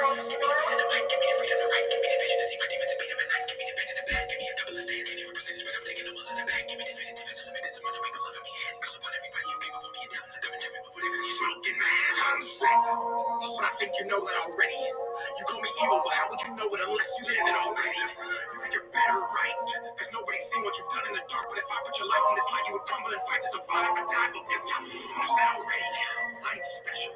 But I think you know that already. You call me evil, but how would you know it unless you lived it already? You think you're better, right? Because nobody's seen what you've done in the dark. But if I put your life in this light, you would crumble and fight to survive or die. But if you know that already, I ain't special.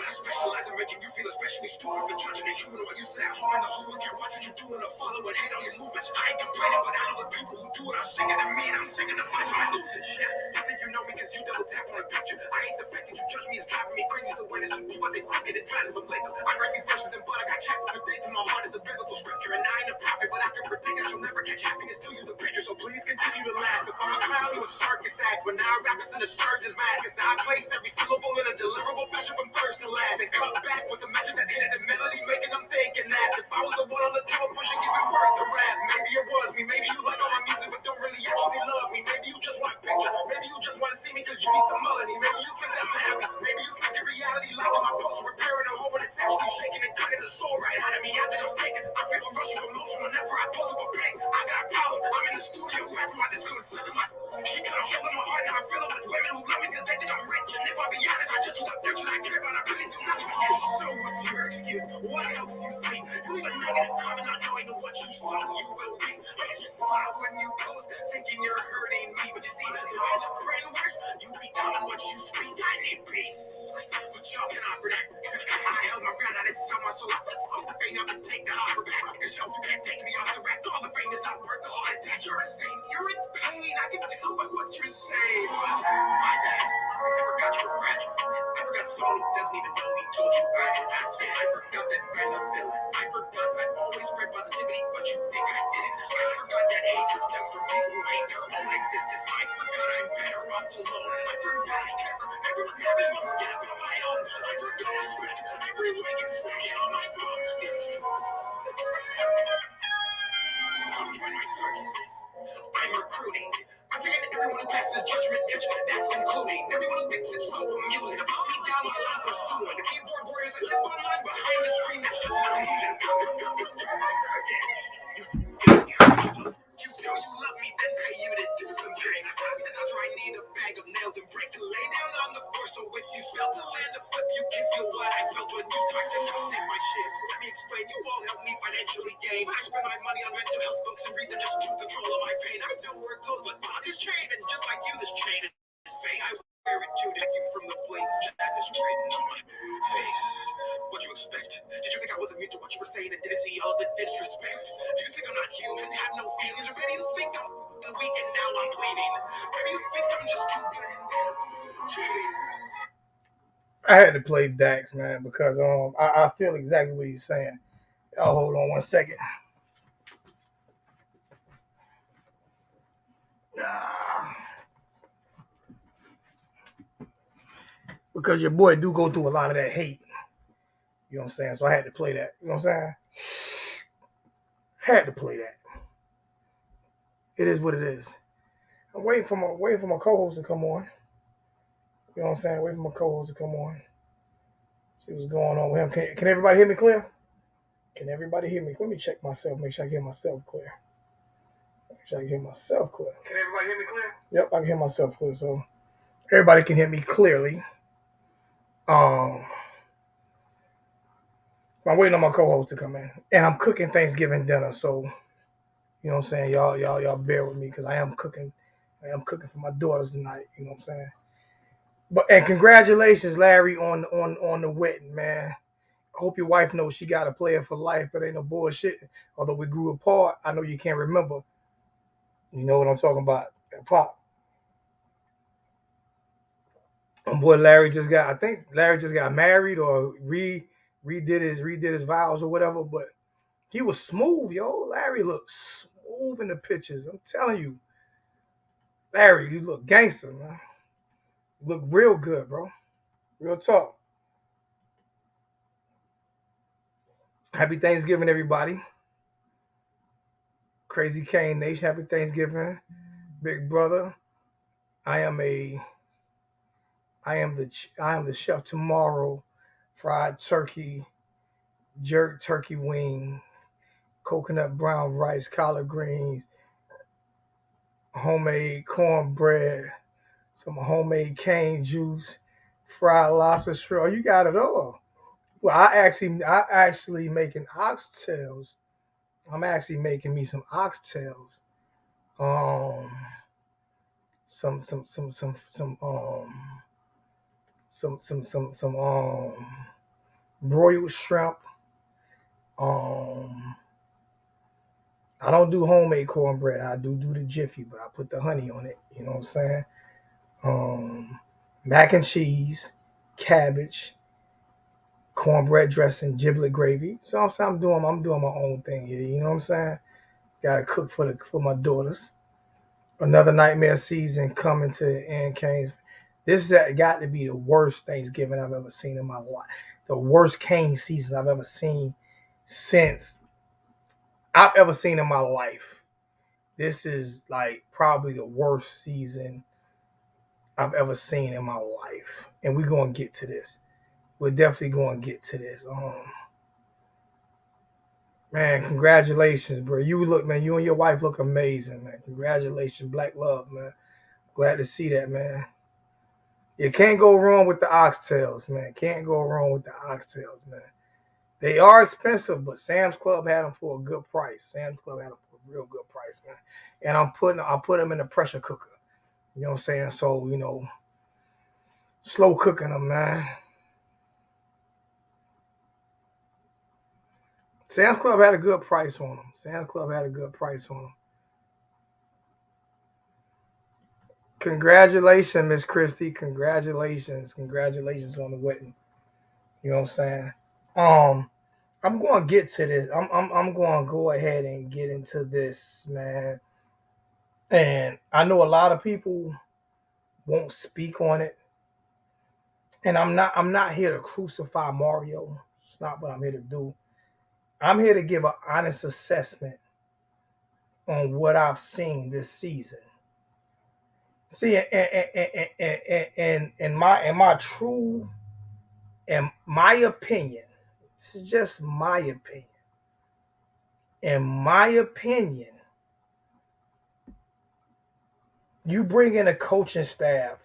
But I specialize in making you feel especially stupid for judging and human. While you sit at home in the hole, can't watch what you're doing or follow and hate all your movements. I ain't complaining, but I know the people who do it are sicker than me, and I'm sick of the fights I lose and shit. You think you know me because you double tap on a picture. I hate the fact that you judge me as driving me crazy. So when it's you, I say fuck it and try to some liquor. I write these verses in blood, I got chapters of dates in my heart is a biblical scripture. And I ain't a prophet, but I can predict that you'll never catch happiness till you the picture. So please continue to laugh. If I'm a clown, you a circus act. But now I rap into the surgeon's mask. Cause I place every syllable in a deliverable fashion from first to last. And cut back with the message that hit the melody, making them think and ask. If I was the one on the top pushing, giving birth to rap. Maybe it was me, maybe you like all my music, but don't really actually love me. Maybe you just want pictures, maybe you just want to see me because you need some money. Maybe you think that I'm happy, maybe you think in reality like my post repairing a hole when it's actually shaking and cutting the soul right out of me after I'm taken. I feel a rush of emotion whenever I pose up a pain. I got a problem, I'm in the studio rapping my this couldn't slip in my. She got a hole in my heart, now I feel it with women who love me because they think I'm rich. And if I be honest, I just use a picture I care about, I really do nothing. So what's your excuse? What else you say? You leave a negative comment not knowing what you saw, you will reap. I just smile when you post, thinking you're hurting me. But you see, the way the brain works, you become what you speak. I need peace, but y'all can offer that. I held my ground, I didn't sell my soul. I said, fuck the thing, I'm gonna take that offer back. Because yo, you can't take me off the rack. All the fame is not worth the heart attack. You're insane, you're in pain. I can tell by what you're saying. My bad, I forgot you were fragile. I forgot someone who doesn't even know me told you I had that. I forgot that I'm a villain. I forgot I always spread positivity, but you think I didn't. I forgot that hatred stems from people who hate their own existence. I forgot I'm better off alone. I forgot I care for everyone's happiness, but forget about my own. I forgot I spend every waking second on my phone. Come join my circus. I'm recruiting. I'm taking everyone who passes judgment itch, that's including everyone who thinks it's so amusing. To put me down while I'm pursuing the keyboard warriors that live online behind the screen. That's just an illusion. Come join my circus. You know you love me, then pay you to do some things. Because I need a bag of nails and bricks to lay down on the floor. So if you felt to land a flip, you can feel what I felt when you tried to come save my shit. Let me explain, you all help me financially gain. I spend my money on mental health books and reason just to control of my pain. I know where it goes, but body's chain, and just like you, this chain is fake. I wear it to protect you from the flames that is written on my face. What'd you expect? Did you think I wasn't mean to what you were saying and didn't see all the disrespect? Do you think I'm not human, have no feelings? Or maybe you think I'm weak and now I'm bleeding? Maybe you think I'm just too good and then I'm cheating? I had to play Dax, man, because I feel exactly what he's saying. Oh, hold on one second. Because your boy do go through a lot of that hate. You know what I'm saying? So I had to play that. You know what I'm saying? Had to play that. It is what it is. I'm waiting for my co-host to come on. You know what I'm saying? Waiting for my co-host to come on. See what's going on with him. Can everybody hear me clear? Can everybody hear me? Let me check myself. Make sure I hear myself clear. Make sure I can hear myself clear. Can everybody hear me clear? Yep, I can hear myself clear. So everybody can hear me clearly. I'm waiting on my co-host to come in, and I'm cooking Thanksgiving dinner. So you know what I'm saying? Y'all bear with me because I am cooking. I am cooking for my daughters tonight. You know what I'm saying? And congratulations, Larry, on the wedding, man. I hope your wife knows she got a player for life, but ain't no bullshit. Although we grew apart, I know you can't remember. You know what I'm talking about? Pop. Boy, I think Larry just got married or redid his vows or whatever. But he was smooth, yo. Larry looked smooth in the pictures. I'm telling you, Larry, you look gangster, man. You look real good, bro. Real talk. Happy Thanksgiving, everybody. Crazy Kane Nation, happy Thanksgiving, big brother. I am the chef tomorrow. Fried turkey jerk turkey wing, coconut brown rice, collard greens, homemade cornbread, some homemade cane juice, fried lobster shrimp. Oh, you got it all. Well, I actually making oxtails. I'm actually making me some oxtails. Um, some broiled shrimp. Um, I don't do homemade cornbread. I do the jiffy, but I put the honey on it. You know what I'm saying? Um, mac and cheese, cabbage, cornbread dressing, giblet gravy. So I'm saying I'm doing my own thing here. You know what I'm saying? Gotta cook for my daughters. Another nightmare season coming to the end. Canes. This has got to be the worst Thanksgiving I've ever seen in my life. The worst cane season I've ever seen since I've ever seen in my life. This is like probably the worst season I've ever seen in my life. And we're gonna get to this. We're definitely gonna get to this. Man, congratulations, bro. You look, man, you and your wife look amazing, man. Congratulations, black love, man. Glad to see that, man. You can't go wrong with the oxtails, man. Can't go wrong with the oxtails, man. They are expensive, but Sam's Club had them for a good price. Sam's Club had them for a real good price, man. And I put them in a pressure cooker. You know what I'm saying? So, slow cooking them, man. Sam's Club had a good price on them. Sam's Club had a good price on them. Congratulations, Miss Christie. Congratulations. Congratulations on the wedding. You know what I'm saying? I'm going to get to this. I'm going to go ahead and get into this, man. And I know a lot of people won't speak on it. And I'm not here to crucify Mario. It's not what I'm here to do. I'm here to give an honest assessment on what I've seen this season. See, in my opinion, this is just my opinion. In my opinion, you bring in a coaching staff.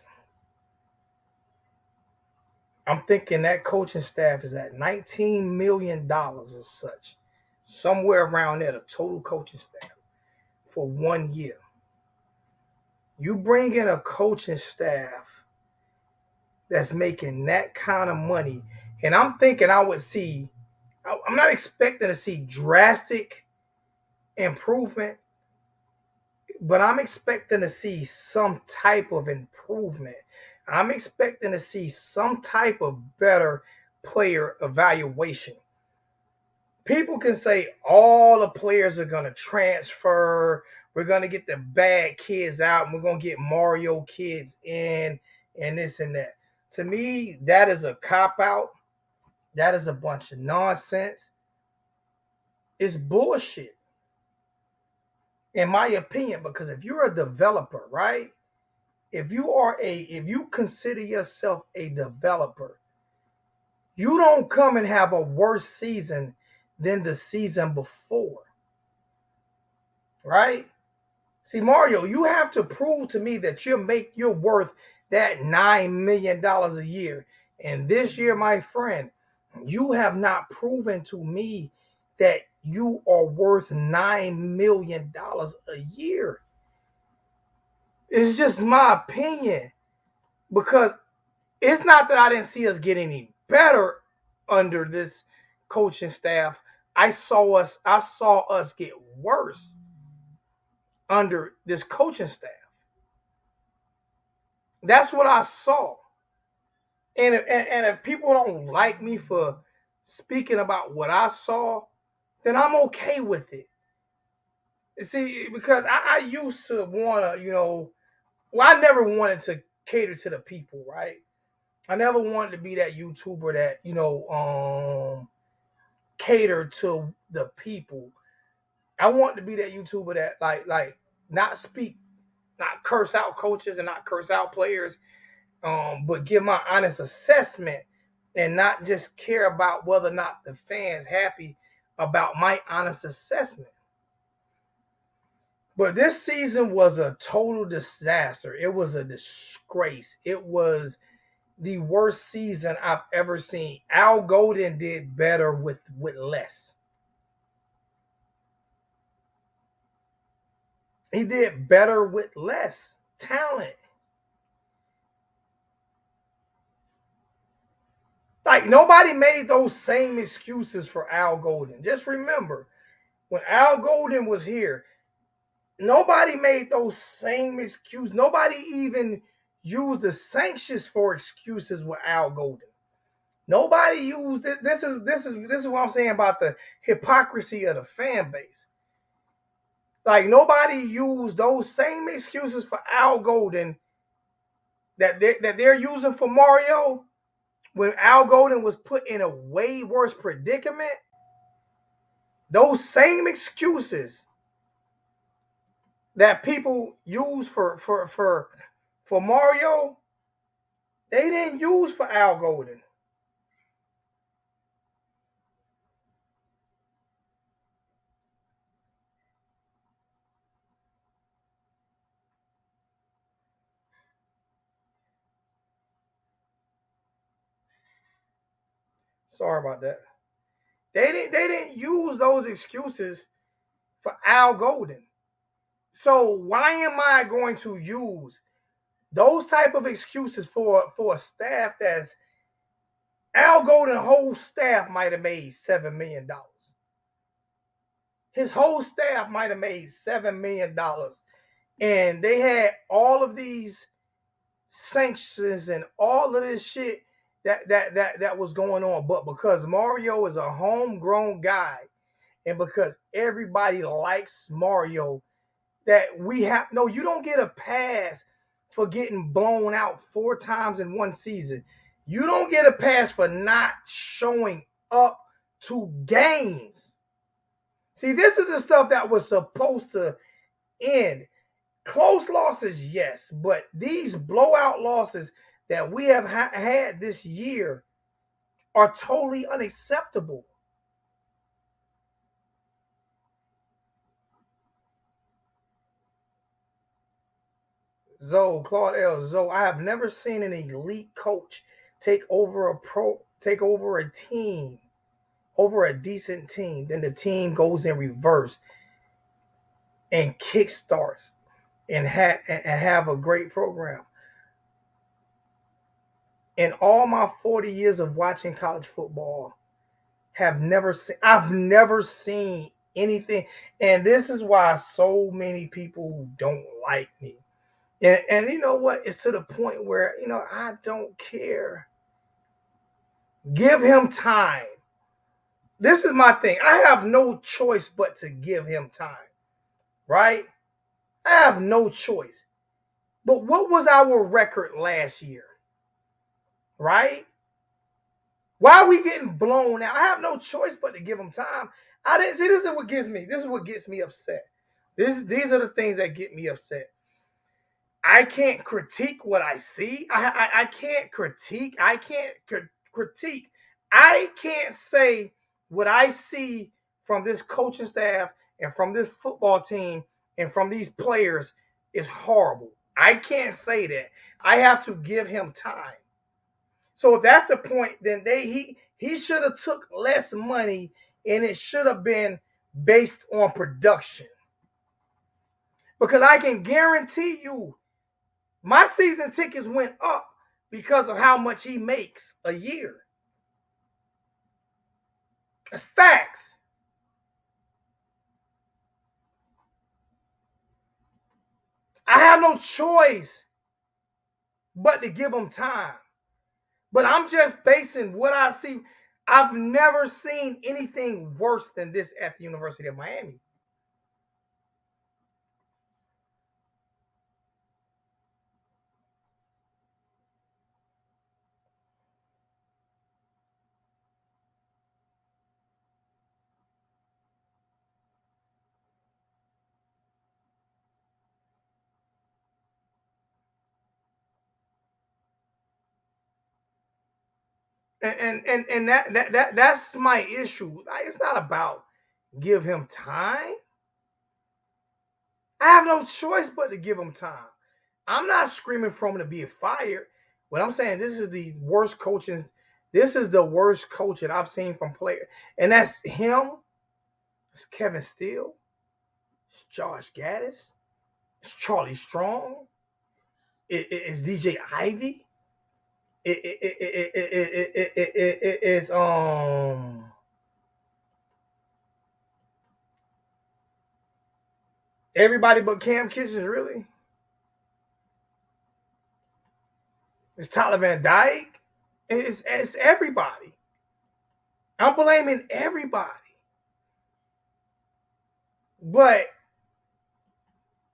I'm thinking that coaching staff is at $19 million or such, somewhere around there, the total coaching staff for 1 year. You bring in a coaching staff that's making that kind of money, and I'm thinking I'm not expecting to see drastic improvement, but I'm expecting to see some type of improvement. I'm expecting to see some type of better player evaluation. People can say all the players are going to transfer. We're going to get the bad kids out and we're going to get Mario kids in and this and that. To me, that is a cop out. That is a bunch of nonsense. It's bullshit, in my opinion, because if you're a developer, right? If you consider yourself a developer, you don't come and have a worse season than the season before. Right? See, Mario, you have to prove to me that you're worth that $9 million a year. And this year, my friend, you have not proven to me that you are worth $9 million a year. It's just my opinion. Because it's not that I didn't see us get any better under this coaching staff. I saw us get worse under this coaching staff. That's what I saw. And if people don't like me for speaking about what I saw, then I'm okay with it. See, because I used to want to, I never wanted to cater to the people, right? I never wanted to be that YouTuber that, cater to the people. I wanted to be that YouTuber that like not speak, not curse out coaches and not curse out players, but give my honest assessment and not just care about whether or not the fans happy about my honest assessment. But this season was a total disaster. It was a disgrace. It was the worst season I've ever seen. Al Golden did better with less. He did better with less talent. Like nobody made those same excuses for Al Golden. Just remember, when Al Golden was here, nobody made those same excuses. Nobody even used the sanctions for excuses with Al Golden. Nobody used it. This is what I'm saying about the hypocrisy of the fan base. Like nobody used those same excuses for Al Golden that they're using for Mario when Al Golden was put in a way worse predicament. Those same excuses that people use for Mario, they didn't use for Al Golden. Sorry about that. They didn't use those excuses for Al Golden. So why am I going to use those type of excuses for a staff that's Al Golden whole staff might have made $7 million. His whole staff might have made $7 million, and they had all of these sanctions and all of this shit that was going on. But because Mario is a homegrown guy, and because everybody likes Mario, that we have no, you don't get a pass for getting blown out 4 times in one season. You don't get a pass for not showing up to games. See, this is the stuff that was supposed to end. Close losses, yes, but these blowout losses that we have had this year are totally unacceptable. Claude L. I have never seen an elite coach take over a team, over a decent team, then the team goes in reverse and kickstarts and have a great program. In all my 40 years of watching college football, I've never seen anything. And this is why so many people don't like me. And you know what? It's to the point where, I don't care. Give him time. This is my thing. I have no choice but to give him time. Right? I have no choice. But what was our record last year? Right? Why are we getting blown out? I have no choice but to give him time. I didn't see. This is what gets me. This is what gets me upset. These are the things that get me upset. I can't critique what I see. I can't critique. I can't critique. I can't say what I see from this coaching staff and from this football team and from these players is horrible. I can't say that. I have to give him time. So if that's the point, then he should have took less money and it should have been based on production. Because I can guarantee you my season tickets went up because of how much he makes a year. That's facts. I have no choice but to give him time. But I'm just basing what I see. I've never seen anything worse than this at the University of Miami. And that's my issue. It's not about give him time. I have no choice but to give him time. I'm not screaming for him to be fired. But I'm saying this is the worst coaching. This is the worst coaching I've seen from players, and that's him. It's Kevin Steele. It's Josh Gaddis. It's Charlie Strong. It's DJ Ivy. It's everybody but Cam Kitchens, really. It's Tyler Van Dyke. It's everybody. I'm blaming everybody. But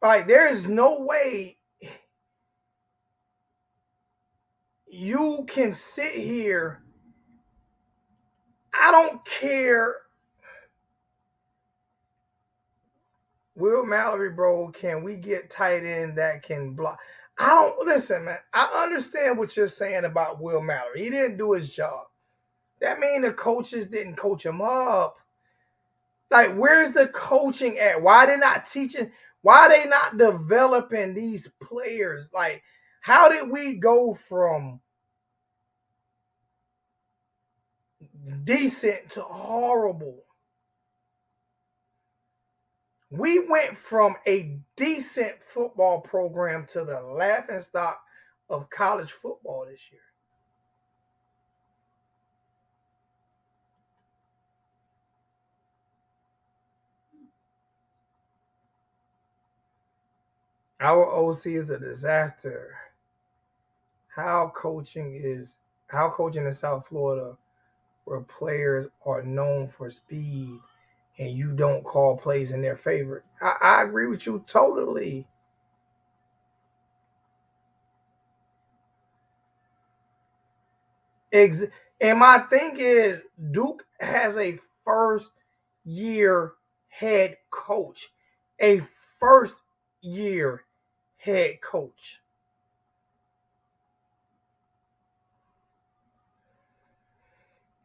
like there is no way you can sit here. I don't care. Will Mallory, bro, can we get tight end that can block? I don't listen, man. I understand what you're saying about Will Mallory. He didn't do his job. That means the coaches didn't coach him up. Like, where's the coaching at? Why they not teaching? Why they not developing these players? Like, how did we go from decent to horrible? We went from a decent football program to the laughingstock of college football this year. Our OC is a disaster. How coaching is how coaching in South Florida where players are known for speed and you don't call plays in their favor. I agree with you totally. Ex- and my thing is, Duke has a first year head coach, a first year head coach.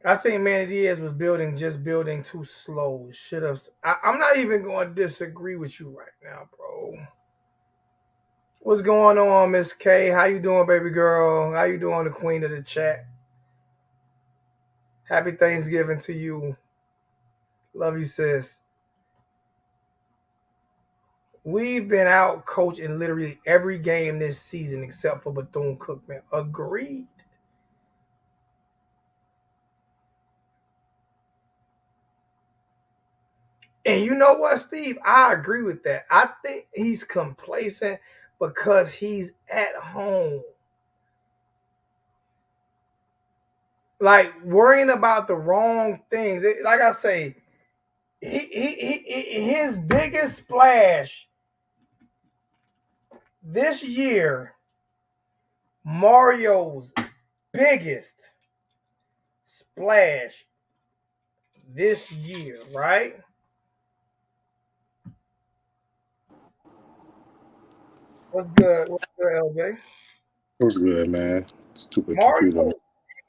I think Manny Diaz was building too slow. Should have. I'm not even going to disagree with you right now, bro. What's going on, Miss K? How you doing, baby girl? How you doing, the queen of the chat? Happy Thanksgiving to you. Love you, sis. We've been out coaching literally every game this season except for Bethune Cookman. Agreed. And you know what, Steve? I agree with that. I think he's complacent because he's at home. Like worrying about the wrong things. Like I say, his biggest splash this year, Mario's biggest splash this year, right? What's good? What's good, LJ? What's good, man? Stupid computer, man. Mario's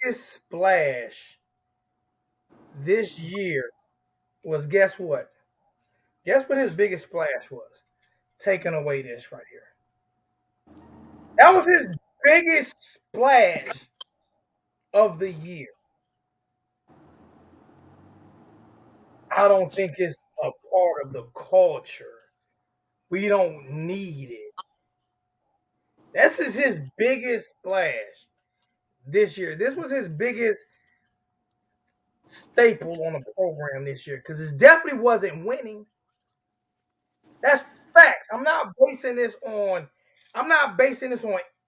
biggest splash this year was guess what? Guess what his biggest splash was? Taking away this right here. That was his biggest splash of the year. I don't think it's a part of the culture. We don't need it. This is his biggest splash this year. This was his biggest staple on the program this year because it definitely wasn't winning. That's facts. I'm not basing this on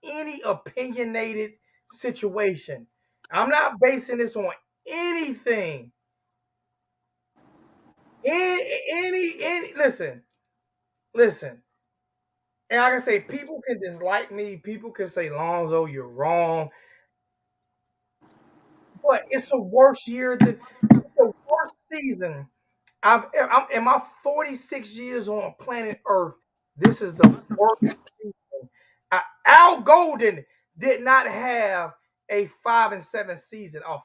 any opinionated situation. I'm not basing this on anything. Any listen. And like I say, people can dislike me, people can say, Lonzo, you're wrong. But it's a worse year than it's a worse season. I'm in my 46 years on planet Earth. This is the worst season. Al Golden did not have a 5-7 season or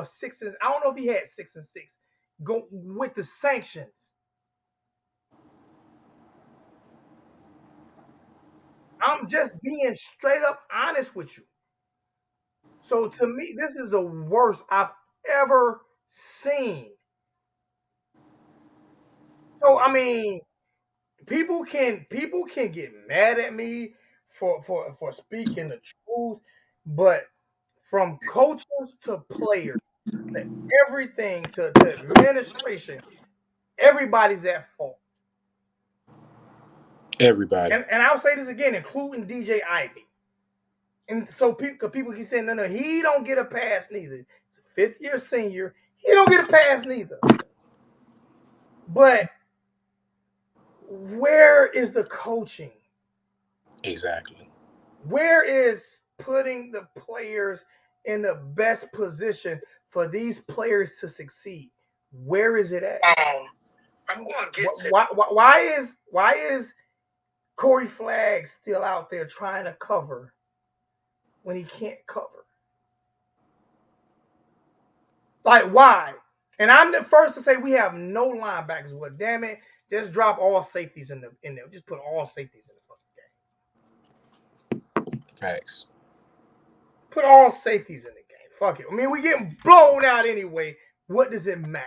6 I don't know if he had 6-6. Go with the sanctions. I'm just being straight up honest with you. So to me, this is the worst I've ever seen. So I mean, people can get mad at me for speaking the truth, but from coaches to players to everything to administration, everybody's at fault. Everybody. And I'll say this again, including DJ Ivy. And so people keep saying, no, he don't get a pass neither. He's a fifth year senior. He don't get a pass neither. But where is the coaching? Exactly. Where is putting the players in the best position for these players to succeed? Where is it at? I'm going to get to Why is Corey Flagg still out there trying to cover when he can't cover? Like, why? And I'm the first to say we have no linebackers. Well, damn it, just drop all safeties in there. Just put all safeties in the fucking game. Facts. Put all safeties in the game. Fuck it. I mean, we getting blown out anyway. What does it matter?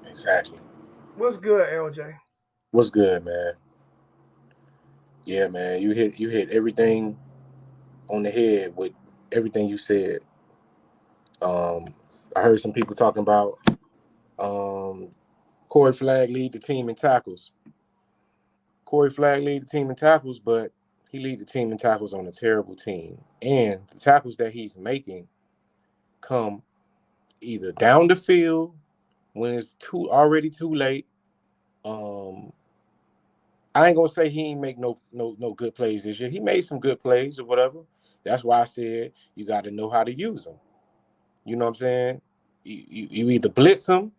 Exactly. What's good, LJ? What's good, man? Yeah, man. You hit everything on the head with everything you said. I heard some people talking about Corey Flagg lead the team in tackles. Corey Flagg lead the team in tackles, but he lead the team in tackles on a terrible team. And the tackles that he's making come either down the field when it's already too late. I ain't gonna say he ain't make no good plays this year. He made some good plays or whatever. That's why I said you got to know how to use them. You know what I'm saying? You either blitz him,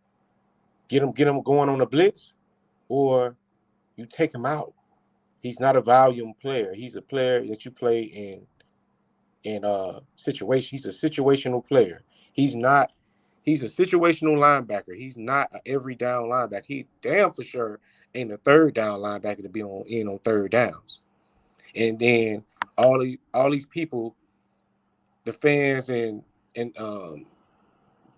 get him going on a blitz, or you take him out. He's not a volume player. He's a player that you play in situation. He's a situational player. He's a situational linebacker. He's not an every down linebacker. He's damn for sure ain't a third down linebacker to be on third downs. And then all these people, the fans and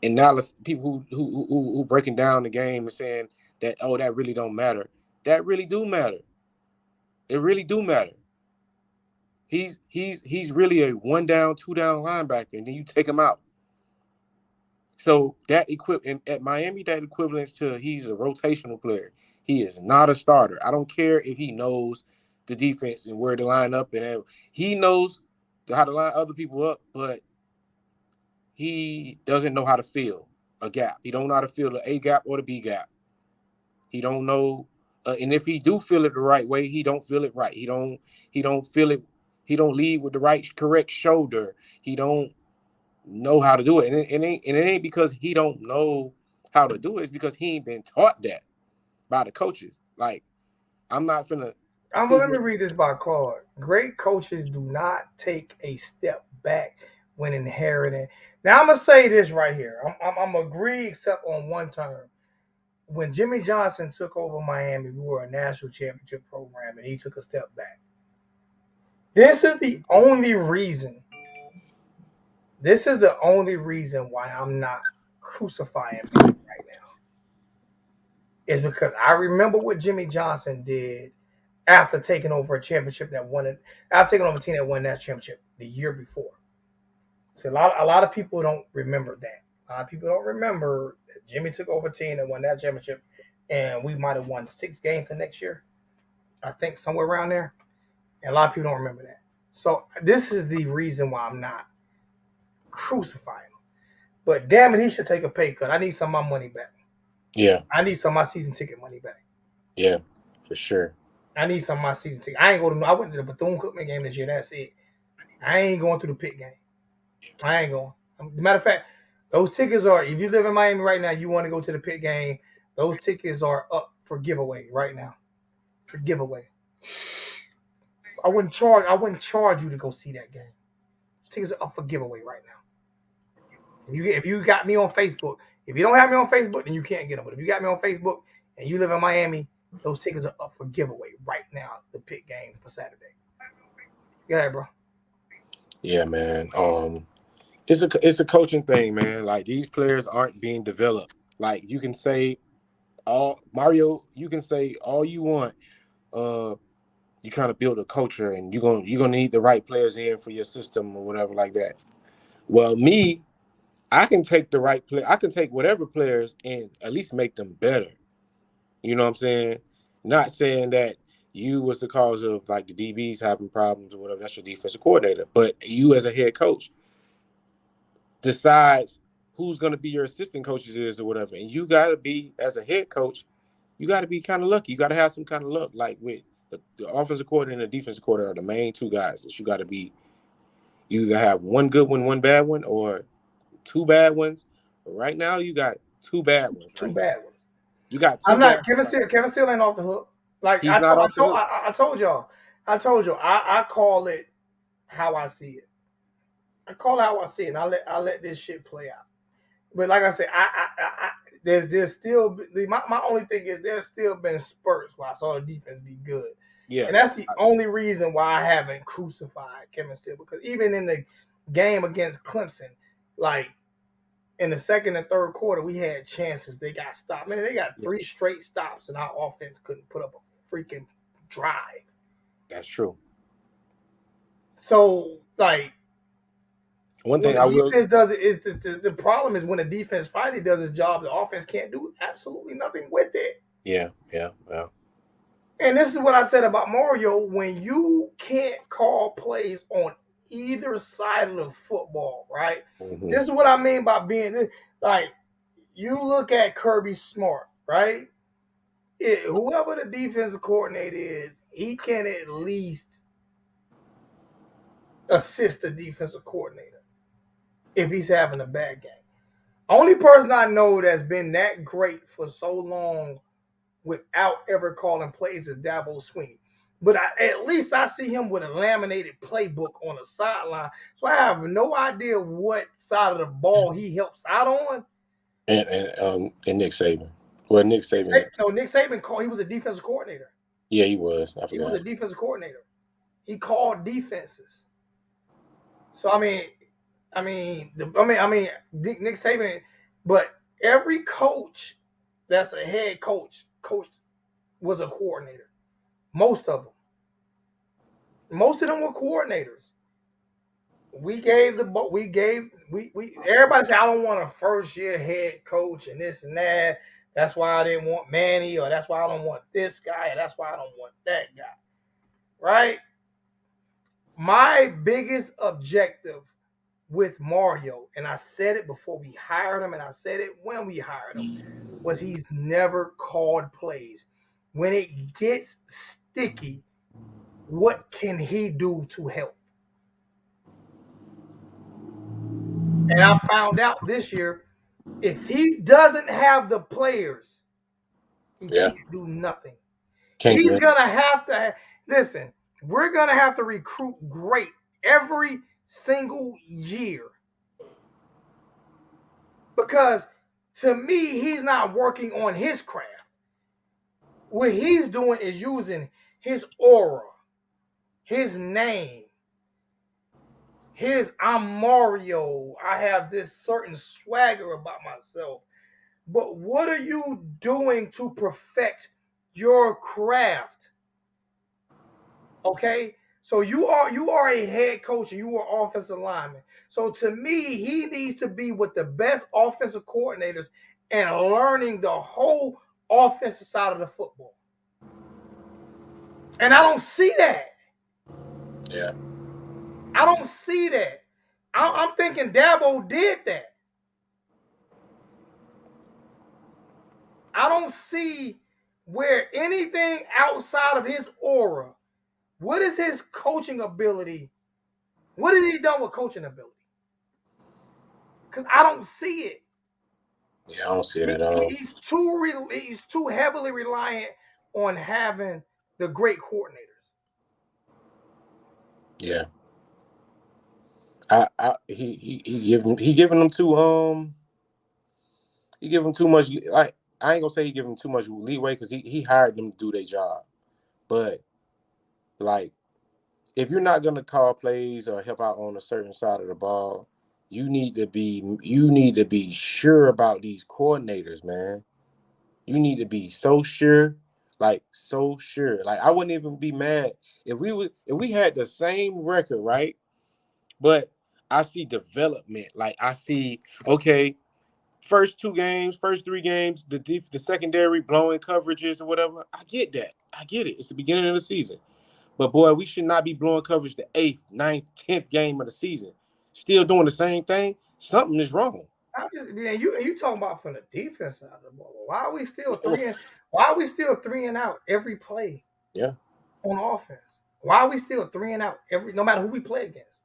analysis people who breaking down the game and saying that, oh, that really don't matter. That really do matter. It really do matter. He's really a 1 down, 2 down linebacker, and then you take him out. So that at Miami, that equivalents to he's a rotational player. He is not a starter. I don't care if he knows the defense and where to line up, and he knows how to line other people up, but he doesn't know how to fill a gap. He don't know how to fill the A gap or the B gap. He don't know, and if he do feel it the right way, he don't feel it right. He don't feel it. He don't lead with the right correct shoulder. He don't know how to do it, and it ain't because he don't know how to do it. It's because he ain't been taught that by the coaches. Like, I'm not finna. Let me read this by Claude. Great coaches do not take a step back when inheriting. Now I'm gonna say this right here. I'm agree except on one term. When Jimmy Johnson took over Miami, we were a national championship program, and he took a step back. This is the only reason. This is the only reason why I'm not crucifying people right now. Is because I remember what Jimmy Johnson did after taking over a championship that won it. After taking over a team that won that championship the year before. So a lot of people don't remember that. A lot of people don't remember that Jimmy took over a team that won that championship, and we might have won 6 games the next year. I think somewhere around there. And a lot of people don't remember that. So this is the reason why I'm not crucifying him. But damn it, he should take a pay cut. I need some of my money back. Yeah. I need some of my season ticket money back. Yeah, for sure. I need some of my season ticket. I went to the Bethune-Cookman game this year. That's it. I ain't going through the pit game. I ain't going. Matter of fact, those tickets are, if you live in Miami right now, you want to go to the pit game, those tickets are up for giveaway right now. For giveaway. I wouldn't charge you to go see that game. tickets are up for giveaway right now. If you got me on Facebook, if you don't have me on Facebook, then you can't get them. But if you got me on Facebook and you live in Miami, those tickets are up for giveaway right now. The Pitt game for Saturday. Go ahead, bro. Yeah, man. It's a coaching thing, man. Like these players aren't being developed. Like you can say all Mario, you can say all you want. You're trying to build a culture, and you're gonna need the right players in for your system or whatever like that. Well, me, I can take the right play. I can take whatever players and at least make them better. You know what I'm saying? Not saying that you was the cause of like the DBs having problems or whatever. That's your defensive coordinator. But you as a head coach decides who's going to be your assistant coaches is or whatever. And you got to be, as a head coach, you got to be kind of lucky. You got to have some kind of luck. Like with the offensive coordinator and the defensive coordinator are the main two guys that you got to be. You either have one good one, one bad one, or two bad ones. But right now, you got two bad ones Two right now. bad ones. You got two I'm bad not Kevin ones. Steele. Kevin Steele ain't off the hook. Like He's not off the hook. I told y'all. I call it how I see it. I call it how I see it. And I let this shit play out. But like I said, there's still my only thing is there's still been spurts where I saw the defense be good. Yeah. And that's the only reason why I haven't crucified Kevin Steele, because even in the game against Clemson, like in the second and third quarter, we had chances. They got stopped. Man, they got 3 straight stops, and our offense couldn't put up a freaking drive. That's true. So, like, one thing when I the will defense does it, is the problem is when the defense finally does its job, the offense can't do absolutely nothing with it. Yeah. And this is what I said about Mario. When you can't call plays on either side of the football, right? Mm-hmm. This is what I mean by being like, you look at Kirby Smart, right? Whoever the defensive coordinator is, he can at least assist the defensive coordinator if he's having a bad game. Only person I know that's been that great for so long without ever calling plays is Dabo Swinney. But at least I see him with a laminated playbook on the sideline. So I have no idea what side of the ball he helps out on. And Nick Saban. Well, Nick Saban. Nick Saban called. He was a defensive coordinator. Yeah, he was. I forgot. He was a defensive coordinator. He called defenses. So Nick Saban. But every coach that's a head coach was a coordinator. Most of them were coordinators. Everybody said I don't want a first year head coach and this and that. That's why I didn't want Manny, or that's why I don't want this guy, or that's why I don't want that guy. Right? My biggest objective with Mario, and I said it before we hired him, and I said it when we hired him, was he's never called plays. When it gets sticky, what can he do to help? And I found out this year, if he doesn't have the players, he can't do nothing. He's going to have to, listen, we're going to have to recruit great every single year. Because to me, he's not working on his craft. What he's doing is using his aura, his name, I'm Mario. I have this certain swagger about myself. But what are you doing to perfect your craft? Okay? So you are a head coach and you are offensive lineman. So to me, he needs to be with the best offensive coordinators and learning the whole offensive side of the football. And I don't see that. Yeah. I don't see that. I'm thinking Dabo did that. I don't see where anything outside of his aura. What is his coaching ability? What has he done with coaching ability? Because I don't see it. Yeah, I don't see it at all. He's too heavily reliant on having the great coordinators. Yeah. He giving them he give them too much. Like I ain't gonna say he give them too much leeway because he hired them to do their job. But like if you're not gonna call plays or help out on a certain side of the ball, you need to be sure about these coordinators, man. You need to be so sure, like so sure. Like I wouldn't even be mad if we had the same record, right? But I see development. Like I see, okay, first two games, first three games, the secondary blowing coverages or whatever. I get that. I get it. It's the beginning of the season. But boy, we should not be blowing coverage the 8th, ninth, 10th game of the season. Still doing the same thing. Something is wrong. I just man, you talking about from the defense side of the ball. Why are we still why are we still 3-and-out every play Yeah. on offense? Why are we still 3-and-out every no matter who we play against?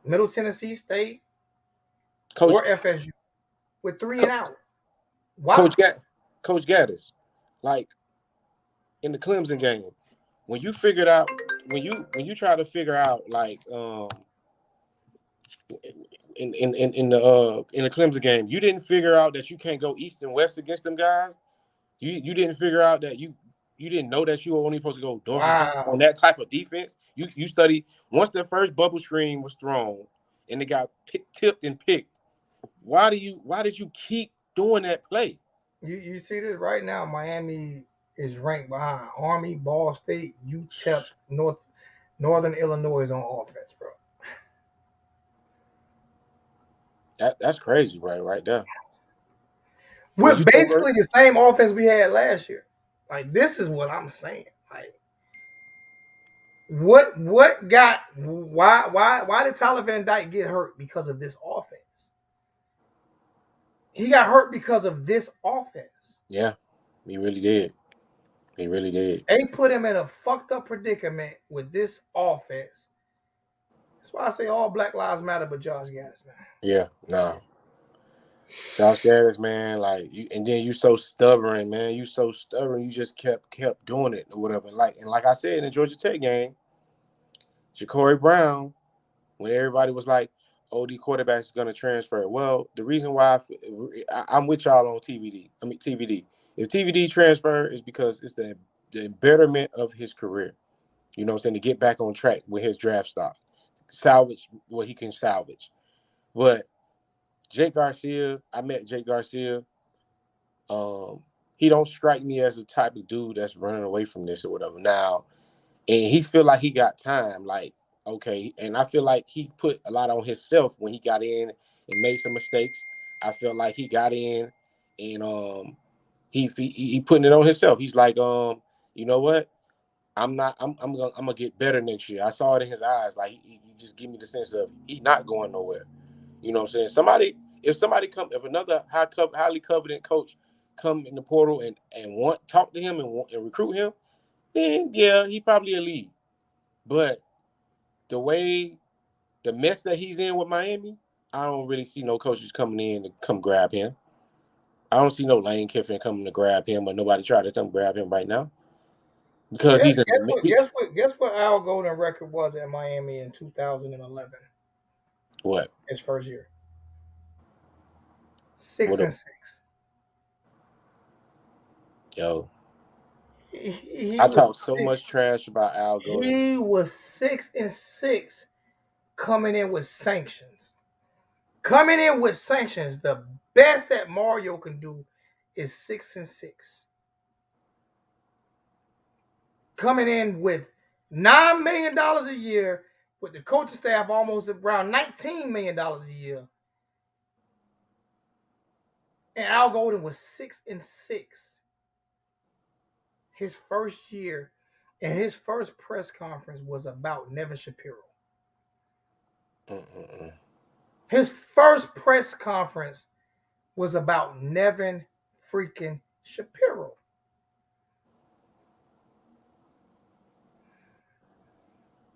Middle Tennessee State Coach or FSU with 3 and Co- out. Why? Coach Coach Gaddis, like in the Clemson game, when you figured out when you try to figure out like in the Clemson game, you didn't figure out that you can't go east and west against them guys. You didn't figure out that you didn't know that you were only supposed to go north and south on Wow. that type of defense. You study once the first bubble screen was thrown and it got tipped and picked. Why did you keep doing that play? You see this right now. Miami is ranked behind Army, Ball State, UTEP, Northern Illinois on offense, bro. That's crazy, right there. When you With say basically verse, the same offense we had last year. Like this is what I'm saying. Like what got why did Tyler Van Dyke get hurt because of this offense? He got hurt because of this offense. yeah, he really did. He really did. They put him in a fucked up predicament with this offense. That's why I say all Black Lives Matter, but Josh Gaddis, man. Yeah, no. Josh Gaddis, man, like you, and then you so stubborn, man. You so stubborn. You just kept doing it or whatever. Like I said in the Georgia Tech game, Ja'Cory Brown, when everybody was like, "Oh, the quarterback's going to transfer." Well, the reason why I'm with y'all on TVD. I mean TVD. If TVD transfer is because it's the betterment of his career. You know what I'm saying, to get back on track with his draft stock, salvage what he can salvage. But Jake Garcia, I met Jake Garcia. Um, he don't strike me as the type of dude that's running away from this or whatever. Now, and he feel like he got time. Like, okay, and I feel like he put a lot on himself when he got in and made some mistakes. I felt like he got in and he putting it on himself. He's like, you know what? I'm gonna get better next year. I saw it in his eyes. Like he just give me the sense of he not going nowhere. You know what I'm saying? If another highly coveted coach come in the portal and want talk to him and recruit him, then yeah, he probably a lead. But the way the mess that he's in with Miami, I don't really see no coaches coming in to come grab him. I don't see no Lane Kiffin coming to grab him, or nobody try to come grab him right now because Guess, he's in guess the what? Guess what? Al Golden record was at Miami in 2011, what? his first year. Six What? and six. Yo, He I was talk so six. much trash about Al Golden. He was 6 and 6 coming in with sanctions. Coming in with sanctions, the best that Mario can do is 6 and 6. Coming in with $9 million a year, with the coaching staff almost around $19 million a year, and Al Golden was 6 and 6 his first year, and his first press conference was about Nevin Shapiro. Mm-mm-mm. His first press conference was about Nevin freaking Shapiro.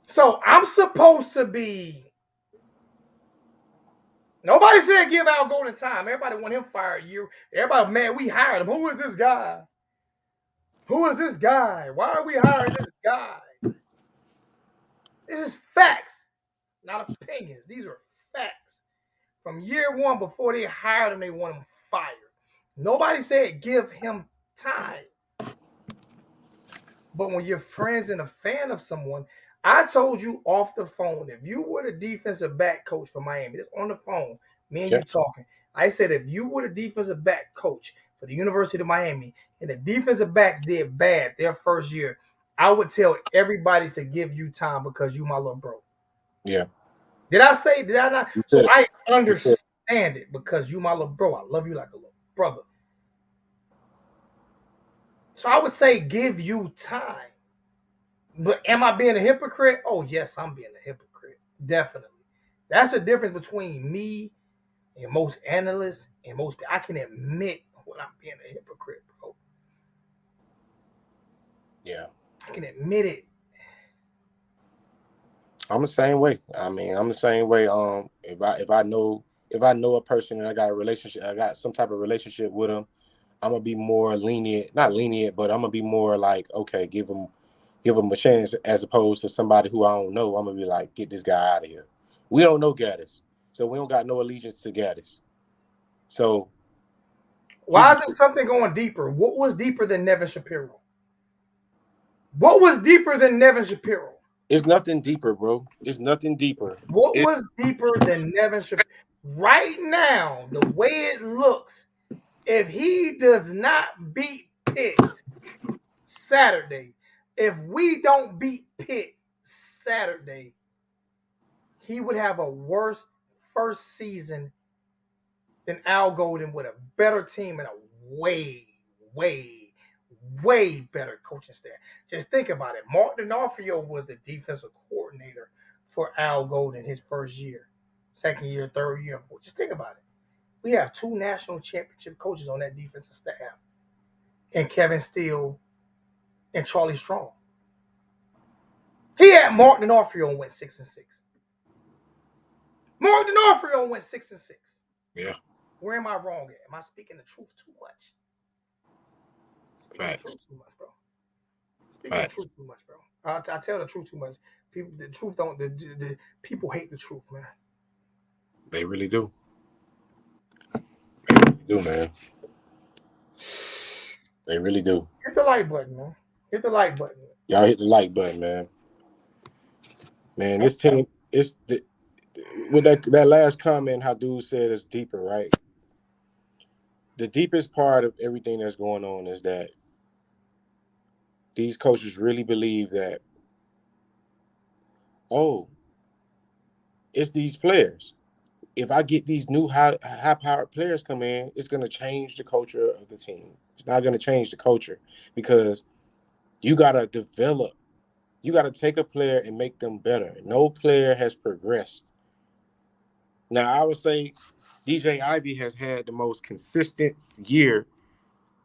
So I'm supposed to be. Nobody said give Al Golden time. Everybody want him fired. Everybody, man, we hired him. Who is this guy? Who is this guy? Why are we hiring this guy? This is facts. not opinions. These are facts. From year one, before they hired him, they want him fired. Nobody said give him time. But when you're friends and a fan of someone, I told you off the phone, if you were the defensive back coach for Miami, just on the phone, me and Yeah. you talking, I said if you were the defensive back coach for the University of Miami and the defensive backs did bad their first year, I would tell everybody to give you time because you my little bro. Yeah. Did I say, did I not? You So said it. I You said it. understand it because you my little bro. I love you like a little brother. So I would say give you time. But am I being a hypocrite? Oh, yes, I'm being a hypocrite. Definitely. That's the difference between me and most analysts and most people. I can admit when I'm being a hypocrite, bro. Yeah. I can admit it. I'm the same way. I mean, I'm the same way. If I know a person and I got a relationship, I got some type of relationship with them, I'm gonna be more lenient. Not lenient, but I'm gonna be more like, okay, give them a chance, as opposed to somebody who I don't know. I'm gonna be like, get this guy out of here. We don't know Gaddis, so we don't got no allegiance to Gaddis. So he Why be is it something going deeper? What was deeper than Nevin Shapiro? What was deeper than Nevin Shapiro? It's nothing deeper, bro. It's nothing deeper. What It, was deeper than Nevin Shapiro? Right now, the way it looks, if he does not beat Pitt Saturday, if we don't beat Pitt Saturday, he would have a worse first season than Al Golden with a better team and a way, way, way better coaching staff. Just think about it. Mark D'Onofrio was the defensive coordinator for Al Golden his first year, second year, third year. Just think about it. We have two national championship coaches on that defensive staff, and Kevin Steele and Charlie Strong. He had Mark D'Onofrio and went 6-6. Mark D'Onofrio went 6-6. yeah, Where am I wrong at? Am I speaking the truth too much? Speaking the facts, truth too much, bro. Speaking the facts. truth too much, bro. I tell the truth too much. People, the truth don't. The people hate the truth, man. They really do. They really do, man. They really do. Hit the like button, man. Hit the like button. Y'all hit the like button, man. Man, this team, with that last comment, how dude said it's deeper, right? The deepest part of everything that's going on is that these coaches really believe that, oh, it's these players. If I get these new high powered players come in, it's gonna change the culture of the team. It's not gonna change the culture because you gotta develop. You gotta take a player and make them better. No player has progressed. Now I would say DJ Ivy has had the most consistent year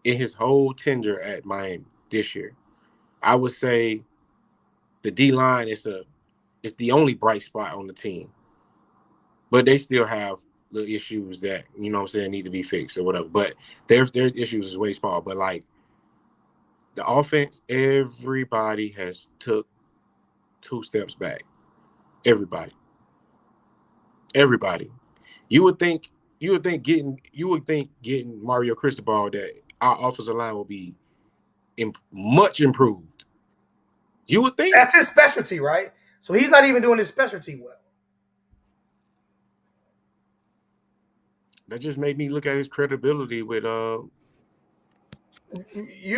in his whole tenure at Miami this year. I would say the D line is the only bright spot on the team, but they still have the issues that what I'm saying need to be fixed or whatever. But their issues is way small. But like the offense, everybody has took 2 steps back. Everybody, everybody. You would think getting Mario Cristobal that our offensive line will be much improved. You would think. That's his specialty, right? So he's not even doing his specialty well. That just made me look at his credibility with You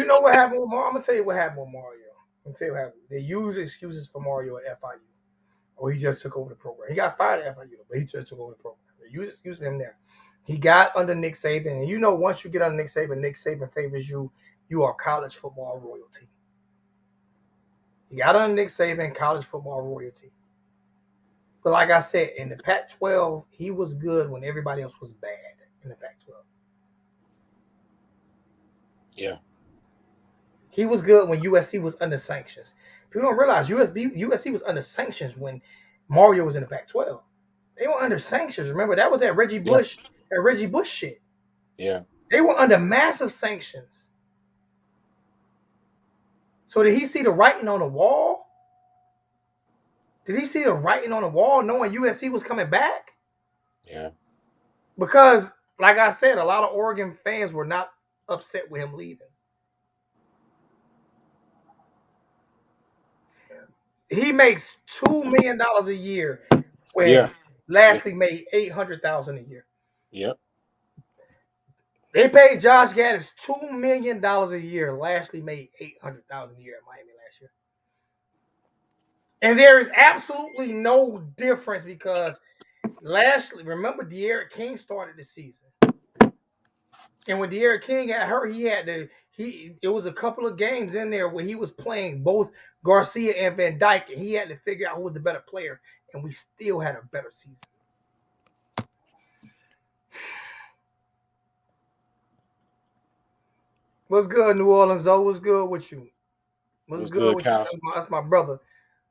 know what happened with Mario? I'm gonna tell you what happened with Mario. I'm gonna tell you what happened. They use excuses for Mario at FIU. Or he just took over the program. He got fired at FIU, but he just took over the program. They use him there. He got under Nick Saban, and you know once you get under Nick Saban favors you. You are college football royalty. He got under Nick Saban, college football royalty. But like I said, in the Pac-12, he was good when everybody else was bad in the Pac-12. yeah. He was good when USC was under sanctions. People don't realize USC was under sanctions when Mario was in the Pac-12. They were under sanctions. Remember that was that Yeah. Reggie Bush shit. Yeah. They were under massive sanctions. So did he see the writing on the wall? Did he see the writing on the wall knowing USC was coming back? Yeah. Because, like I said, a lot of Oregon fans were not upset with him leaving. He makes $2 million a year when Lashley made $800,000 a year. Yep. They paid Josh Gaddis $2 million a year. Lashley made $800,000 a year at Miami last year. And there is absolutely no difference because Lashley, remember De'Aaron King started the season. And when De'Aaron King got hurt, it was a couple of games in there where he was playing both Garcia and Van Dyke, and he had to figure out who was the better player, and we still had a better season. What's good, New Orleans Zoe? What's good with you? What's good with Cal? you? That's my brother.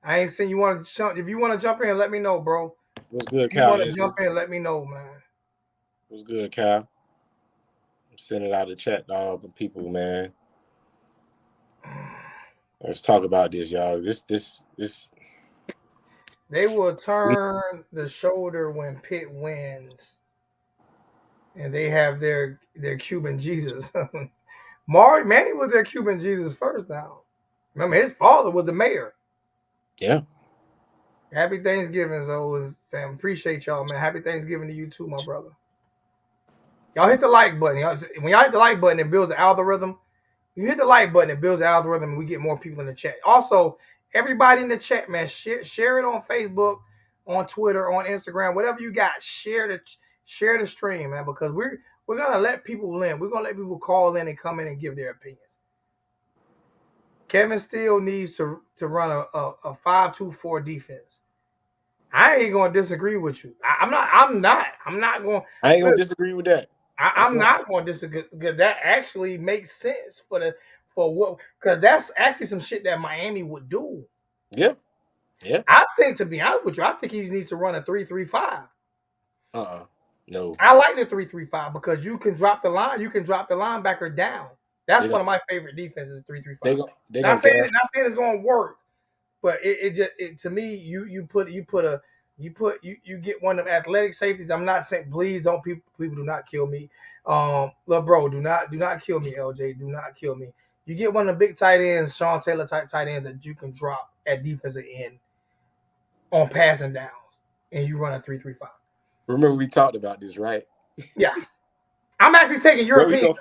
I ain't seen you want to jump. If you want to jump in, let me know, bro. What's good, If you Cal? want to jump in, let me know, man. What's good, Cal? I'm sending out a chat to all the people, man. Let's talk about this, y'all. This. They will turn the shoulder when Pitt wins, and they have their Cuban Jesus. Manny was their Cuban Jesus first. Now, remember his father was the mayor. Yeah. Happy Thanksgiving, Zoe. Fam, appreciate y'all, man. Happy Thanksgiving to you too, my brother. Y'all hit the like button. When y'all hit the like button, it builds the algorithm. You hit the like button, it builds the algorithm, and we get more people in the chat. Also, everybody in the chat, man, share it on Facebook, on Twitter, on Instagram, whatever you got. Share the stream, man, because we're gonna let people in. We're gonna let people call in and come in and give their opinions. Kevin Steele needs to run a 5-2-4 defense. I ain't gonna disagree with you. I'm not going. I ain't gonna disagree with that. I'm not going to disagree because that actually makes sense for what, because that's actually some shit that Miami would do. Yeah. Yeah. I think, to be honest with you, I think he needs to run a 3-3-5. No. I like the 3-3-5 because you can drop the line. You can drop the linebacker down. That's one of my favorite defenses. 3-3-5. Not saying it's going to work, but it just to me you get one of them athletic safeties. I'm not saying, please don't, people do not kill me. Look, bro, do not kill me, LJ. Do not kill me. You get one of the big tight ends, Sean Taylor type tight ends that you can drop at defensive end on passing downs, and you run a 3-3-5. Remember we talked about this, right? Yeah. I'm actually taking your opinion.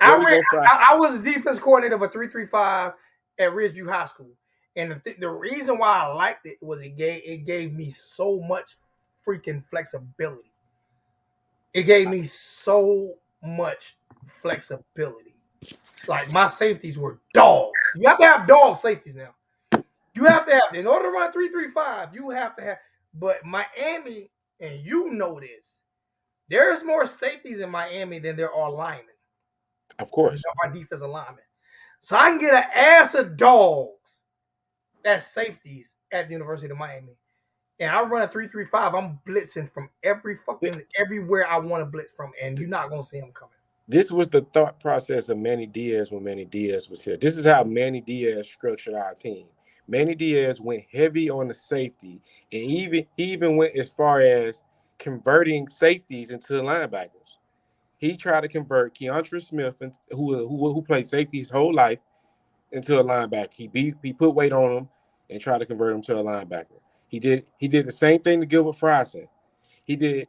I was a defense coordinator of a 3-3-5 at Ridgeview High School. And the reason why I liked it was it gave me so much freaking flexibility. It gave me so much flexibility. Like, my safeties were dogs. You have to have dog safeties now. You have to have, in order to run 3-3-5, you have to have. But Miami, and you know this, there's more safeties in Miami than there are linemen. Of course. Our defensive linemen. So I can get an ass of dogs as safeties at the University of Miami. And I run a 3-3-5. I'm blitzing from everywhere I want to blitz from, and you're not gonna see them coming. This was the thought process of Manny Diaz when Manny Diaz was here. This is how Manny Diaz structured our team. Manny Diaz went heavy on the safety, and he even went as far as converting safeties into linebackers. He tried to convert Keontra Smith, who played safety his whole life, into a linebacker. He put weight on him and tried to convert him to a linebacker. He did the same thing to Gilbert Fryson. He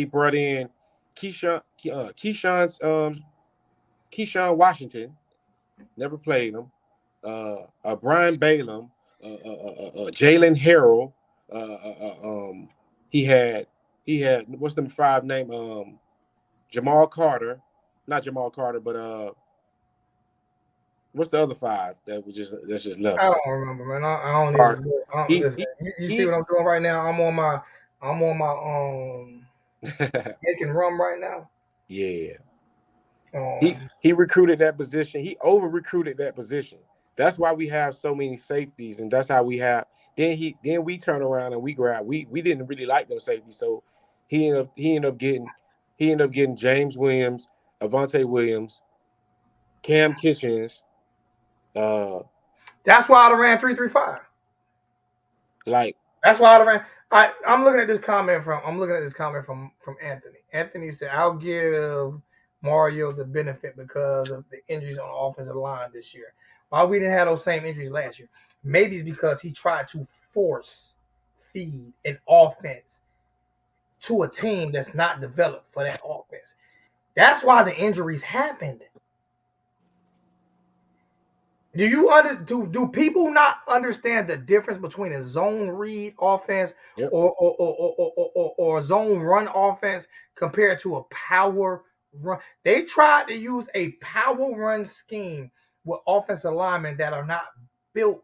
brought in Keyshawn Washington, never played him. Brian Balaam, Jalen Harrell. He had what's the 5 name? Jamal Carter, not Jamal Carter, but what's the other 5 that's just left? I don't remember, man. I don't even. Listen, you see what I'm doing right now? I'm on my making rum right now. Yeah. He recruited that position. He over recruited that position. That's why we have so many safeties, and that's how we have. Then we turn around and we grab. We didn't really like those safeties, so he ended up getting James Williams, Avante Williams, Cam Kitchens. That's why I ran 3-3-5. Like That's why I ran. I'm looking at this comment from Anthony. Anthony said, "I'll give Mario the benefit because of the injuries on the offensive line this year. Why we didn't have those same injuries last year? Maybe it's because he tried to force feed an offense to a team that's not developed for that offense. That's why the injuries happened. Do people not understand the difference between a zone read offense yep. or a zone run offense compared to a power run? They tried to use a power run scheme with offensive linemen that are not built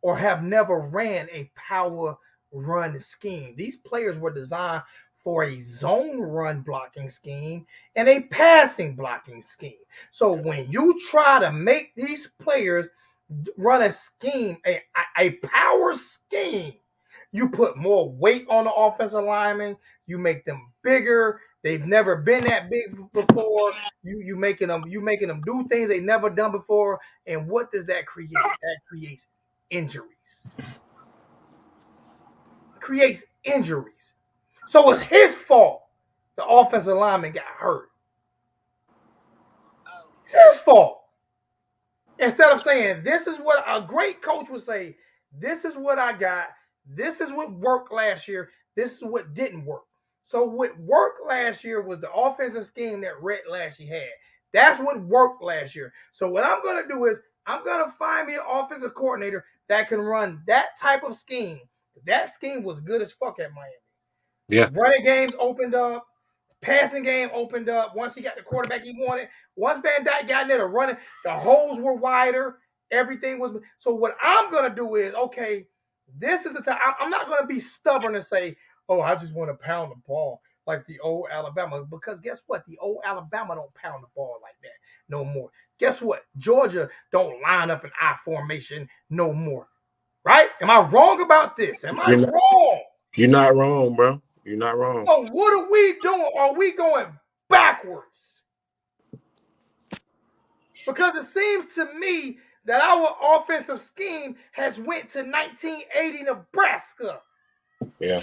or have never ran a power run scheme. These players were designed for a zone run blocking scheme and a passing blocking scheme. So when you try to make these players run a scheme, a power scheme, you put more weight on the offensive lineman, you make them bigger. They've never been that big before. You making them do things they never done before. And what does that create? That creates injuries. Creates injuries. So it's his fault the offensive lineman got hurt. It's his fault. Instead of saying, this is what a great coach would say, this is what I got, this is what worked last year, this is what didn't work. So what worked last year was the offensive scheme that Rhett Lashley had. That's what worked last year. So what I'm going to do is I'm going to find me an offensive coordinator that can run that type of scheme. That scheme was good as fuck at Miami. Yeah. Running games opened up. Passing game opened up. Once he got the quarterback he wanted. Once Van Dyke got in there to run it, the holes were wider. Everything was. So what I'm going to do is, okay, this is the time. I'm not going to be stubborn and say, oh, I just want to pound the ball like the old Alabama. Because guess what? The old Alabama don't pound the ball like that no more. Guess what? Georgia don't line up in I formation no more. Right? Am I wrong about this? Am I You're not, wrong? you're not wrong, bro. You're not wrong. So what are we doing? Are we going backwards? Because it seems to me that our offensive scheme has went to 1980 Nebraska. Yeah.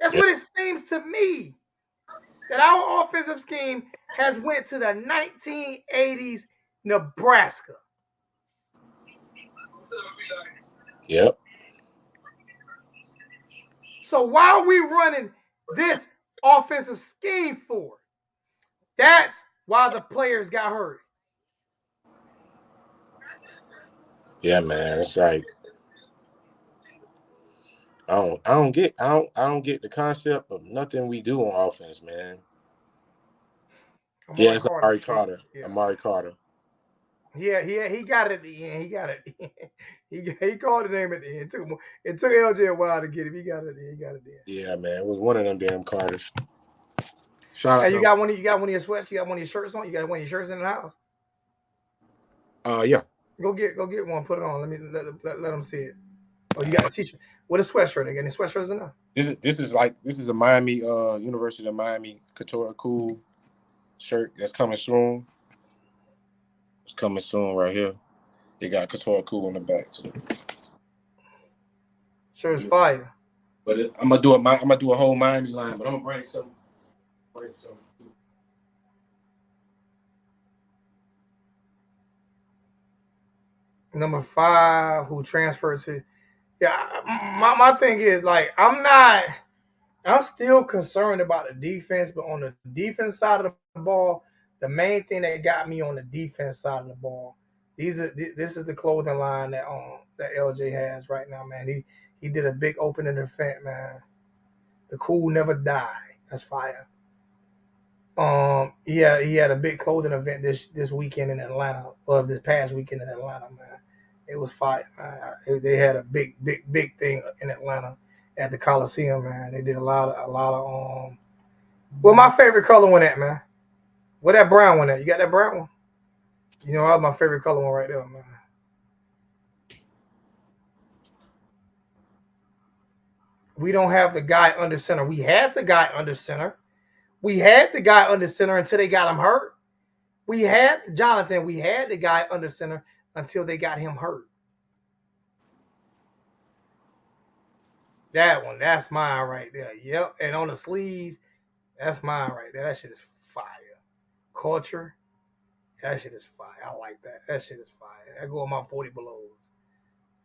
That's Yeah. what it seems to me. That our offensive scheme has went to the 1980s Nebraska. Yep. So why are we running this offensive scheme for? That's why the players got hurt. Yeah, man. It's like I don't get the concept of nothing we do on offense, man. Yeah, Amari it's Carter. Amari Carter. Yeah. Amari Carter. Yeah, he got it at the end. He got it. he called the name at the end. It took LJ a while to get him. He got it. He got it there. Yeah, man. It was one of them damn Carters. Shout out Hey, you to got one. You got one of your sweats. You got one of your shirts on. You got one of your shirts in the house. yeah. Go get one. Put it on. Let them see it. Oh, you got a t-shirt. What a sweatshirt? They got any sweatshirts in there? This is a Miami University of Miami Couture Cool shirt that's coming soon. It's coming soon right here. They got Couture Cool on the back too. Shirt's fire. But I'm gonna do a whole Miami line, but I'm gonna bring some. Number 5, who transferred to. Yeah, my thing is like I'm still concerned about the defense, but on the defense side of the ball, the main thing that got me on the defense side of the ball, this is the clothing line that LJ has right now, man. He did a big opening event, man. The cool never died. That's fire. Yeah, he had a big clothing event this weekend in Atlanta, or this past weekend in Atlanta, man. It was fire, man. They had a big thing in Atlanta at the Coliseum, man. They did a lot of. Well, my favorite color one at, man. Where that brown one at? You got that brown one? You know, that was my favorite color one right there, man. We don't have the guy under center. We had the guy under center. We had the guy under center until they got him hurt. We had the guy under center until they got him hurt. That one, that's mine right there. Yep. And on the sleeve, that's mine right there. That shit is fire. Culture, that shit is fire. I like that. That shit is fire. I go on my 40 belows.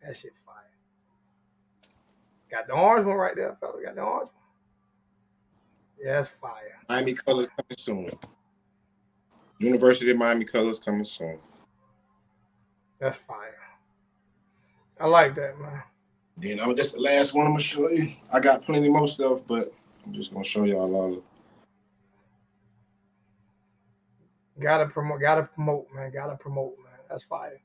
That shit fire. Got the orange one right there, fella. Got the orange one. Yeah, that's fire. Miami That's colors fire. coming soon. University of Miami colors coming soon. That's fire. I like that, man. Then that's the last one I'm gonna show you. I got plenty more stuff, but I'm just gonna show y'all all of it. Gotta promote, man. Gotta promote, man. That's fire.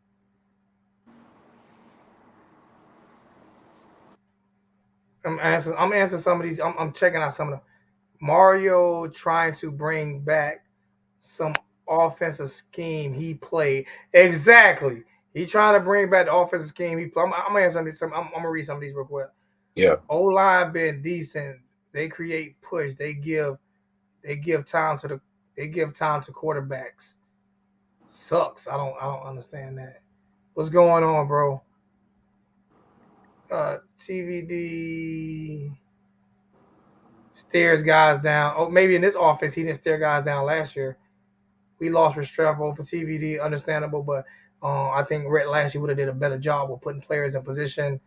I'm answering some of these. I'm checking out some of them. Mario trying to bring back some offensive scheme he played. Exactly. He trying to bring back the offensive scheme he played. I'm gonna answer some of these. I'm gonna read some of these real quick. Yeah. O line been decent. They create push. They give time to the they give time to quarterbacks. Sucks. I don't understand that. What's going on, bro? TVD stares guys down. Oh, maybe in this offense he didn't stare guys down last year. We lost Restrepo for TVD, understandable, but I think Rhett last year would have did a better job of putting players in position.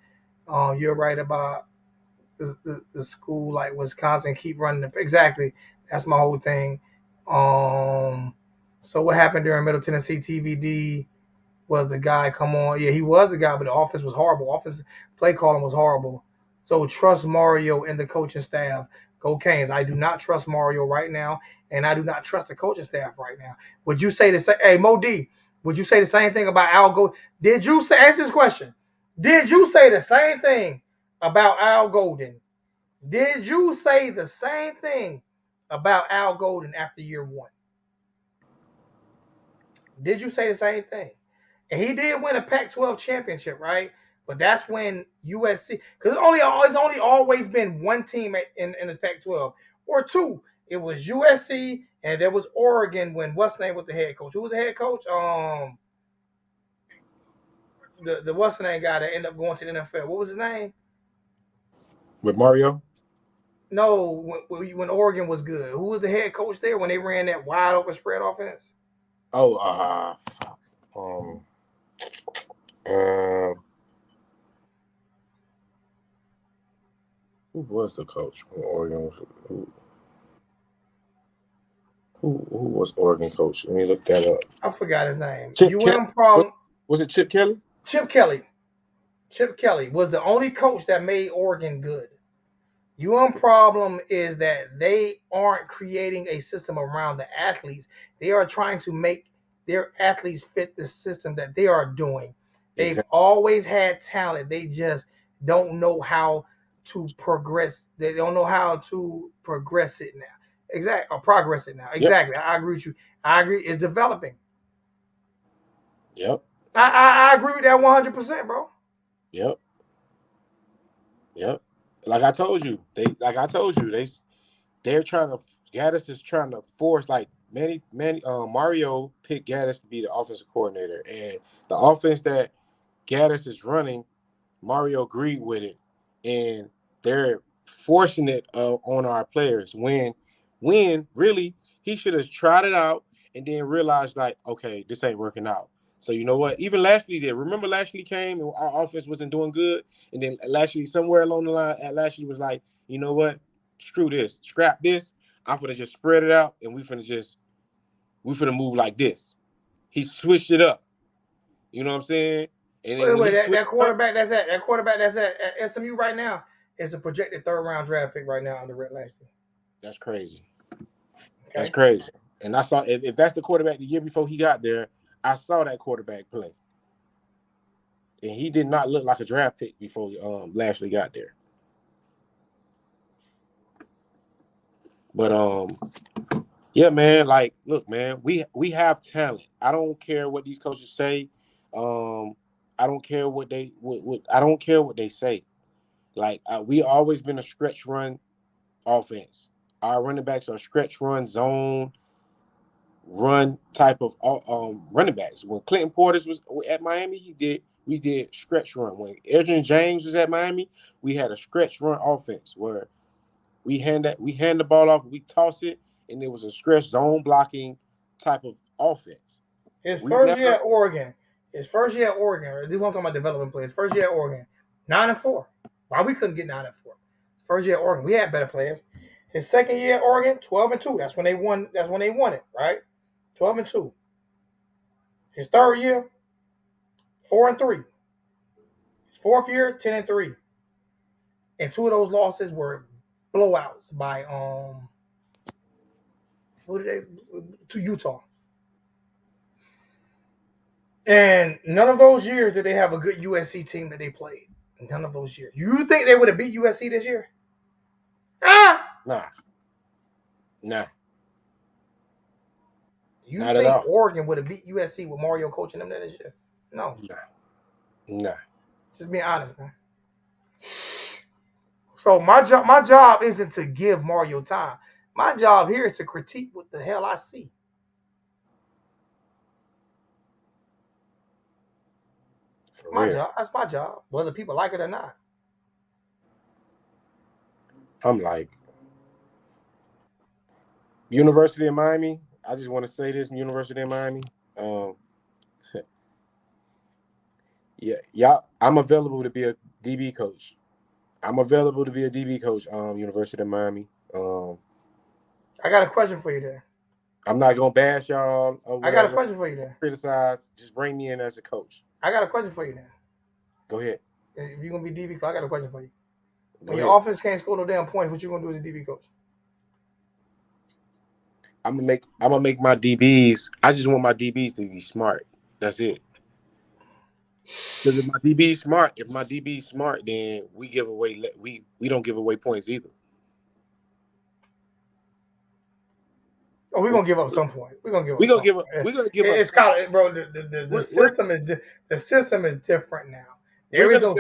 You're right about the school like Wisconsin keep running exactly. That's my whole thing. Um, so what happened during Middle Tennessee TVD was the guy come on? Yeah, he was the guy, but the offense was horrible. Offense play calling was horrible. So trust Mario and the coaching staff. Go Canes. I do not trust Mario right now, and I do not trust the coaching staff right now. Would you say the same? Hey, Mo D, would you say the same thing about Al Golden? Did you say answer this question? Did you say the same thing about Al Golden? Did you say the same thing about Al Golden after year one? Did you say the same thing? And he did win a Pac-12 championship, right? But that's when USC, because it's only always been one team in the Pac-12 or two. It was USC and there was Oregon when what's name was the head coach. Who was the head coach? The what's the name guy that ended up going to the NFL. What was his name? With Mario? No, when Oregon was good. Who was the head coach there when they ran that wide open spread offense? Oh, um, uh, who was the coach from Oregon? Who was Oregon coach? Let me look that up. I forgot his name. Chip Kelly. Was it Chip Kelly? Chip Kelly. Chip Kelly was the only coach that made Oregon good. Problem is that they aren't creating a system around the athletes. They are trying to make their athletes fit the system that they are doing. They've Exactly. always had talent. They just don't know how to progress. They don't know how to progress it now. Exactly. Or progress it now. Exactly. Yep. I agree with you. I agree. It's developing. Yep. I agree with that 100%, bro. Yep. Yep. Like I told you, they're trying to. Gaddis is trying to force Mario picked Gaddis to be the offensive coordinator, and the offense that Gaddis is running, Mario agreed with it, and they're forcing it on our players. When really he should have tried it out and then realized like, okay, this ain't working out. So you know what? Even Lashley did. Remember Lashley came and our offense wasn't doing good, and then Lashley somewhere along the line, Lashley was like, you know what? Screw this, scrap this. I'm finna just spread it out, and we finna move like this. He switched it up. You know what I'm saying? And then Wait, that quarterback that's at SMU right now is a projected third round draft pick right now under Rhett Lashley. That's crazy. Okay. That's crazy. And I saw if that's the quarterback the year before he got there, I saw that quarterback play. And he did not look like a draft pick before Lashley got there. But yeah, man, like look, man, we have talent. I don't care what these coaches say. I don't care what I don't care what they say. Like we always been a stretch run offense. Our running backs are stretch run zone run type of running backs. When Clinton Portis was at Miami, he did We did stretch run. When Adrian James was at Miami, we had a stretch run offense where we hand the ball off, we toss it, and it was a stretch zone blocking type of offense. His We first year never at Oregon. This one I'm talking about development players. First year at Oregon, 9-4. Why we couldn't get 9-4? First year at Oregon, we had better players. His second year at Oregon, 12-2. That's when they won. That's when they won it, right? 12-2. His third year, 4-3. His fourth year, 10-3. And two of those losses were blowouts by to Utah. And none of those years did they have a good USC team that they played. None of those years. You think they would have beat USC this year? Nah. You Not at think all. Oregon would have beat USC with Mario coaching them this year? No. Nah. Just being honest, man. So my job isn't to give Mario time. My job here is to critique what the hell I see. My job. That's my job, whether people like it or not. I'm like, University of Miami. I just want to say this, University of Miami. Yeah, I'm available to be a DB coach. University of Miami. I got a question for you there. I'm not gonna bash y'all or whatever. I got a question for you there. Criticize. Just bring me in as a coach. I got a question for you there. Go ahead. If you're gonna be DB coach, I got a question for you. When your offense can't score no damn points, what you gonna do as a DB coach? I'm gonna make my DBs. I just want my DBs to be smart. That's it. Because if my DB is smart, then we give away. We don't give away points either. Oh, we're gonna give up some point. We're gonna give up. We're gonna give up. It's kind of, bro. The system is different now. There is no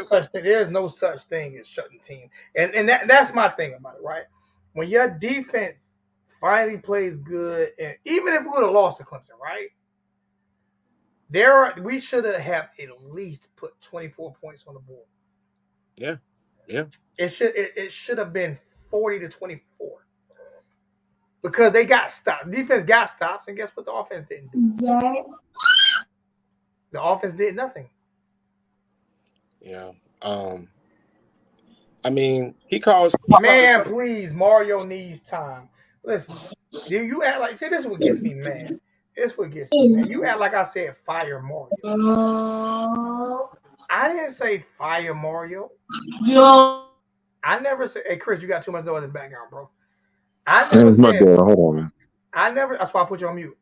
such thing as shutting teams, and that's my thing about it, right? When your defense finally plays good, and even if we would have lost to Clemson, right? We should have at least put 24 points on the board. Yeah. It should have been 40-24 because they got stopped. Defense got stops, and guess what? The offense didn't do. Yeah. The offense did nothing. Yeah. I mean, he calls. Man, please, Mario needs time. Listen, do you act like? See, this is what gets me mad. You act like I said fire Mario. I didn't say fire Mario. I never said. Hey, Chris, you got too much noise in the background, bro. I never said. Hold on. That's why I put you on mute.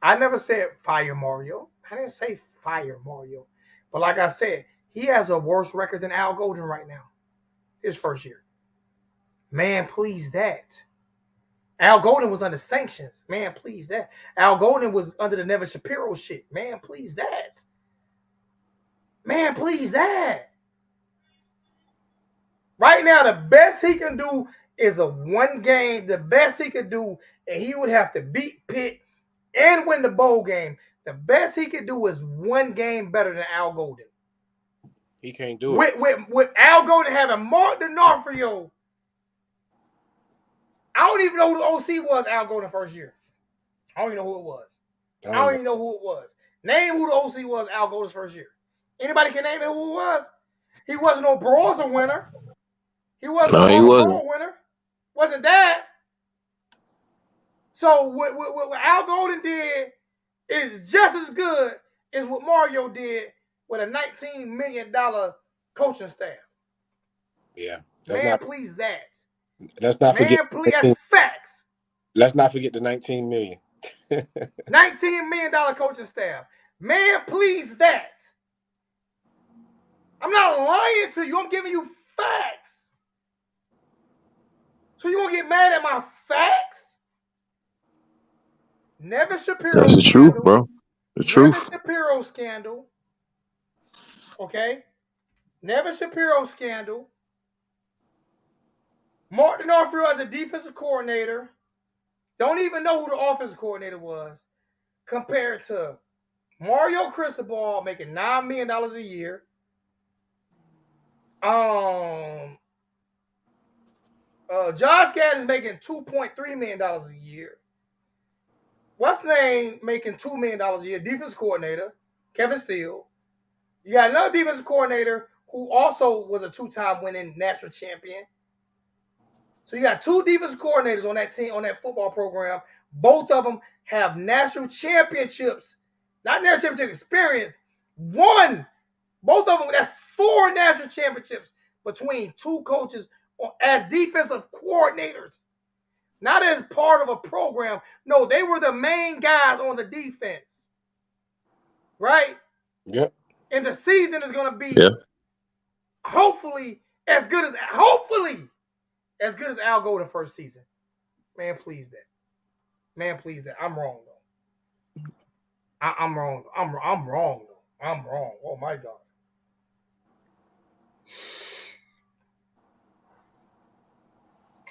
I never said fire Mario. I didn't say fire Mario. But like I said, he has a worse record than Al Golden right now. His first year. Man, please that. Al Golden was under sanctions. Man, please that. Al Golden was under the Nevin Shapiro shit. Man, please that. Man, please that. Right now, the best he can do is a one game. The best he could do, and he would have to beat Pitt and win the bowl game. The best he could do is one game better than Al Golden. He can't do it. With Al Golden having Mark D'Onofrio. I don't even know who the OC was Al Golden first year. I don't even know who it was. I don't even know who it was. Name who the OC was Al Golden's first year. Anybody can name who it was? He wasn't no Bronzer winner. He wasn't a Bowl winner. Wasn't that? So what Al Golden did is just as good as what Mario did with a $19 million coaching staff. Yeah. Please that. Let's not forget. That's facts. Let's not forget the $19 million. $19 million coaching staff. Man, please that. I'm not lying to you. I'm giving you facts. So you gonna get mad at my facts? Nevin Shapiro. That's the truth, bro. The truth. Nevin Shapiro scandal. Okay. Nevin Shapiro scandal. Mark D'Onofrio as a defensive coordinator. Don't even know who the offensive coordinator was compared to Mario Cristobal making $9 million a year. Josh Gad is making $2.3 million a year. What's name making $2 million a year? Defense coordinator, Kevin Steele. You got another defensive coordinator who also was a 2-time winning national champion. So you got 2 defensive coordinators on that team, on that football program. Both of them have national championships, not national championship experience. Both of them, that's 4 national championships between 2 coaches as defensive coordinators. Not as part of a program. No, they were the main guys on the defense. Right? Yep. And the season is going to be hopefully as good as Al Golden first season. Man, please that. I'm wrong though. I'm wrong. I'm wrong though. I'm wrong. Oh my God.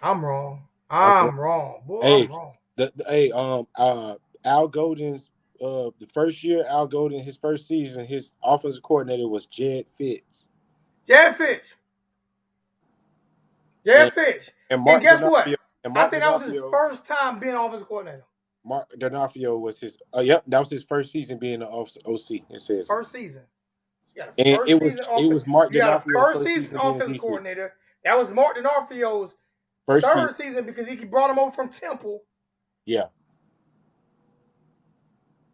I'm wrong. I'm wrong. Boy, hey, I'm wrong. Al Golden's the first year Al Golden, his first season, his offensive coordinator was Jed Fitch. Fitch. And guess what? I think that was his first time being offensive coordinator. Mark D'Onofrio was his. That was his first season being the OC. It says first season. It was Mark D'Onofrio's first season offensive coordinator. That was Mark D'Onofrio's third season because he brought him over from Temple. Yeah.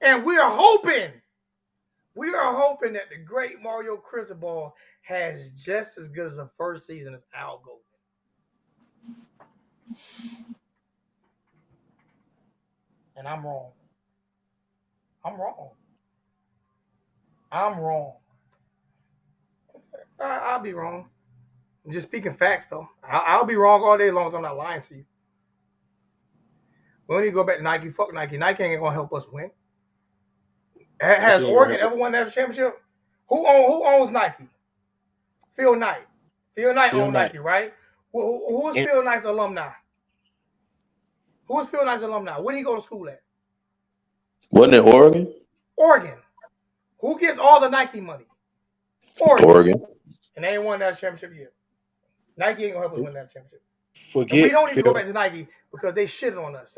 And we are hoping that the great Mario Cristobal has just as good as a first season as Al Golden. And I'm wrong. I'll be wrong. I'm just speaking facts, though. I'll be wrong all day long as I'm not lying to you. We don't need to go back to Nike. Fuck Nike. Nike ain't going to help us win. Has Oregon ever won that championship? Who owns Nike? Phil Knight. Phil Knight owns Nike, right? Who is Phil Knight's alumni? Who is Phil Knight's alumni? Where did he go to school at? Wasn't it Oregon? Oregon. Who gets all the Nike money? Oregon. And they ain't won that championship yet. Nike ain't gonna help us win that championship. We don't need to go back to Nike because they shitted on us.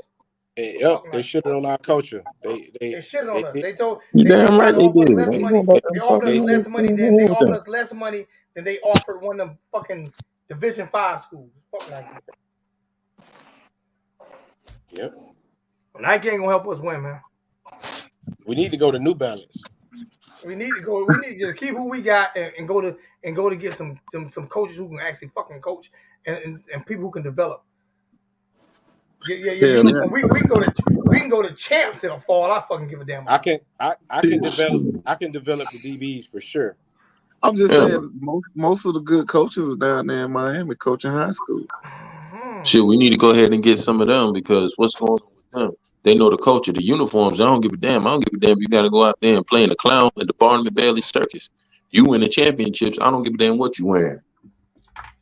Yep, they shitted on our culture. They shitted on us. They told right they did. They offered us less money than they offered us less money than they offered one of them fucking Division 5 schools. Fuck Nike. Yep. Nike ain't gonna help us win, man. We need to go to New Balance. We need to just keep who we got and go to get some coaches who can actually fucking coach and people who can develop. Yeah. We can go to champs in the fall. I fucking give a damn. I can develop the DBs for sure. I'm just saying most of the good coaches are down there in Miami coaching high school. Shit, we need to go ahead and get some of them because what's going on with them? They know the culture, the uniforms. I don't give a damn. You got to go out there and play in the clown at the Barnum & Bailey Circus. You win the championships. I don't give a damn what you wearing.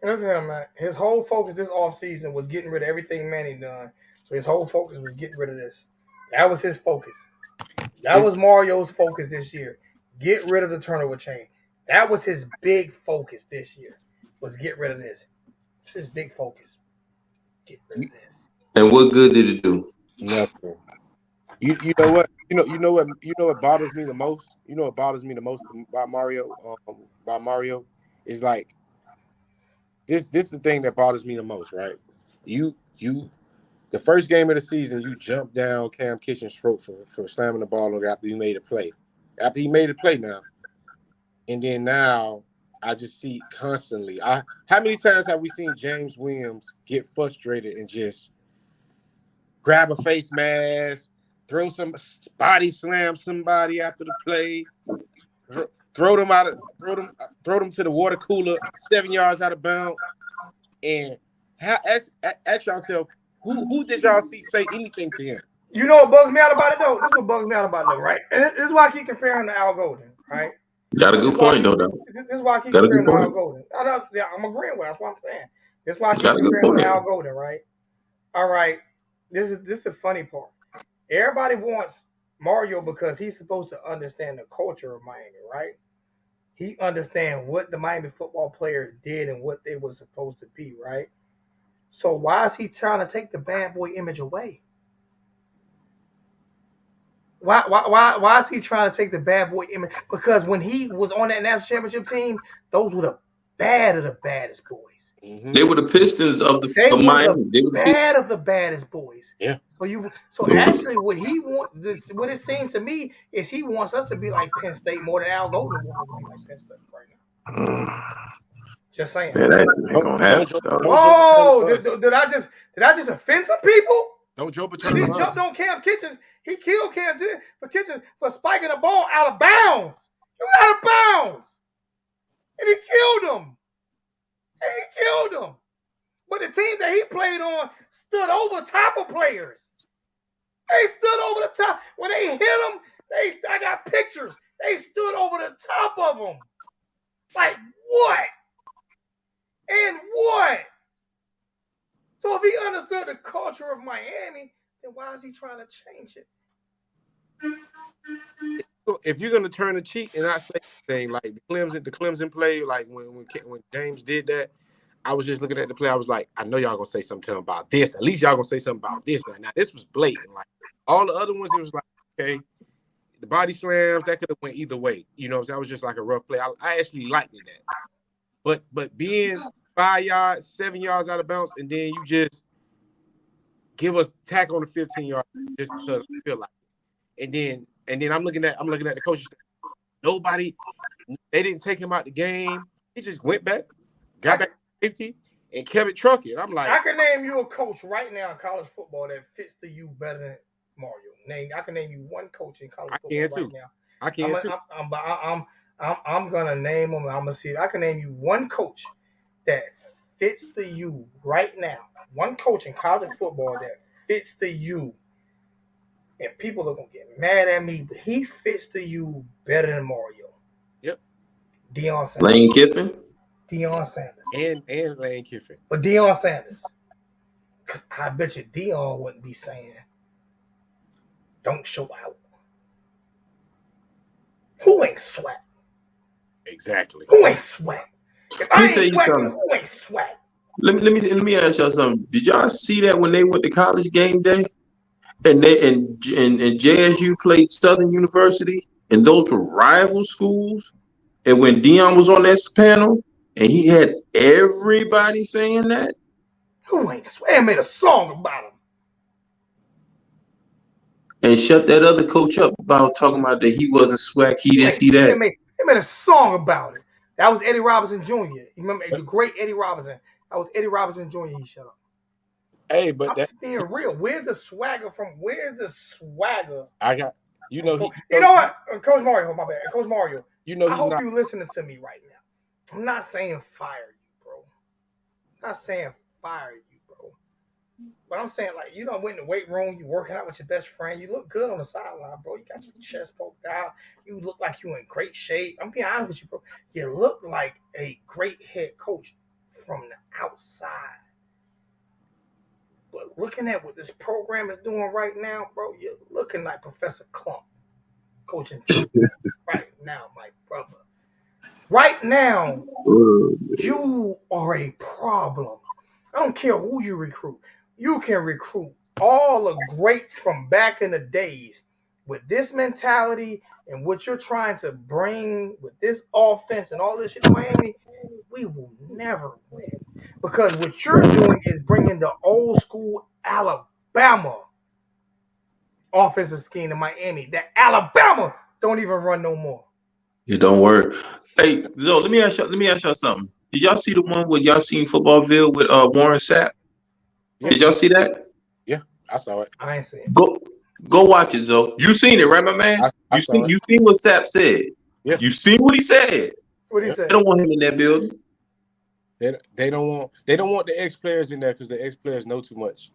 Listen, man. His whole focus this offseason was getting rid of everything Manny done. So his whole focus was getting rid of this. That was his focus. That was Mario's focus this year. Get rid of the turnover chain. That was his big focus this year. Was get rid of this. It's his big focus. Get rid of this. And what good did it do? Nothing. You know what? You know what bothers me the most? You know what bothers me the most about Mario? Is like this is the thing that bothers me the most, right? You the first game of the season, you jumped down Cam Kitchen's throat for slamming the ball after he made a play. After he made a play now. And then now I just see constantly. How many times have we seen James Williams get frustrated and just grab a face mask, throw some body slam somebody after the play, throw them to the water cooler 7 yards out of bounds, and ask yourself who did y'all see say anything to him? You know what bugs me out about it though? This is what bugs me out about it though, right? And this is why I keep comparing to Al Golden, right? Got a good point though. This is why I keep comparing to Al Golden. I'm agreeing with. That's what I'm saying. That's why I keep comparing to Al Golden, right? All right. This is the funny part. Everybody wants Mario, because he's supposed to understand the culture of Miami, right? He understand what the Miami football players did and what they were supposed to be, right? So why is he trying to take the bad boy image away? Why is he trying to take the bad boy image? Because when he was on that national championship team, those were the bad of the baddest boys. Mm-hmm. They were the Pistons of Miami. They were the bad of the baddest boys. Yeah. So actually, what he wants, what it seems to me, is he wants us to be like Penn State more than Al Golden wants us to be like Penn State right now. Just saying. That ain't gonna happen. Whoa! Did I just offend some people? Don't Joe He Paterno jumped on Cam Kitchens. He killed Cam Kitchens for spiking the ball out of bounds. He was out of bounds, and he killed him. But the team that he played on stood over top of players. They stood over the top. When they hit him, I got pictures. They stood over the top of him. Like what? And what? So if he understood the culture of Miami, then why is he trying to change it? If you're gonna turn the cheek and not say anything, like the Clemson play, like when James did that, I was just looking at the play. I was like, I know y'all gonna say something about this. At least y'all gonna say something about this. Now this was blatant. Like all the other ones, it was like, okay, the body slams that could have went either way. You know, that was just like a rough play. I actually liked it that. But being 5 yards, 7 yards out of bounds, and then you just give us tack on the 15 yard just because I feel like it. And then I'm looking at the coaches. Nobody, they didn't take him out the game. He just went back, got back to 50, and kept it trucking. I'm like, I can name you a coach right now in college football that fits the U better than Mario. I can name you one coach in college football right now. I can too. I'm gonna name them. I'm gonna see. I can name you one coach that fits the U right now. One coach in college football that fits the U. And people are gonna get mad at me, but he fits the U better than Mario. Yep. Deion Sanders. Lane Kiffin. Deion Sanders. And Lane Kiffin. But Deion Sanders. Because I bet you Deion wouldn't be saying, don't show out. Who ain't sweat? Exactly. Who ain't sweat? If Let I me tell ain't you sweating, something. who ain't sweat? Let me ask y'all something. Did y'all see that when they went to college game day? And JSU played Southern University, and those were rival schools. And when Deion was on that panel, and he had everybody saying that, who ain't sweat? And made a song about him. And shut that other coach up about talking about that he wasn't swag, he didn't see that. They made a song about it. That was Eddie Robinson Jr. You remember the great Eddie Robinson? That was Eddie Robinson Jr. He shut up. Hey, but I'm just being real. Where's the swagger from? Where's the swagger? I got you know what, Coach Mario, my bad. Coach Mario. I hope you listening to me right now. I'm not saying fire you, bro. I'm not saying fire you, bro. But I'm saying, like, you don't went in the weight room, you working out with your best friend, you look good on the sideline, bro. You got your chest poked out, you look like you in great shape. I'm being honest with you, bro. You look like a great head coach from the outside. But looking at what this program is doing right now, bro, you're looking like Professor Clump coaching right now, my brother. Right now, you are a problem. I don't care who you recruit. You can recruit all the greats from back in the days with this mentality and what you're trying to bring with this offense and all this shit in Miami. We will never win because what you're doing is bringing the old school Alabama offensive scheme to Miami that Alabama don't even run no more. It don't work. Hey, Zoe, let me ask y'all something. Did y'all see the one where y'all seen Footballville with Warren Sapp? Yeah. Did y'all see that? Yeah, I saw it. I ain't seen it. Go watch it, Zoe. You seen it, right, my man? You seen what Sapp said. Yeah. You seen what he said. What he said? They don't want him in that building. They don't want the ex-players in there because the ex-players know too much.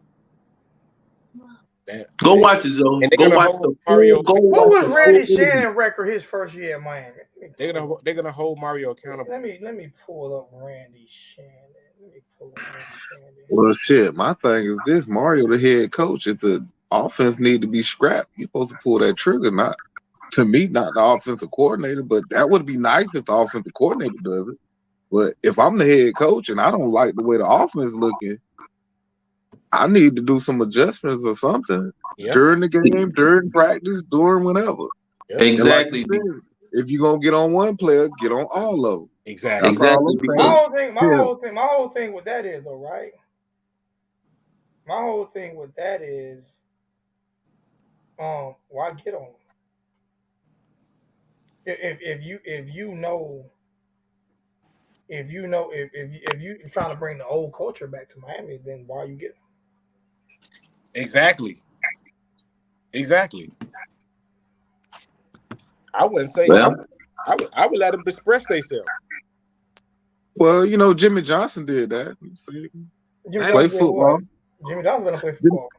Go watch it, Zoe. Go watch the Mario. What was Randy Shannon record his first year at Miami? They're gonna hold Mario accountable. Let me pull up Randy Shannon. Well, shit. My thing is this: Mario, the head coach, is the offense need to be scrapped. You're supposed to pull that trigger, not the offensive coordinator, but that would be nice if the offensive coordinator does it. But if I'm the head coach and I don't like the way the offense is looking, I need to do some adjustments or something during the game, during practice, during whenever. Exactly. And like you said, if you're gonna get on one player, get on all of them. Exactly. That's all I'm saying. My whole thing with that is though, right? My whole thing with that is, why get on them? If you know if you trying to bring the old culture back to Miami, then why are you getting them? Exactly. I wouldn't say. Well, I would let them express themselves. Well, you know, Jimmy Johnson did that. Play football. Jimmy Johnson let him play football.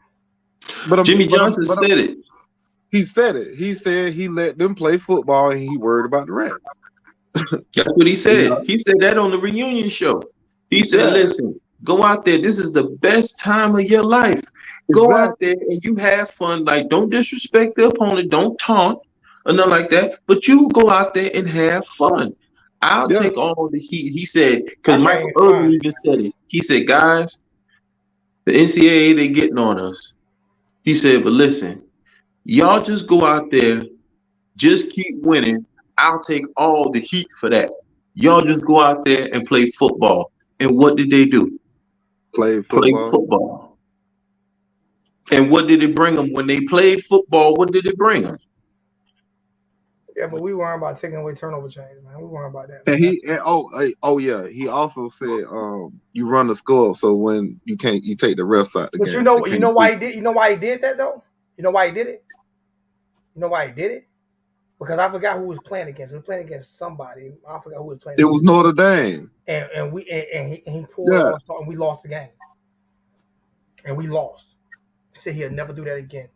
Jimmy Johnson said it. He said it. He said he let them play football and he worried about the refs. That's what he said. Yeah. He said that on the reunion show. He said, listen, go out there. This is the best time of your life. Go out there and you have fun. Like, don't disrespect the opponent. Don't taunt or nothing like that. But you go out there and have fun. I'll take all the heat. He said, because Michael Irvin even said it. He said, guys, the NCAA, they getting on us. He said, but listen, y'all just go out there, just keep winning. I'll take all the heat for that. Y'all just go out there and play football. And what did they do? Play football. And what did it bring them when they played football? What did it bring them? Yeah, but we weren't about taking away turnover chains, man. We weren't about that. And he also said, you run the score, so when you take the refs out the game. But you know why he did? You know why he did that though? You know why he did it? You know why he did it? Because I forgot who was playing against. We were playing against somebody. I forgot who was playing. It was Notre Dame. And he pulled off and we lost the game. And we lost. He said he'll never do that again.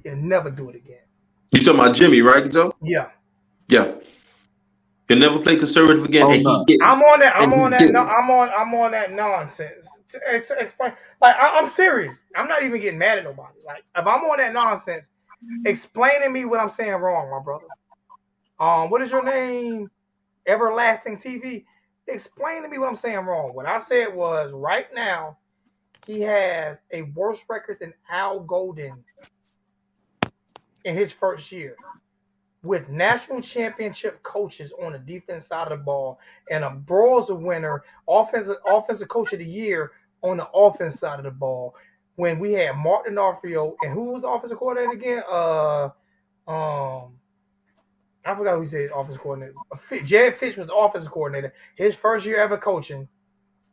He'll never do it again. You talking about Jimmy, right, Joe? Yeah. Yeah. He'll never play conservative again. I'm on that nonsense. Explain. Like I'm serious. I'm not even getting mad at nobody. Like if I'm on that nonsense, explain to me what I'm saying wrong, my brother. What is your name? Everlasting TV. Explain to me what I'm saying wrong. What I said was right now he has a worse record than Al Golden in his first year, with national championship coaches on the defense side of the ball and a Broyles winner, offensive coach of the year on the offense side of the ball. When we had Martin D'Onofrio and who was the offensive coordinator again? I forgot who he said offensive coordinator. Jed Fitch was the offensive coordinator. His first year ever coaching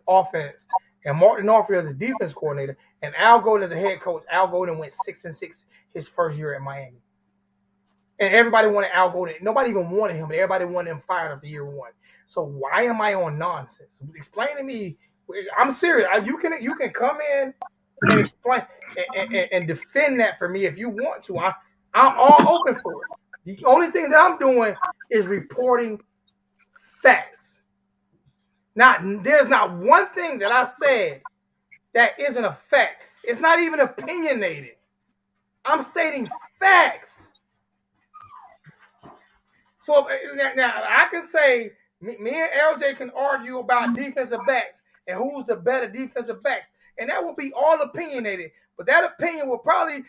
offense. And Martin D'Onofrio is the defense coordinator. And Al Golden is a head coach. Al Golden went 6-6 his first year at Miami. And everybody wanted Al Golden. Nobody even wanted him, but everybody wanted him fired after year one. So why am I on nonsense? Explain to me. I'm serious. You can come in and explain and defend that for me if you want to. I'm all open for it. The only thing that I'm doing is reporting facts. There's not one thing that I said that isn't a fact. It's not even opinionated. I'm stating facts. So now I can say me and LJ can argue about defensive backs and who's the better defensive backs, and that will be all opinionated. But that opinion will probably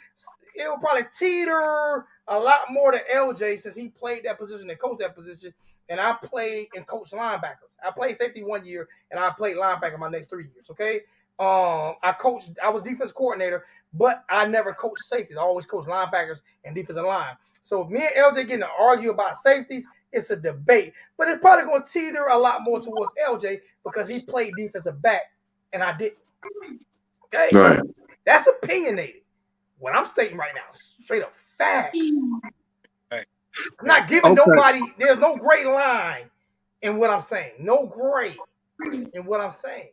teeter a lot more to LJ since he played that position and coached that position, and I played and coached linebackers. I played safety 1 year, and I played linebacker my next 3 years. Okay, I was defense coordinator, but I never coached safeties. I always coached linebackers and defensive line. So if me and LJ getting to argue about safeties, it's a debate. But it's probably going to teeter a lot more towards LJ because he played defensive back and I didn't. Okay? Right. That's opinionated. What I'm stating right now is straight up facts. I'm not giving nobody, there's no gray line in what I'm saying. No gray in what I'm saying.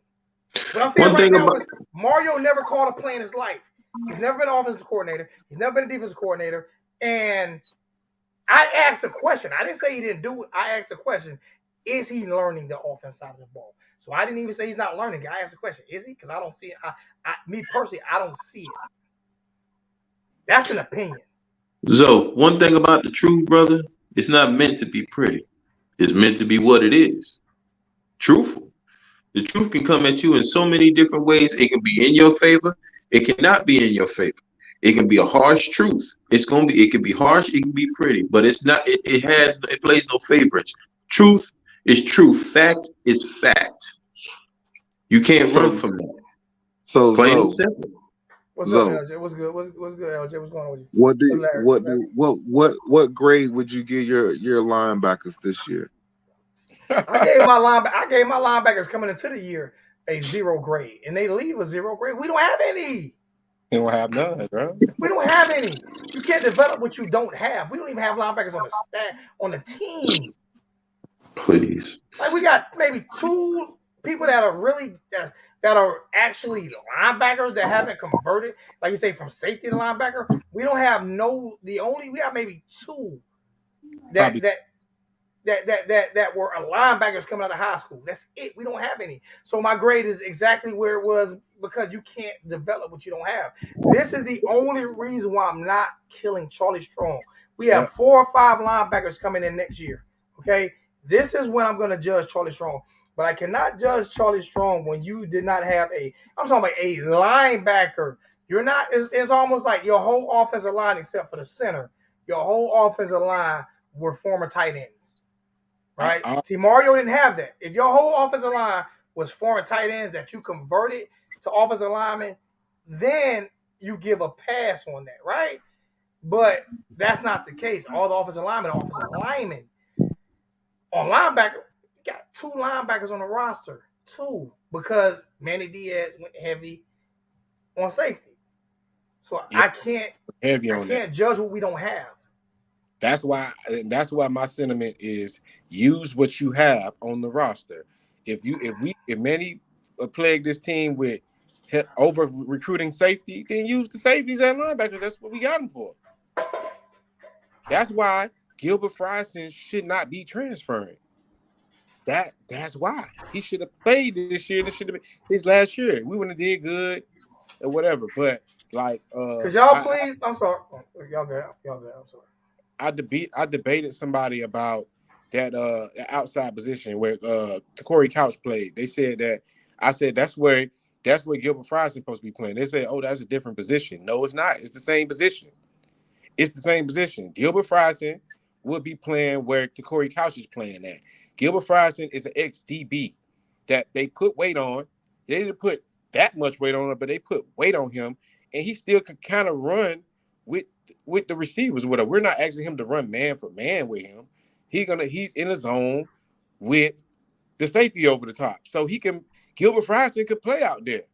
What I'm saying right now is Mario never called a play in his life. He's never been an offensive coordinator. He's never been a defensive coordinator. And I asked a question. I didn't say he didn't do it. I asked a question. Is he learning the offense side of the ball? So I didn't even say he's not learning. I asked a question. Is he? Because I don't see it. Me personally, I don't see it. That's an opinion. So one thing about the truth, brother, it's not meant to be pretty. It's meant to be what it is. Truthful. The truth can come at you in so many different ways. It can be in your favor. It cannot be in your favor. It can be a harsh truth. It can be harsh, it can be pretty, but it's not it plays no favorites. Truth is truth. Fact is fact. You can't run So from that. so Plain and Zo, simple. What's up, Zo, LJ? What's good? What's good, LJ? What's going on with you? what What's do Larry? what Larry? do what grade would you give your linebackers this year? I gave my linebackers coming into the year a 0 grade, and they leave a 0 grade. We don't have any. They don't have none, bro. We don't have any. You can't develop what you don't have. We don't even have linebackers on the staff on the team. Please. Like we got maybe 2 people that are really that are actually linebackers that haven't converted, like you say, from safety to linebacker. We don't have we have maybe 2 that Probably that were linebackers coming out of high school. That's it. We don't have any. So my grade is exactly where it was because you can't develop what you don't have. This is the only reason why I'm not killing Charlie Strong. We have 4 or 5 linebackers coming in next year. Okay, this is when I'm going to judge Charlie Strong. But I cannot judge Charlie Strong when you did not have I'm talking about a linebacker. You're not. It's almost like your whole offensive line, except for the center, your whole offensive line were former tight ends. Right? See, Mario didn't have that. If your whole offensive line was former tight ends that you converted to offensive linemen, then you give a pass on that, right? But that's not the case. All the offensive linemen are offensive linemen. On linebacker, you got 2 linebackers on the roster. 2. Because Manny Diaz went heavy on safety. So I can't judge what we don't have. That's why my sentiment is use what you have on the roster. If Manny plagued this team with over recruiting safety, then use the safeties and linebackers. That's what we got them for. That's why Gilbert Frierson should not be transferring. That's why he should have played this year. This should have been his last year. We wouldn't have did good or whatever. But like, could y'all please? I'm sorry. Y'all good. I'm sorry. I debated somebody about that outside position where Corey Couch played. They said that I said that's where Gilbert Fry's supposed to be playing. They said, oh, that's a different position. No, it's not. It's the same position. It's the same position. Gilbert Fryson would be playing where Corey Couch is playing at. Gilbert Fryson is an ex-DB that they put weight on. They didn't put that much weight on him, but they put weight on him, and he still could kind of run with the receivers. We're not asking him to run man for man with him. He's in a zone with the safety over the top, so Gilbert Fryson could play out there.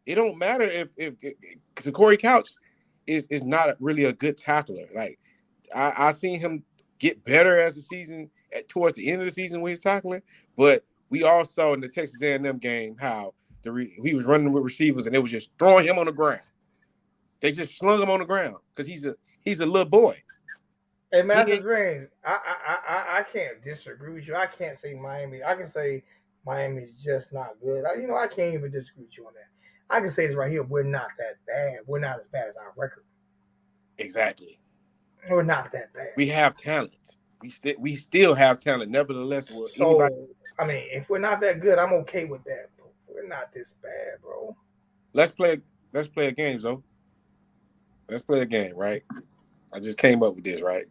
It don't matter if Corey Couch is not really a good tackler. Like I seen him get better as the season towards the end of the season when he's tackling, but we all saw in the Texas A&M game how he was running with receivers and they was just throwing him on the ground. They just slung him on the ground because he's a little boy. Hey, Master Dreams, I can't disagree with you. I can't say Miami. I can say Miami's just not good. I can't even disagree with you on that. I can say this right here. We're not that bad. We're not as bad as our record. Exactly. We're not that bad. We have talent. We still have talent. Nevertheless, if we're not that good, I'm okay with that. But we're not this bad, bro. Let's play a game, Zo. Let's play a game, right? I just came up with this, right?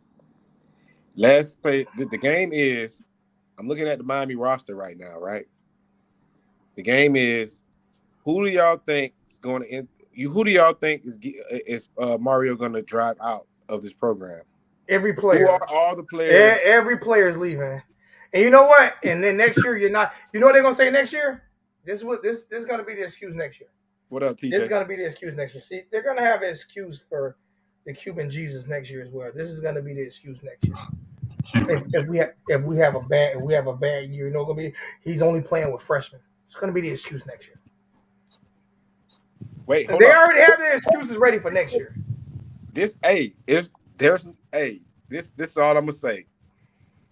Let's play. The game is, I'm looking at the Miami roster right now, right? The game is, who do y'all think is going to? Who do y'all think is Mario going to drive out of this program? Every player. Who are all the players? Every player is leaving. And you know what? And then next year you're not. You know what they're going to say next year? This is going to be the excuse next year. What up, TJ? This is going to be the excuse next year. See, they're going to have an excuse for the Cuban Jesus next year as well. This is going to be the excuse next year. If we have a bad year, he's only playing with freshmen. It's going to be the excuse next year. Wait, they already have their excuses ready for next year. This is all I'm gonna say.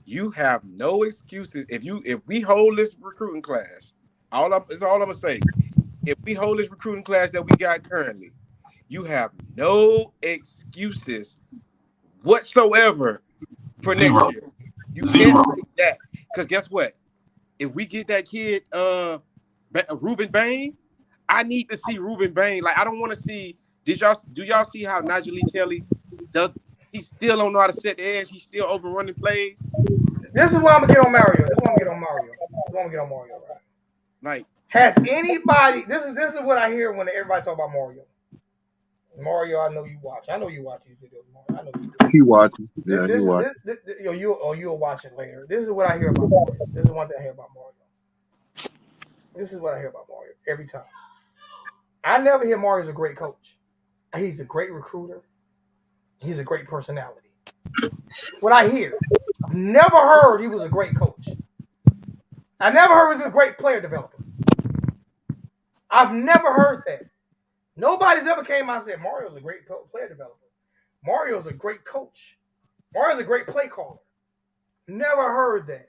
You have no excuses if we hold this recruiting class. All I'm gonna say. If we hold this recruiting class that we got currently, you have no excuses whatsoever for next Zero. year. You can't Zero. say that because guess what? If we get that kid, Ruben Bain, I need to see Ruben Bain. Like I don't want to see. Do y'all see how Najee Kelly does? He still don't know how to set the edge. He's still overrunning plays. This is what I'm gonna get on Mario. This is what I'm gonna get on Mario. Right? Like Has anybody? This is what I hear when everybody talk about Mario. Mario, I know you watch. I know you watch these videos, Mario. I know you do. He watching. This, Yeah, he this is watching. you'll watch it later. This is what I hear about Mario. This is one thing I hear about Mario. This is what I hear about Mario every time. I never hear Mario's a great coach. He's a great recruiter. He's a great personality. What I hear, I've never heard he was a great coach. I never heard he was a great player developer. I've never heard that. Nobody's ever came out and said Mario's a great player developer. Mario's a great coach. Mario's a great play caller. Never heard that.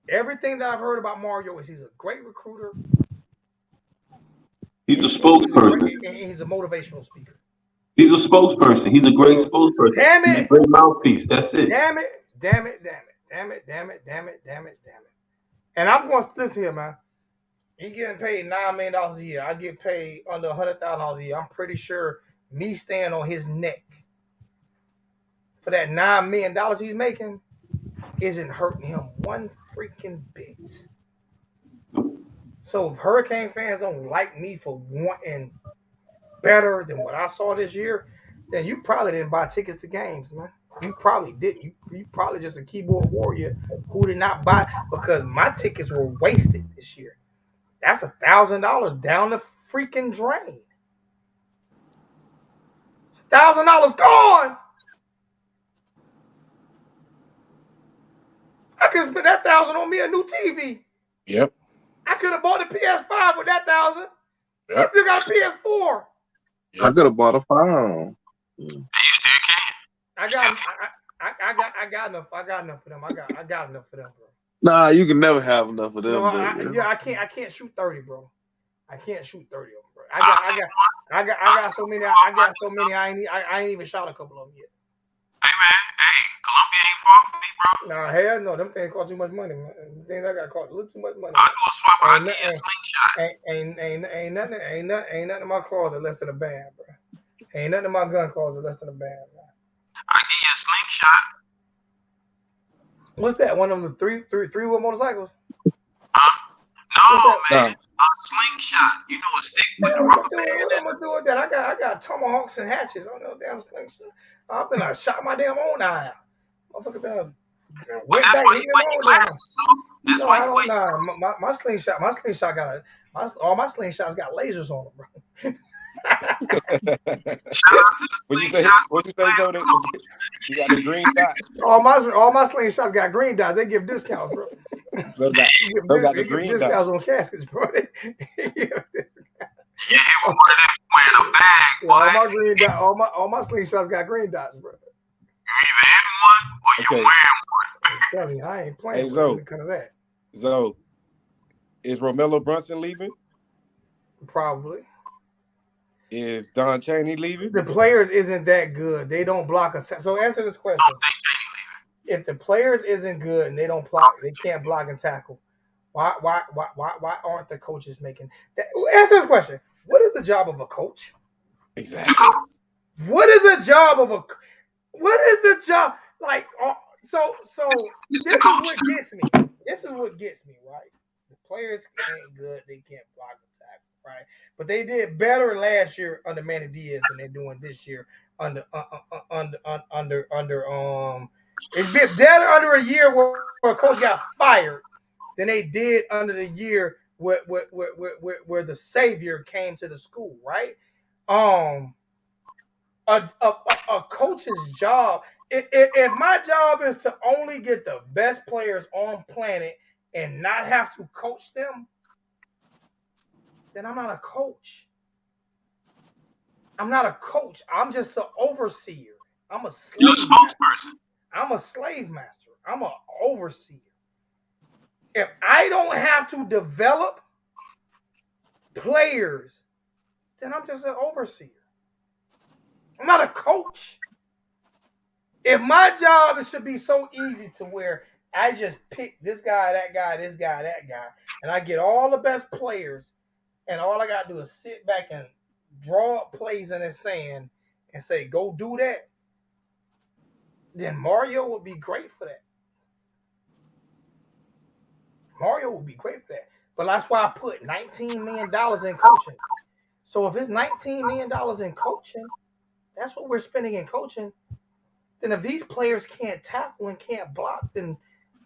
Everything that I've heard about Mario is he's a great recruiter. He's a spokesperson. He's a motivational speaker. He's a spokesperson. He's a great spokesperson. Damn He's a it. great mouthpiece. That's it. Damn it. And I'm going to listen here, man. He getting paid $9 million a year. I get paid under $100,000 a year. I'm pretty sure me staying on his neck for that $9 million he's making isn't hurting him one freaking bit. So if Hurricane fans don't like me for wanting better than what I saw this year, then you probably didn't buy tickets to games, man. You probably didn't. You probably just a keyboard warrior who did not buy because my tickets were wasted this year. That's $1,000 down the freaking drain. It's $1,000 gone. I could spend that $1,000 on me a new TV. Yep. I could have bought a PS5 with that $1,000. Yep. I still got a PS4. Yep. I could have bought a phone. And you still can. I got enough. I got enough for them. I got enough for them, bro. Nah, you can never have enough of them. No, I can't shoot 30, bro. I can't shoot 30 of them, bro. I got so many. I ain't even shot a couple of them yet. Hey man, Columbia ain't far from me, bro. Nah, hell no, them things cost too much money, man. Them things I got cost a little too much money. I do a swap. I get a slingshot. Ain't nothing in my closet less than a band, bro. Ain't nothing in my gun closet less than a band, man. I give you a slingshot. What's that? One of them three-wheel motorcycles? No, man. A slingshot. You know a stick with a rubber band. What I'm gonna do with that? I got tomahawks and hatchets on no damn slingshot. I've been shot my damn own eye out. Motherfucker done went back and hit my own eye. That's why you wait. My slingshot all my slingshots got lasers on them, bro. What you say, Zoe? You got the green dots. All my slingshots got green dots. They give discounts, bro. So got the green discounts dots on caskets, bro. Yeah, hit with one of them wearing a bag, boy. All my slingshots got green dots, bro. You either in one or you're wearing one. I'm telling you, I ain't playing with Zoe, kind of that. Zoe, is Romello Brunson leaving? Probably. Is Don Chaney leaving? The players isn't that good. They don't block a So answer this question. I don't think Chaney leaving. If the players isn't good and they can't block and tackle, why aren't the coaches making that? Answer this question. What is the job of a coach? Exactly. What is the job of job? Like, so this is what gets me. This is what gets me, right? The players ain't good. They can't block and tackle, right? But they did better last year under Manny Diaz than they're doing this year under it's been better under a year where a coach got fired than they did under the year where the savior came to the school, right? A coach's job. If my job is to only get the best players on planet and not have to coach them, then I'm not a coach. I'm not a coach. I'm just an overseer. I'm a slave. You're a spokesperson. I'm a slave master. I'm an overseer. If I don't have to develop players, then I'm just an overseer. I'm not a coach. If my job is to be so easy to where I just pick this guy, that guy, this guy, that guy, and I get all the best players, and all I got to do is sit back and draw up plays in the sand and say, go do that, then Mario would be great for that. Mario would be great for that. But that's why I put $19 million in coaching. So if it's $19 million in coaching, that's what we're spending in coaching. Then if these players can't tackle and can't block, then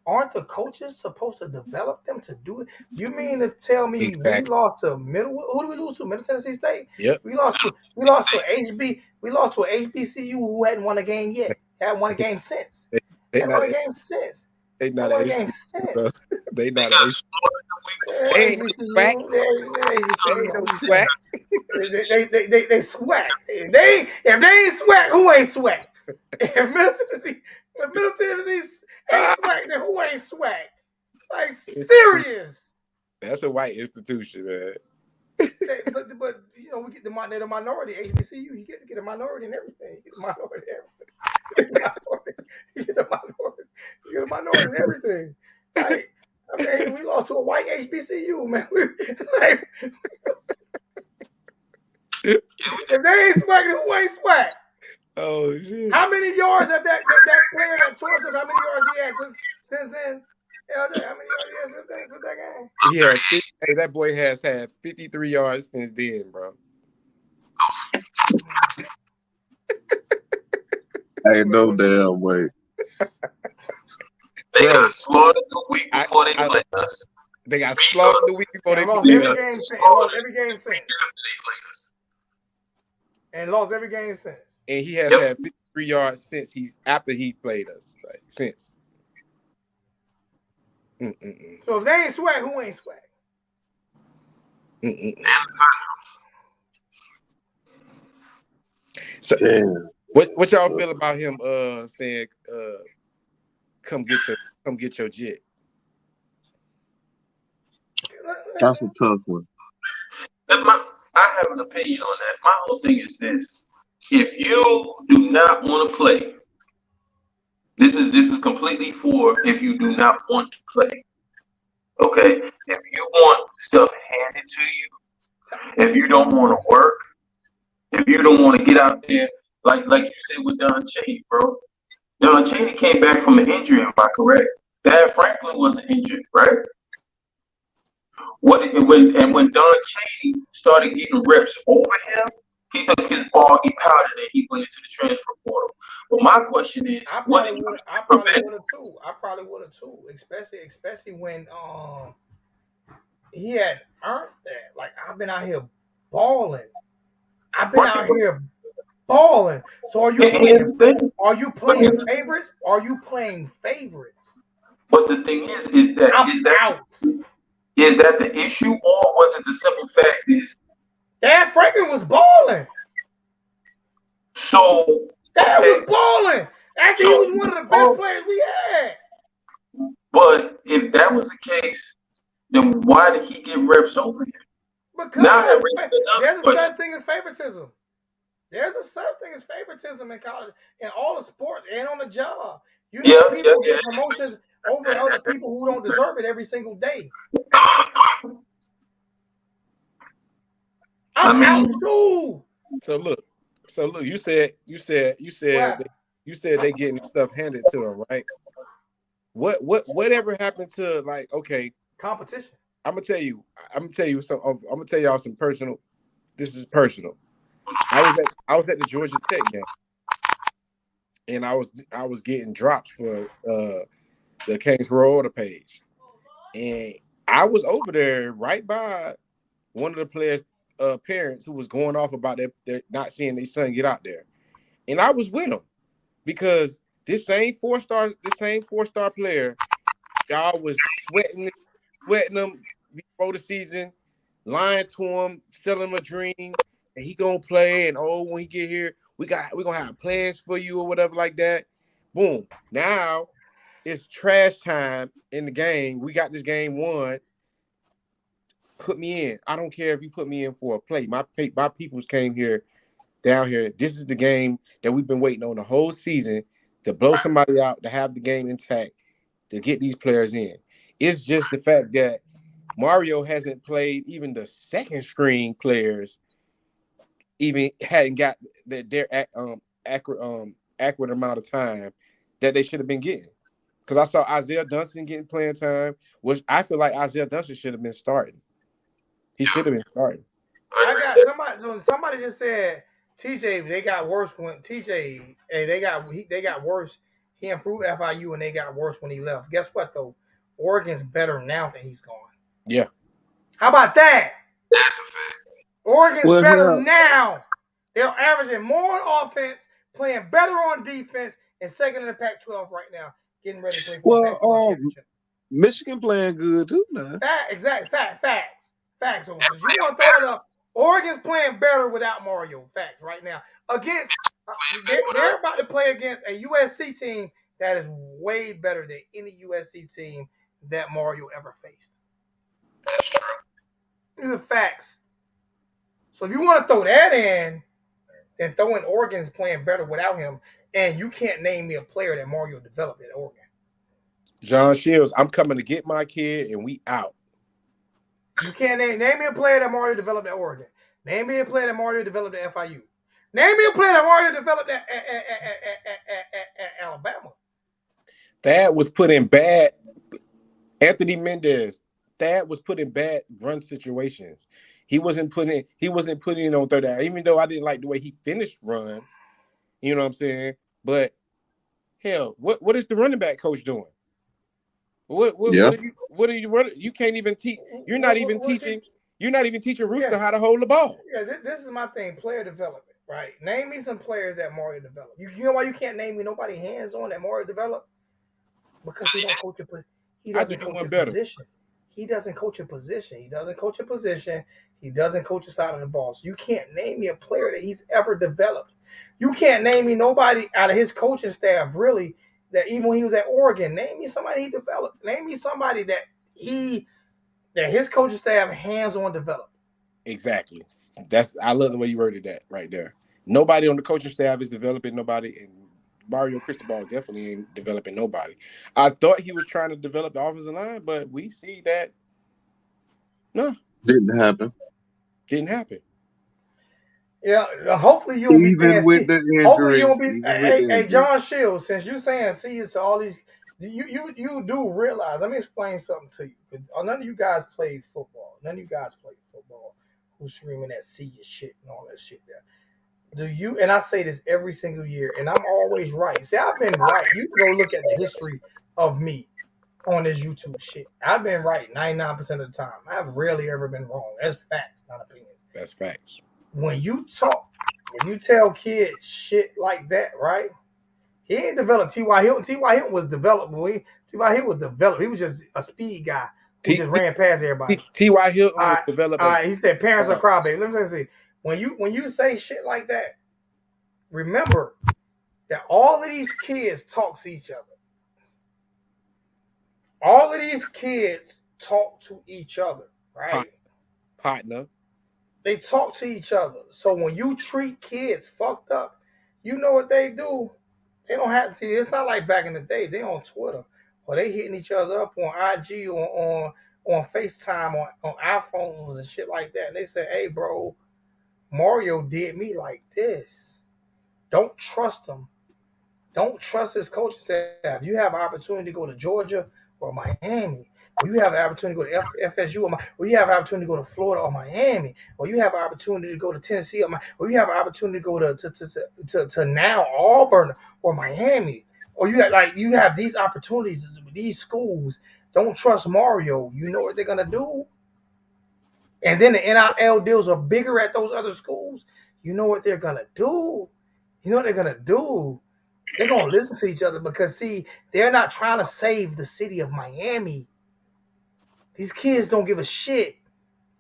aren't the coaches supposed to develop them to do it? You mean to tell me when we lost to who did we lose to? Middle Tennessee State? Yep. We lost to a HBCU who hadn't won a game yet. Hadn't won a game since. Hadn't won a game since. They not won a game since. They not They ain't no swag. They swag. If they ain't swag, who ain't swag? If Middle Tennessee ain't swag, then who ain't swag? Like serious. That's a white institution, man. But you know, we get the minority HBCU. You get a minority and everything. You get a minority and everything. You get a minority and everything. Like, I mean, we lost to a white HBCU, man. Like, if they ain't swag, then who ain't swag? Oh shit! How many yards have that player that torched us? How many yards he had since then? LJ, how many yards he had since that game? Yeah, hey, that boy has had 53 yards since then, bro. Ain't no damn way. They got slaughtered the week before they played us. They got slaughtered the week before they lost every game since. Lost every game since. And lost every game since. And he has had 53 yards since after he played us, like since. So if they ain't swag, who ain't swag? So, what y'all feel about him saying come get your jet? That's a tough one. I have an opinion on that. My whole thing is this: if you do not want to play, this is completely for if you do not want to play. Okay, if you want stuff handed to you, if you don't want to work, if you don't want to get out there, like you said with Don Cheney, bro. Don Cheney came back from an injury, am I correct? Dad Franklin wasn't injured, right? When Don Cheney started getting reps over him, he took his ball, he powdered it, he went into the transfer portal. But my question is, I probably would have too, especially when he had earned that. Like, I've been out here balling. So are you playing favorites? Are you playing favorites? But the thing is that the issue, or was it the simple fact is Dad Franklin was balling. So Dad was balling. Actually, he was one of the best players we had. But if that was the case, then why did he get reps over here? Because there's a such thing as favoritism. There's a such thing as favoritism in college, in all the sports, and on the job. You know, people get promotions over other people who don't deserve it every single day. I'm out too. So look, you said they getting stuff handed to them, right? Whatever happened to, like, okay, competition? I'm gonna tell you some. I'm gonna tell y'all some personal. This is personal. I was at the Georgia Tech game, and I was getting drops for the Kings Royal page, and I was over there right by one of the players' parents who was going off about their not seeing their son get out there, and I was with them because this same four-star player, y'all was sweating them before the season, lying to him, selling him a dream, and he gonna play, and when he get here, we're gonna have plans for you or whatever like that. Boom. Now it's trash time in the game. We got this game won. Put me in. I don't care if you put me in for a play. My peoples came here down here. This is the game that we've been waiting on the whole season to blow somebody out, to have the game intact, to get these players in. It's just the fact that Mario hasn't played even the second string players, even hadn't got their accurate amount of time that they should have been getting. Because I saw Isaiah Dunston getting playing time, which I feel like Isaiah Dunston should have been starting. He should have been starting. I got somebody just said TJ they got worse when TJ they got worse. He improved FIU and they got worse when he left. Guess what though? Oregon's better now that he's gone. Yeah. How about that? That's a fact. Oregon's better now. They're averaging more on offense, playing better on defense, and second in the Pac-12 right now, getting ready to play for the Pac-12 championship. Michigan playing good too now. Facts. So you want to throw it up? Oregon's playing better without Mario. Facts right now. Against they're about to play against a USC team that is way better than any USC team that Mario ever faced. That's true. These are facts. So if you want to throw that in, then throw in Oregon's playing better without him, and you can't name me a player that Mario developed at Oregon. John Shields, I'm coming to get my kid, and we out. You can't name me a player that Mario developed at Oregon. Name me a player that Mario developed at FIU. Name me a player that Mario developed at Alabama. Thad was put in bad. Anthony Mendez. Thad was put in bad run situations. He wasn't putting in on third down, even though I didn't like the way he finished runs. You know what I'm saying? But hell, what is the running back coach doing? What are you running? You can't even teach. You're not even teaching Rooster how to hold the ball. Yeah, this is my thing. Player development, right? Name me some players that Mario developed. You know why you can't name me nobody hands on that Mario developed? Because he don't coach he doesn't coach a position. He doesn't coach a position. He doesn't coach a position. He doesn't coach a side of the ball. So you can't name me a player that he's ever developed. You can't name me nobody out of his coaching staff, really, that even when he was at Oregon, name me somebody he developed. Name me somebody that his coaching staff hands-on developed. Exactly. I love the way you worded that right there. Nobody on the coaching staff is developing nobody, and Mario Cristobal definitely ain't developing nobody. I thought he was trying to develop the offensive line, but we see that didn't happen. Yeah, hopefully you'll be saying with the injuries. Hopefully you'll be. Hey, John Shields, since you saying see it to all these, you do realize. Let me explain something to you. None of you guys played football. Who's screaming that see your shit and all that shit there? Do you? And I say this every single year, and I'm always right. See, I've been right. You can go look at the history of me on this YouTube shit. I've been right 99% of the time. I've rarely ever been wrong. That's facts, not opinions. That's facts. When you tell kids shit like that, right? He ain't developed T.Y. Hilton. T.Y. Hilton was developed. T.Y. Hilton was developed. He was just a speed guy who just ran past everybody. T.Y. Hilton was developed. All right, he said parents are crybabies. Let me see. When you say shit like that, remember that all of these kids talk to each other. All of these kids talk to each other, right? Partner. They talk to each other. So when you treat kids fucked up, you know what they do? They don't have to see. It's not like back in the day. They on Twitter or they hitting each other up on IG or on FaceTime on iPhones and shit like that. And they say, hey, bro, Mario did me like this. Don't trust him. Don't trust his coaching staff. You have an opportunity to go to Georgia or Miami, or you have an opportunity to go to FSU, or you have an opportunity to go to Florida or Miami, or you have an opportunity to go to Tennessee, or you have an opportunity to go to now Auburn or Miami, or you have these opportunities with these schools. Don't trust Mario. You know what they're gonna do. And then the NIL deals are bigger at those other schools. You know what they're gonna do. They're gonna listen to each other because, see, they're not trying to save the city of Miami. These kids don't give a shit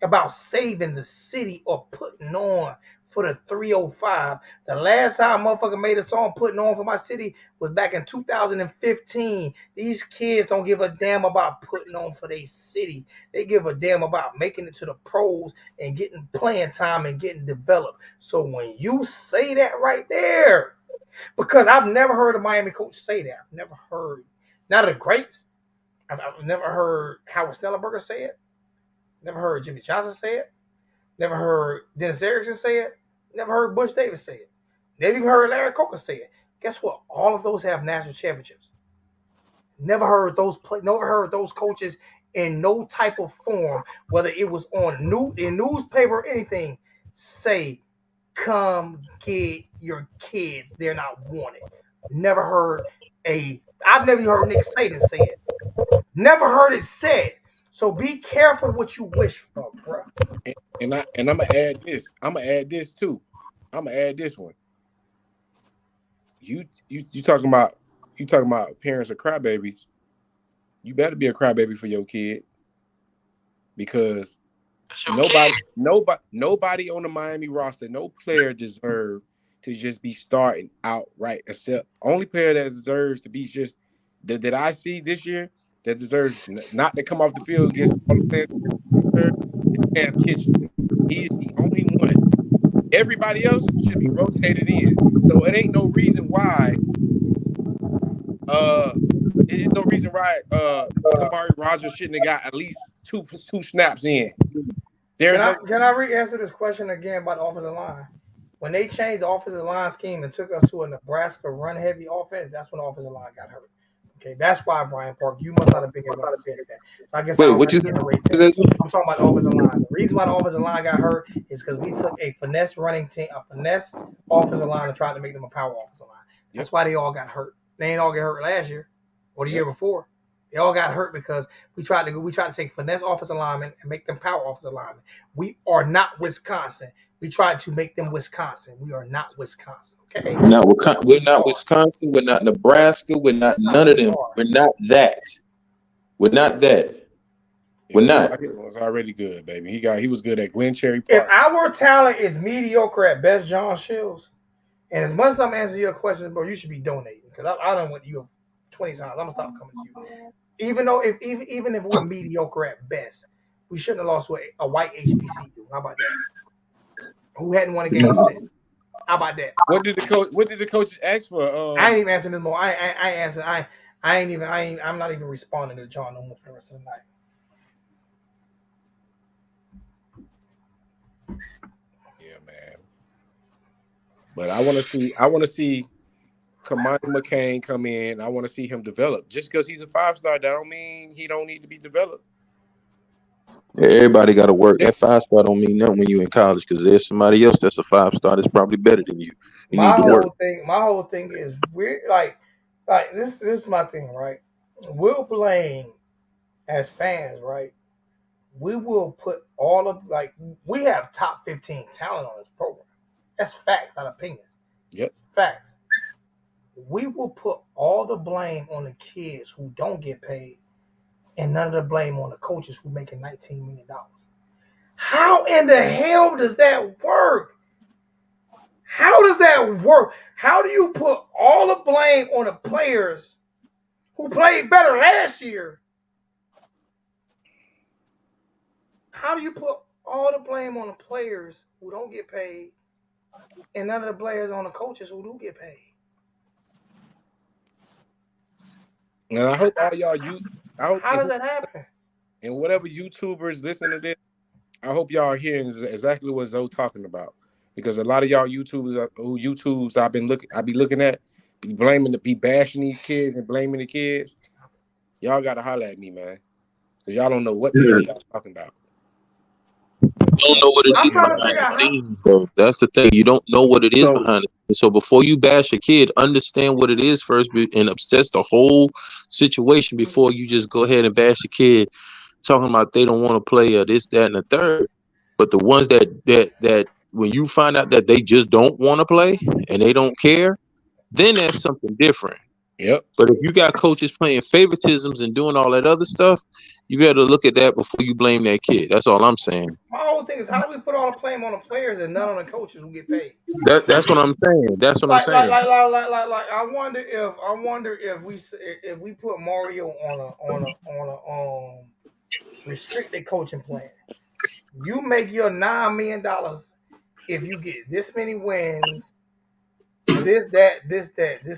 about saving the city or putting on for the 305. The last time motherfucker made a song putting on for my city was back in 2015. These kids don't give a damn about putting on for their city. They give a damn about making it to the pros and getting playing time and getting developed. So when you say that right there, because I've never heard a Miami coach say that. I've never heard, not of the greats. I've never heard Howard Snellenberger say it. Never heard Jimmy Johnson say it. Never heard Dennis Erickson say it. Never heard Bush Davis say it. Never even heard Larry Coker say it. Guess what? All of those have national championships. Never heard those coaches in no type of form, whether it was on in newspaper or anything, say, "Come get your kids. They're not wanted." Never heard I've never heard Nick Saban say it. Never heard it said. So be careful what you wish for, bro. And I'm gonna add this. I'm gonna add this too. I'm gonna add this one. You talking about parents of crybabies. You better be a crybaby for your kid, because nobody on the Miami roster, no player deserves to just be starting outright, except only player that deserves to be just that I see this year that deserves not to come off the field against all the players is Cam Kitchen. He is the only one. Everybody else should be rotated in. So it ain't no reason why Kamari Rogers shouldn't have got at least two snaps in. Can I re-answer this question again about the offensive line? When they changed the offensive line scheme and took us to a Nebraska run-heavy offense, that's when the offensive line got hurt. Okay, that's why, Brian Park, you must not have been here when I said that. So I guess I'm talking about the offensive line. The reason why the offensive line got hurt is because we took a finesse running team, a finesse offensive line, and tried to make them a power offensive line. That's why they all got hurt. They ain't all get hurt last year or the year before. They all got hurt because we tried to take finesse offensive linemen and make them power offensive linemen. We are not Wisconsin. We tried to make them Wisconsin. We are not Wisconsin. Okay. We're not Wisconsin. We're not Nebraska. We're not none of them. We're not that. We're not that. We're not. It was already good, baby. He was good at Glen Cherry If Park. our talent is mediocre at best, John Shields, and as much as I'm answering your questions, bro, you should be donating, because I don't want you 20 times. I'm gonna stop coming to you. Even if we're mediocre at best, we shouldn't have lost to a white HBCU. How about that? Who hadn't won a game since? How about that? What did the coaches ask for? I ain't even answering this more. I'm not even responding to John no more for the rest of the night. Yeah, man. But I want to see Kamani McCain come in. I want to see him develop. Just because he's a 5-star, that don't mean he don't need to be developed. Everybody got to work. That 5-star don't mean nothing when you in college, because there's somebody else that's a 5-star that's probably better than you. You need to work. My whole thing is we're like this is my thing, right? We'll blame as fans, right? We will put all of we have top 15 talent on this program. That's facts, not opinions. Yep. Facts. We will put all the blame on the kids who don't get paid and none of the blame on the coaches who making $19 million. How in the hell does that work? How does that work? How do you put all the blame on the players who played better last year? How do you put all the blame on the players who don't get paid and none of the players on the coaches who do get paid? And I hope all y'all how does that happen? And whatever YouTubers listen to this, I hope y'all are hearing exactly what Zoe talking about. Because a lot of y'all YouTubes I be looking at, be bashing these kids and blaming the kids. Y'all gotta holler at me, man. Because y'all don't know what the hell y'all talking about. You don't know what it is behind the scenes, though. That's the thing. You don't know what it is behind it. So before you bash a kid, understand what it is first and obsess the whole situation before you just go ahead and bash a kid, talking about they don't want to play or this, that, and the third. But the ones that when you find out that they just don't want to play and they don't care, then that's something different. Yep. But if you got coaches playing favoritisms and doing all that other stuff, you got to look at that before you blame that kid. That's all I'm saying. My whole thing is how do we put all the blame on the players and none on the coaches who get paid? That's what I'm saying. That's what I'm saying. I wonder if we put Mario on a restricted coaching plan. You make your $9 million if you get this many wins. This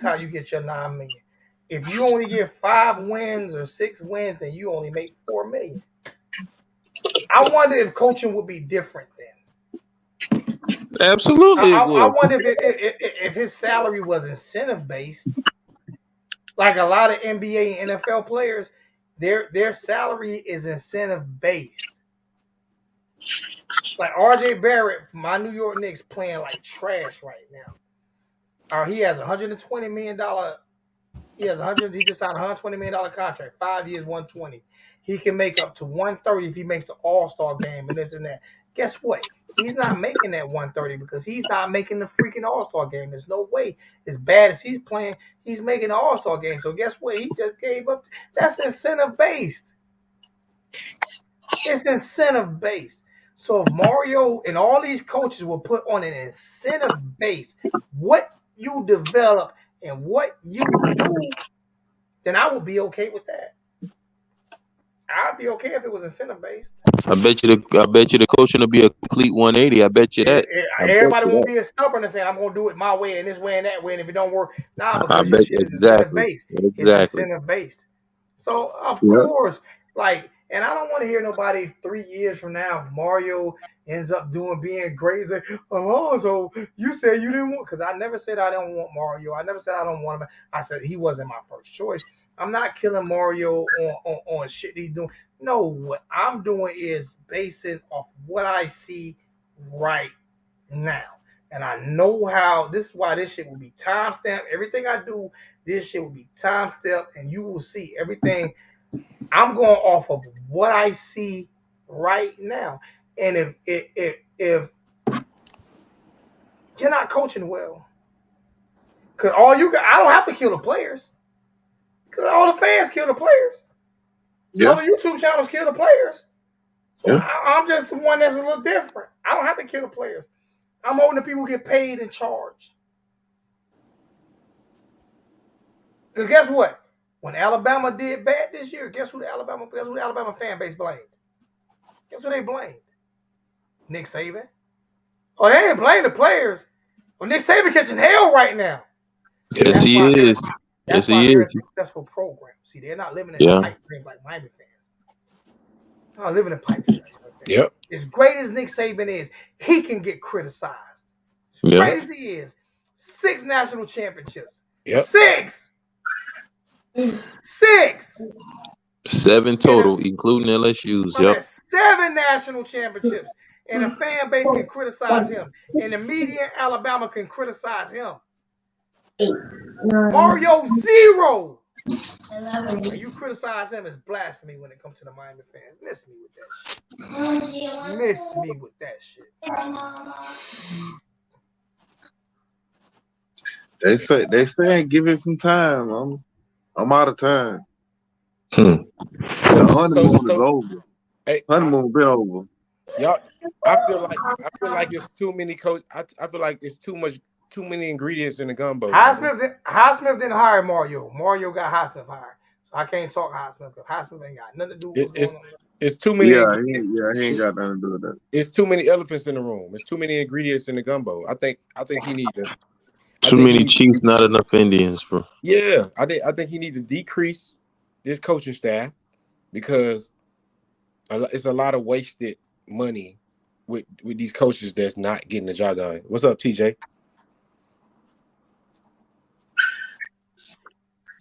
how you get your $9 million. If you only get 5 wins or 6 wins, then you only make $4 million. I wonder if coaching would be different then. Absolutely, I wonder if his salary was incentive based, like a lot of NBA and NFL players, their salary is incentive based. Like RJ Barrett, my New York Knicks playing like trash right now. He has $120 million. He just signed a $120 million contract, 5 years, 120. He can make up to 130 if he makes the All-Star game and this and that. Guess what? He's not making that 130 because he's not making the freaking All-Star game. There's no way, as bad as he's playing, he's making the All-Star game. So guess what? He just gave up. That's incentive based. It's incentive based. So if Mario and all these coaches will put on an incentive base, what you develop and what you do, then I would be okay with that. I'd be okay if it was incentive based. I bet you the coaching will be a complete 180. I bet you that. Everybody won't be as stubborn and saying I'm gonna do it my way and this way and that way, and if it don't work, because your shit is incentive based. It's incentive based. So of course, like, and I don't want to hear nobody 3 years from now, Mario ends up being great. Like, so you said you didn't want, because I never said I don't want Mario. I never said I don't want him. I said he wasn't my first choice. I'm not killing Mario on shit he's doing. No, what I'm doing is basing off what I see right now. And I know how, this is why this shit will be timestamped. Everything I do, this shit will be timestamped, and you will see everything. I'm going off of what I see right now. And if you're not coaching well, because I don't have to kill the players. Because all the fans kill the players. Yeah. Other YouTube channels kill the players. So yeah. I'm just the one that's a little different. I don't have to kill the players. I'm holding the people who get paid and charged. Because guess what? When Alabama did bad this year, guess who the Alabama fan base blamed? Guess who they blamed? Nick Saban. Oh, they ain't blame the players. Well, Nick Saban catching hell right now. Yes, he is. That's why they're a successful program. See, they're not living in pipe dreams like Miami fans. They're not living in pipe dreams. Yep. As great as Nick Saban is, he can get criticized. As great as he is, 6 national championships. Yep. 6. 7 total, including LSU's. Yep. 7 national championships. And the fan base can criticize him. And the media in Alabama can criticize him. Mario 0. And you criticize him as blasphemy when it comes to the Miami fans. Miss me with that shit. They say give it some time. I'm out of time. The honeymoon is over. Hey, honeymoon been over. Y'all, I feel like it's too many I feel like it's too many ingredients in the gumbo. Highsmith didn't hire Mario. Mario got Highsmith hired. So I can't talk Highsmith because Highsmith ain't got nothing to do with what's going on. It's too many. He ain't got nothing to do with that. It's too many elephants in the room. It's too many ingredients in the gumbo. I think he needs to. Too many chiefs, not enough Indians, bro. Yeah, I think he need to decrease this coaching staff because it's a lot of wasted money with these coaches that's not getting the job done. What's up, TJ?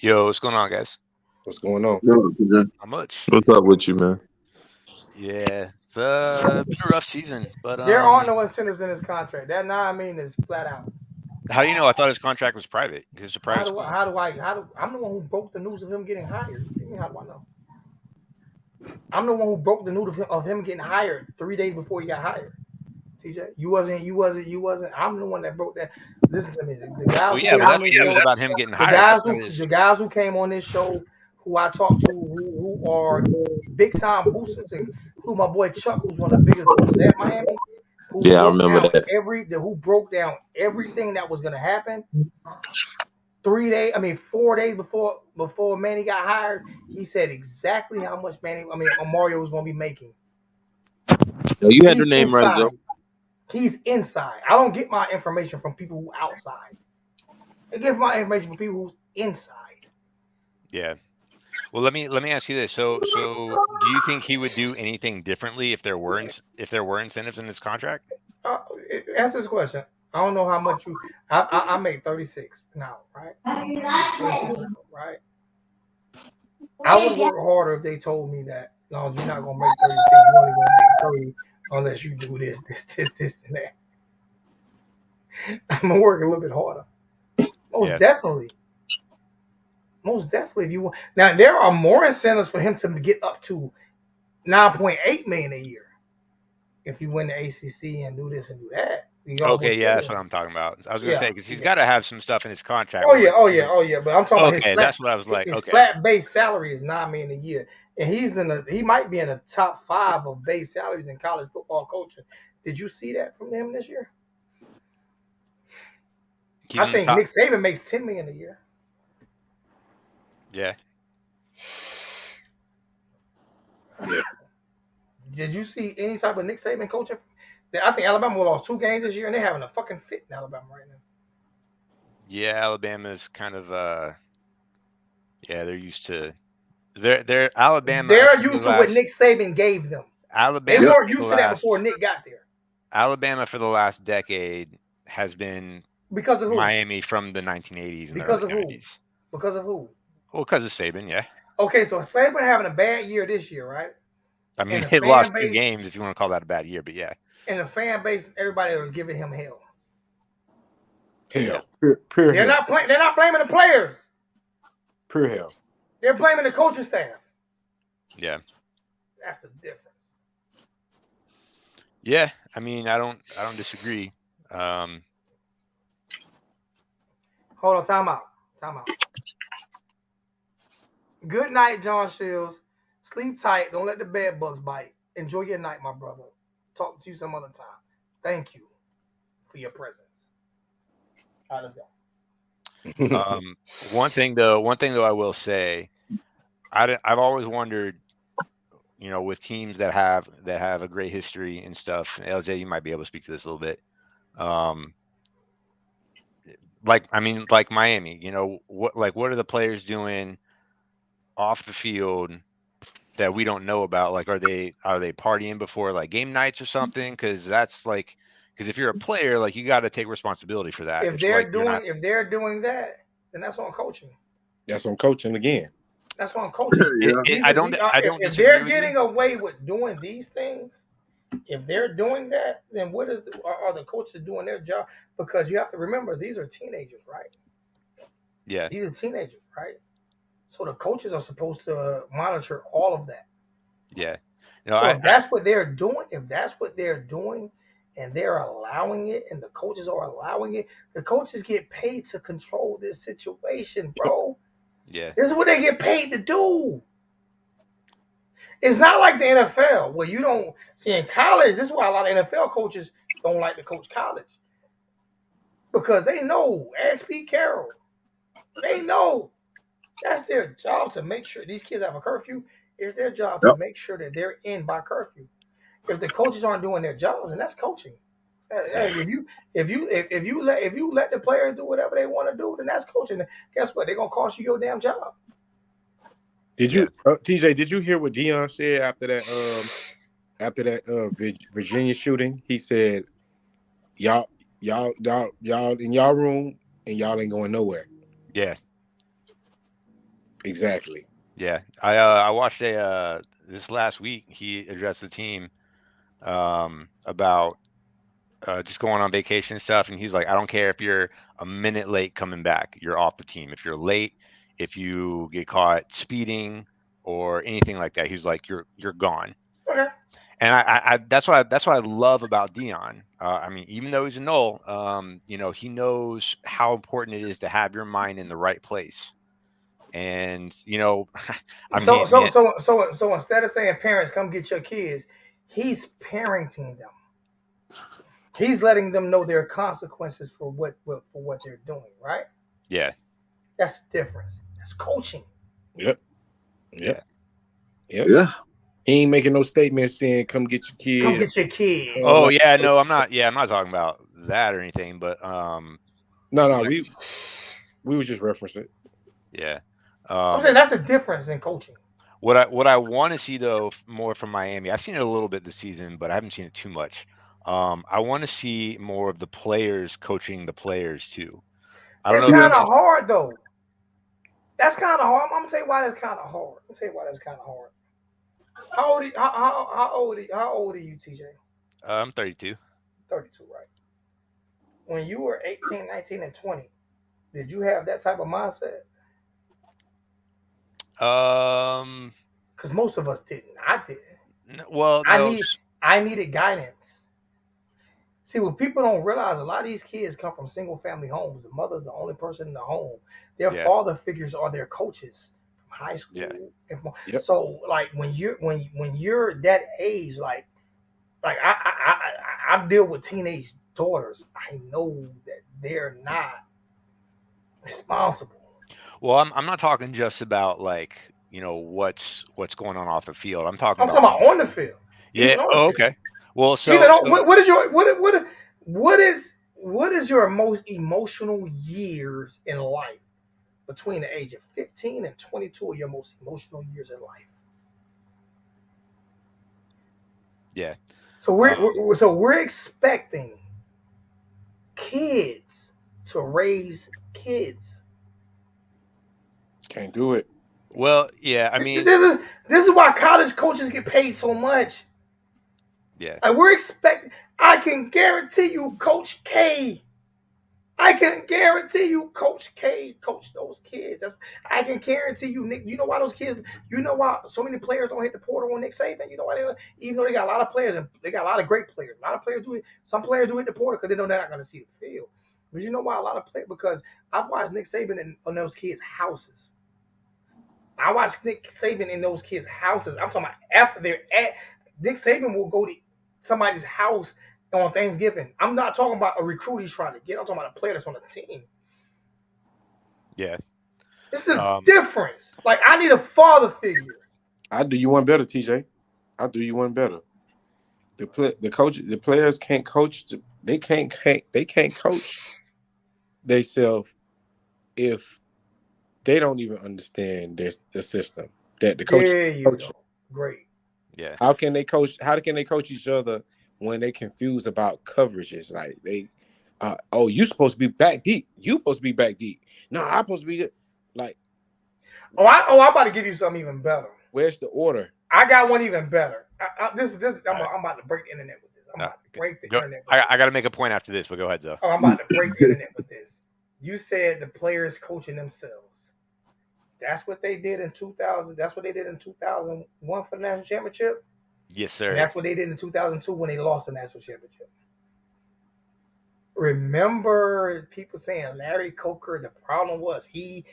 Yo, what's going on, guys? What's going on? Not much. What's up with you, man? Yeah, it's been a rough season, but there aren't no incentives in his contract. That $9 million is flat out. How do you know? I thought his contract was private. It's a private school. How do I'm the one who broke the news of him getting hired. How do I know? I'm the one who broke the news of him getting hired 3 days before he got hired. TJ, you wasn't. I'm the one that broke that. Listen to me. The guys. Well, but that's what it was about him getting hired. The guys who came on this show, who I talked to, who are big time boosters and who my boy Chuck, who's one of the biggest coaches at Miami, Yeah, I remember that. who broke down everything that was going to happen. 4 days before Manny got hired, he said exactly how much Mario was going to be making. No, you had the He's name right, inside. Joe. He's inside. I don't get my information from people who outside. I get my information from people who's inside. Yeah. Well, let me ask you this. So do you think he would do anything differently if there were incentives in his contract? Answer this question. I don't know how much you. I make 36 now, right? 36 now, right? I would work harder if they told me that. No, you're not gonna make 36. You're only gonna make 30 unless you do this, and that. I'm gonna work a little bit harder. Most definitely. Most definitely. If you want now, there are more incentives for him to get up to 9.8 million a year if you win the ACC and do this and do that. Okay, yeah, that's what I'm talking about. I was gonna say because he's got to have some stuff in his contract. Oh yeah. But I'm talking about his flat. That's what I was like. His Okay, flat base salary is $9 million a year, and he might be in the top 5 of base salaries in college football coaching. Did you see that from him this year? I think Nick Saban makes $10 million a year. Yeah. Did you see any type of Nick Saban coaching? I think Alabama lost 2 games this year, and they're having a fucking fit in Alabama right now. Yeah, Alabama's kind of they're used to they're Alabama. They're used to what Nick Saban gave them. Alabama, they weren't used to that before Nick got there. Alabama for the last decade has been because of who? Miami from the 1980s and because the early of 90s. Who? Because of who? Well, because of Saban, yeah. Okay, so Saban having a bad year this year, right? I mean, he lost 2 games if you want to call that a bad year, but yeah. And the fan base, everybody was giving him hell. Hell. They're not blaming the players. Pure hell. They're blaming the coaching staff. Yeah. That's the difference. Yeah, I mean, I don't disagree. Hold on, time out. Good night, John Shields. Sleep tight. Don't let the bed bugs bite. Enjoy your night, my brother. Talk to you some other time. Thank you for your presence. All right, let's go. One thing though, I will say, I've always wondered, with teams that have a great history and stuff. LJ, you might be able to speak to this a little bit. Like Miami, what are the players doing off the field that we don't know about? Like, are they partying before like game nights or something? Because if you're a player, like, you got to take responsibility for that. If they're doing that, then that's on coaching. That's on coaching again. That's on coaching. If they're getting away with doing these things, if they're doing that, then are the coaches doing their job? Because you have to remember, these are teenagers, right? Yeah. These are teenagers, right? So the coaches are supposed to monitor all of that. Yeah. If that's what they're doing, and they're allowing it, and the coaches are allowing it, the coaches get paid to control this situation, bro. Yeah. This is what they get paid to do. It's not like the NFL where you don't see in college. This is why a lot of NFL coaches don't like to coach college, because they know XP Carroll. They know that's their job to make sure these kids have a curfew. It's their job to make sure that they're in by curfew. If the coaches aren't doing their jobs, and that's coaching. If you let the players do whatever they want to do, then that's coaching. Guess what? They're gonna cost you your damn job. Did you, TJ? Did you hear what Deion said after that Virginia shooting? He said, "Y'all in y'all room, and y'all ain't going nowhere." Yeah. Exactly. Yeah, I watched this last week. He addressed the team about just going on vacation and stuff, and he was like, "I don't care if you're a minute late coming back, you're off the team. If you're late, if you get caught speeding or anything like that, he's like, you're gone." Okay. And I that's what I love about Deion. I mean, even though he's a Nole, he knows how important it is to have your mind in the right place. And you know, I So mean, so man, so so so instead of saying parents come get your kids, he's parenting them. He's letting them know there are consequences for what they're doing, right? yeah, That's the difference. That's coaching. Yep. yeah. Yep. Yep. Yeah. He ain't making no statements saying come get your Come kid. get your kid. Oh Like, yeah, no, I'm not. Yeah, I'm not talking about that or anything. But no, like, we was just referencing. yeah. I'm saying that's a difference in coaching. What I want to see though more from Miami, I've seen it a little bit this season, but I haven't seen it too much. I want to see more of the players coaching the players too. I don't It's know if you kind Yeah. of guys. hard though. That's kind of hard. I'm gonna tell you why that's kind of hard. I'm gonna tell you why that's kind of hard. How old are you, TJ? I'm 32. 32, right? When you were 18, 19, and 20, did you have that type of mindset? Um, Because most of us didn't. I didn't. well, I no, need I needed guidance. See, what people don't realize, a lot of these kids come from single family homes. The mother's the only person in the home. Their yeah, father figures are their coaches from high yeah, school. Yep. So, like when you're that age, like I deal with teenage daughters. I know that they're not responsible. well, I'm not talking just about like what's going on off the field. I'm talking I'm about talking about on the emotionally. field, Yeah. even on the Oh, field. okay. Well, Even on so what is your what is your most emotional years in life between the age of 15 and 22 are your most emotional years in life. yeah. So Um, we're expecting kids to raise kids. Can't do it. well, yeah. I mean, This is why college coaches get paid so much. yeah, Like we're expecting. I can guarantee you, Coach K. I can guarantee you, Coach K, coach those kids. I can guarantee you, Nick. You know why those kids? You know why so many players don't hit the portal on Nick Saban? You know why? Even though they got a lot of players and they got a lot of great players, a lot of players do it. Some players do hit the portal because they know they're not going to see the field. But you know why a lot of players? Because I've watched Nick Saban on those kids' houses. I watched Nick Saban in those kids' houses. I'm talking about after they're at. Nick Saban will go to somebody's house on Thanksgiving. I'm not talking about a recruit he's trying to get. I'm talking about a player that's on the team. yeah. This is a Um, difference. Like I need a father figure. I do you one better, TJ. I do you one better. The players can't coach. They can't coach themselves if they don't even understand the system that the coach There you coach. go. Great. yeah, How can they coach? How can they coach each other when they confused about coverages? Like oh, you supposed to be back deep. You supposed to be back deep. No, I'm supposed to be like. I'm about to give you something even better. Where's the order? I got one even better. This. all right. I'm about to break the internet with this. I'm about to break the Go. internet with this. I got to make a point after this, but go ahead, though. Oh, I'm about to break the internet with this. You said the players coaching themselves. That's what they did in 2000. That's what they did in 2001 for the national championship. Yes, And sir. that's what they did in 2002 when they lost the national championship. Remember people saying Larry Coker, the problem was he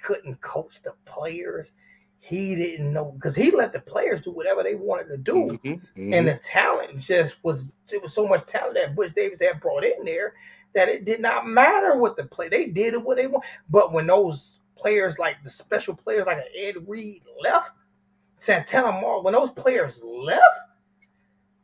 couldn't coach the players. He didn't know because he let the players do whatever they wanted to do. And the talent just was, it was so much talent that Butch Davis had brought in there that it did not matter what the play. They did what they want. But when those players, like the special players like Ed Reed left, Santana Moore, when those players left,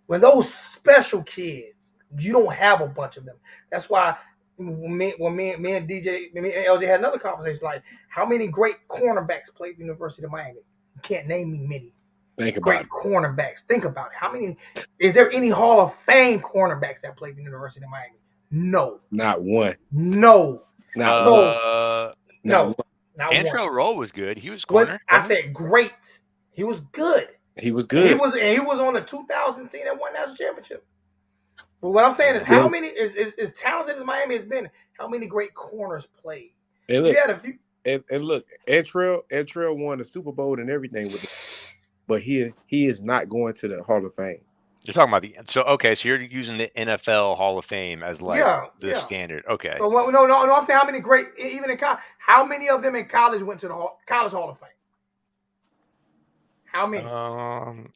when those special kids, you don't have a bunch of them. That's why when me and DJ, me and LJ had another conversation, like how many great cornerbacks played at the University of Miami? You can't name me many. Think about Great it. cornerbacks. Think about it. How many? Is there any Hall of Fame cornerbacks that played at the University of Miami? No. Not one. No. Not one. So Not no. one. Not Antrell one. Roll was good. He was What corner. I wasn't he? said, great. He was good. He was And he good. was on the 2000 team that won national championship. But what I'm saying is, Yeah. how many is talented as Miami has been? How many great corners played? And You look, had a few. and look, Antrell won the Super Bowl and everything with it, but he is not going to the Hall of Fame. You're talking about so you're using the NFL Hall of Fame as like the Yeah. standard. Okay. So no, I'm saying how many great, even in college, how many of them in college went to the college Hall of Fame? How many?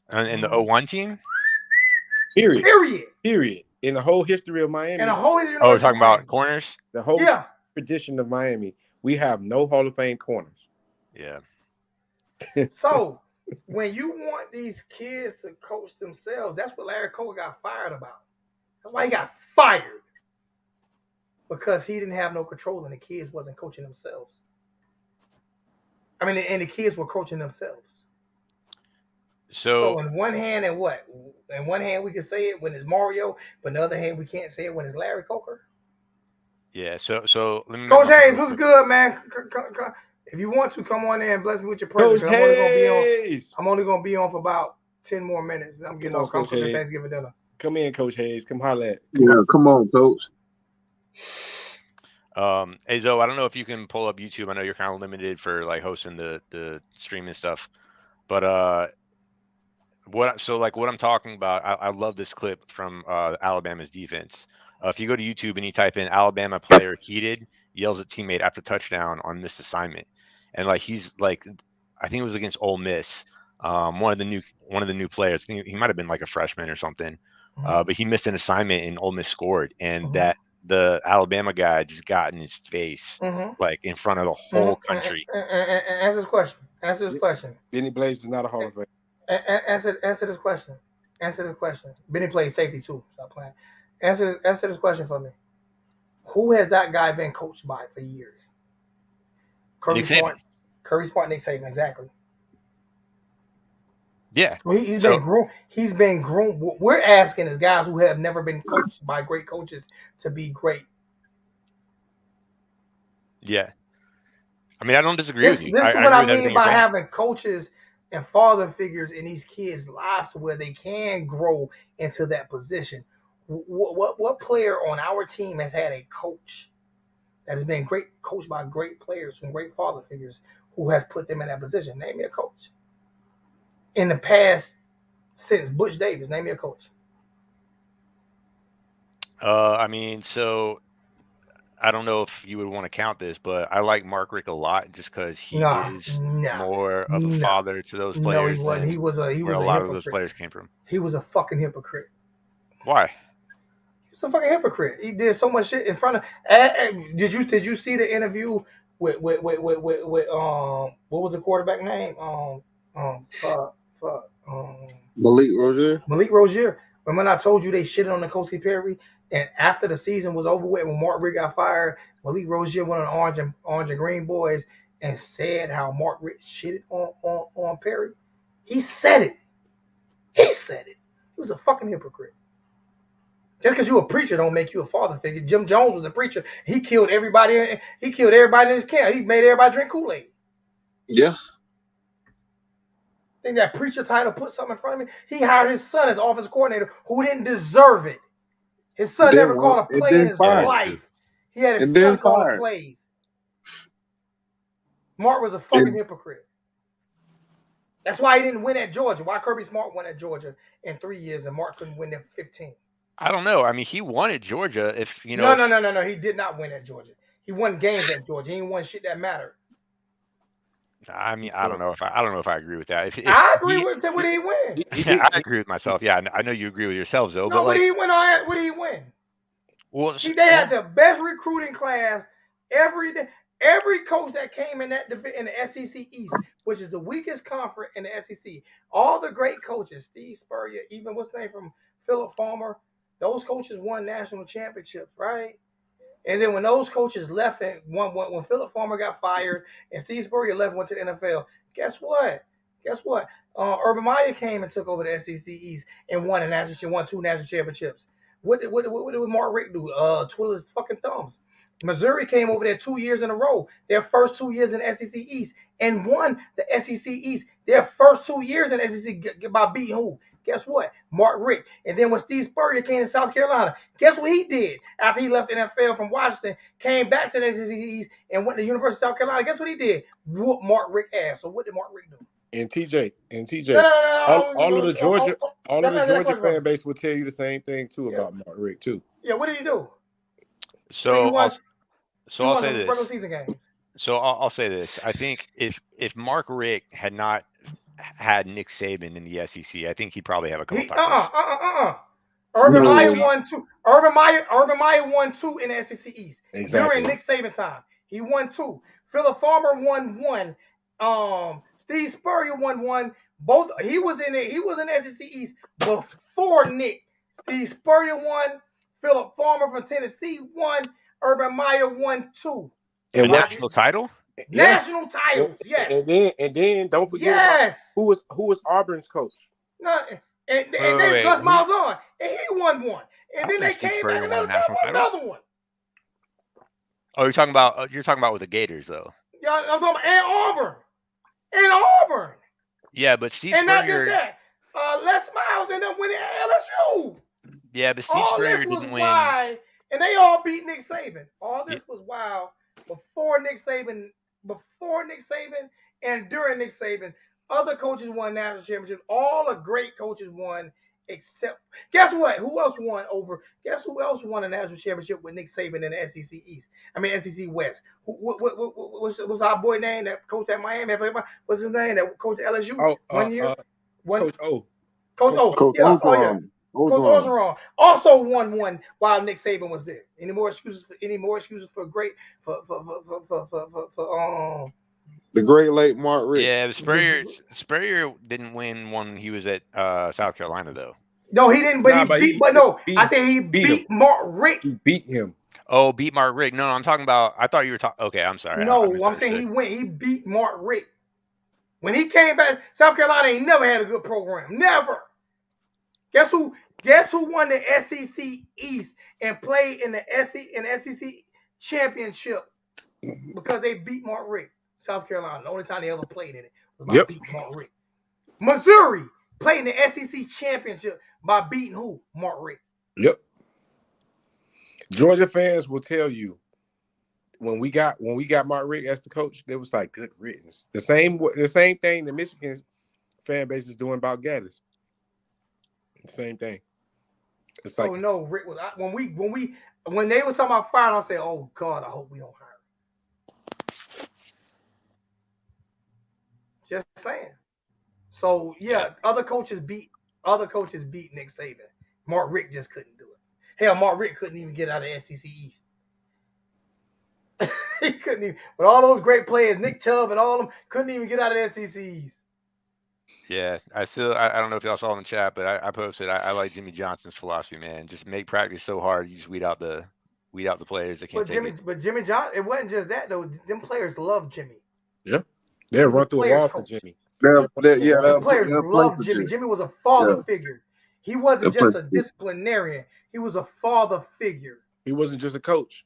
And the 01 team? Period. Period. Period. In the whole history of Miami, And the whole Oh, University we're of talking Miami. about corners? the whole Yeah. tradition of Miami, we have no Hall of Fame corners. Yeah. So when you want these kids to coach themselves, that's what Larry Coker got fired about. That's why he got fired. Because he didn't have no control and the kids wasn't coaching themselves. I mean, and the kids were coaching themselves. So in one hand, and what? In one hand, we can say it when it's Mario, but in the other hand, we can't say it when it's Larry Coker. Yeah. So let me. Coach Hayes, what's good, man? If you want to, come on in and bless me with your presence. Coach I'm only gonna be on. Hayes. I'm only gonna be on for about 10 more minutes. I'm getting off. I'm cooking Thanksgiving dinner. Come in, Coach Hayes. Come holler at. Come on, Coach. Hey Zoe, I don't know if you can pull up YouTube. I know you're kind of limited for like hosting the streaming stuff, but what I'm talking about, I love this clip from Alabama's defense. If you go to YouTube and you type in Alabama player heated, yells at teammate after touchdown on missed assignment, and like he's like, I think it was against Ole Miss, one of the new players. I think he might have been like a freshman or something, but he missed an assignment and Ole Miss scored, and that the Alabama guy just got in his face like in front of the whole country. Answer this question. Answer this question. Benny Blaze is not a Hall of Fame. Answer this question. Answer this question. Benny plays safety too. Stop playing. Answer this question for me. Who has that guy been coached by for years? Kirby Smart, Nick Saban, exactly. Yeah. So he's been groomed. He's been groomed. What we're asking is guys who have never been coached by great coaches to be great. Yeah. I mean, I don't disagree with you. This is what I mean by having coaches and father figures in these kids' lives where they can grow into that position. What player on our team has had a coach that has been coached by great players from great father figures who has put them in that position? Name me a coach. In the past, since Butch Davis, name me a coach. I mean, so I don't know if you would want to count this, but I like Mark Richt a lot just because he is more of a father to those players. No, he wasn't. He was a lot of those players came from. He was a fucking hypocrite. Why? He was a fucking hypocrite. He did so much shit in front of. Did you see the interview with what was the quarterback name? Malik Rozier. Malik Rozier. When I told you they shitted on N'Kosi Perry, and after the season was over with, when Mark Richt got fired, Malik Rozier went on Orange and Green Boys and said how Mark Richt shitted on Perry. He said it. He was a fucking hypocrite. Just because you're a preacher don't make you a father figure. Jim Jones was a preacher. He killed everybody. He killed everybody in his camp. He made everybody drink Kool-Aid. Yeah. Think that preacher title put something in front of me? He hired his son as offensive coordinator who didn't deserve it. His son never called a play in his life. He had his son calling plays. Mark was a fucking hypocrite. That's why he didn't win at Georgia. Why Kirby Smart won at Georgia in 3 years and Mark couldn't win at 15? I don't know. I mean, he won at Georgia. If you know, no. He did not win at Georgia. He won games at Georgia. He didn't win shit that mattered. I mean, I don't know if I agree with that. If I agree with him. What did he win? I agree with myself. Yeah, I know you agree with yourselves though. No, but what did he win? What did he win? Well, they had the best recruiting class every day. Every coach that came in the SEC East, which is the weakest conference in the SEC, all the great coaches, Steve Spurrier, even what's the name from Philip Farmer, those coaches won national championships, right? And then when those coaches left, and when Philip Farmer got fired and Steve Spurrier left, went to the NFL, guess what? Urban Meyer came and took over the SEC East and won 2 national championships. What did Mark Richt do? Twiddle his fucking thumbs. Missouri came over there 2 years in a row, their first 2 years in the SEC East, and won the SEC East their first 2 years in the SEC by beating who? Guess what? Mark Richt. And then when Steve Spurrier came to South Carolina, guess what he did after he left the NFL from Washington, came back to the SEC East and went to the University of South Carolina? Guess what he did? Whoop Mark Richt ass. So what did Mark Richt do? And TJ, all of the Georgia fan base will tell you the same thing too about Mark Richt too. Yeah, what did he do? So I'll say regular this. season games. So I'll say this. I think if Mark Richt had not had Nick Saban in the SEC, I think he'd probably have a couple titles. Urban No. Meyer won two. Urban Meyer won two in the SEC East Exactly. during Nick Saban time. He won two. Philip Farmer won one. Steve Spurrier won one. Both he was in the SEC East before Nick. Steve Spurrier won. Philip Farmer from Tennessee won. Urban Meyer won two. A national title? National titles, yes. And then don't forget about who was Auburn's coach. No, and then Gus Malzahn, and he won one. And then they came back another time for another one. Oh, you're talking about with the Gators though. Yeah, I'm talking about and Auburn. Yeah, but Steve and Spurrier. Not just that. Les Miles ended up winning at LSU. Yeah, but Steve Spurrier didn't win. Why, and they all beat Nick Saban. All this was wild before Nick Saban, and during Nick Saban. Other coaches won national championships. All the great coaches won, except guess what? Guess who else won a national championship with Nick Saban in the SEC East? I mean SEC West. What's our boy name that coach at Miami? What's his name? That coach at LSU 1 year. Coach O. Coach Orgeron also won one while Nick Saban was there. Any more excuses for the great late Mark Richt? Yeah, but Spurrier didn't win one. He was at South Carolina though. No, he didn't. But I said he beat Mark Richt. He beat him. Oh, beat Mark Richt. No, I'm talking about. I thought you were talking. Okay, I'm sorry. No, I'm saying he beat Mark Richt. When he came back, South Carolina ain't never had a good program. Never. Guess who won the SEC East and played in the SEC championship because they beat Mark Richt? South Carolina. The only time they ever played in it was by beating Mark Richt. Missouri played in the SEC championship by beating who? Mark Richt. Yep. Georgia fans will tell you when we got Mark Richt as the coach, it was like good riddance. The same thing the Michigan fan base is doing about Gaddis. The same thing. It's so like, no, Rick was when they were talking about firing, I said, "Oh God, I hope we don't hire him." Just saying. So yeah, other coaches beat Nick Saban. Mark Richt just couldn't do it. Hell, Mark Richt couldn't even get out of SEC East. He couldn't even. With all those great players, Nick Chubb and all of them, couldn't even get out of SEC East. Yeah, I don't know if y'all saw in the chat, but I posted. I like Jimmy Johnson's philosophy, man. Just make practice so hard, you just weed out the players that can't take it. But Jimmy Johnson, it wasn't just that though. Them players love Jimmy. Yeah, they'll run through a wall for Jimmy. The players love Jimmy. Jimmy was a father figure. He wasn't just a disciplinarian. He was a father figure. He wasn't just a coach.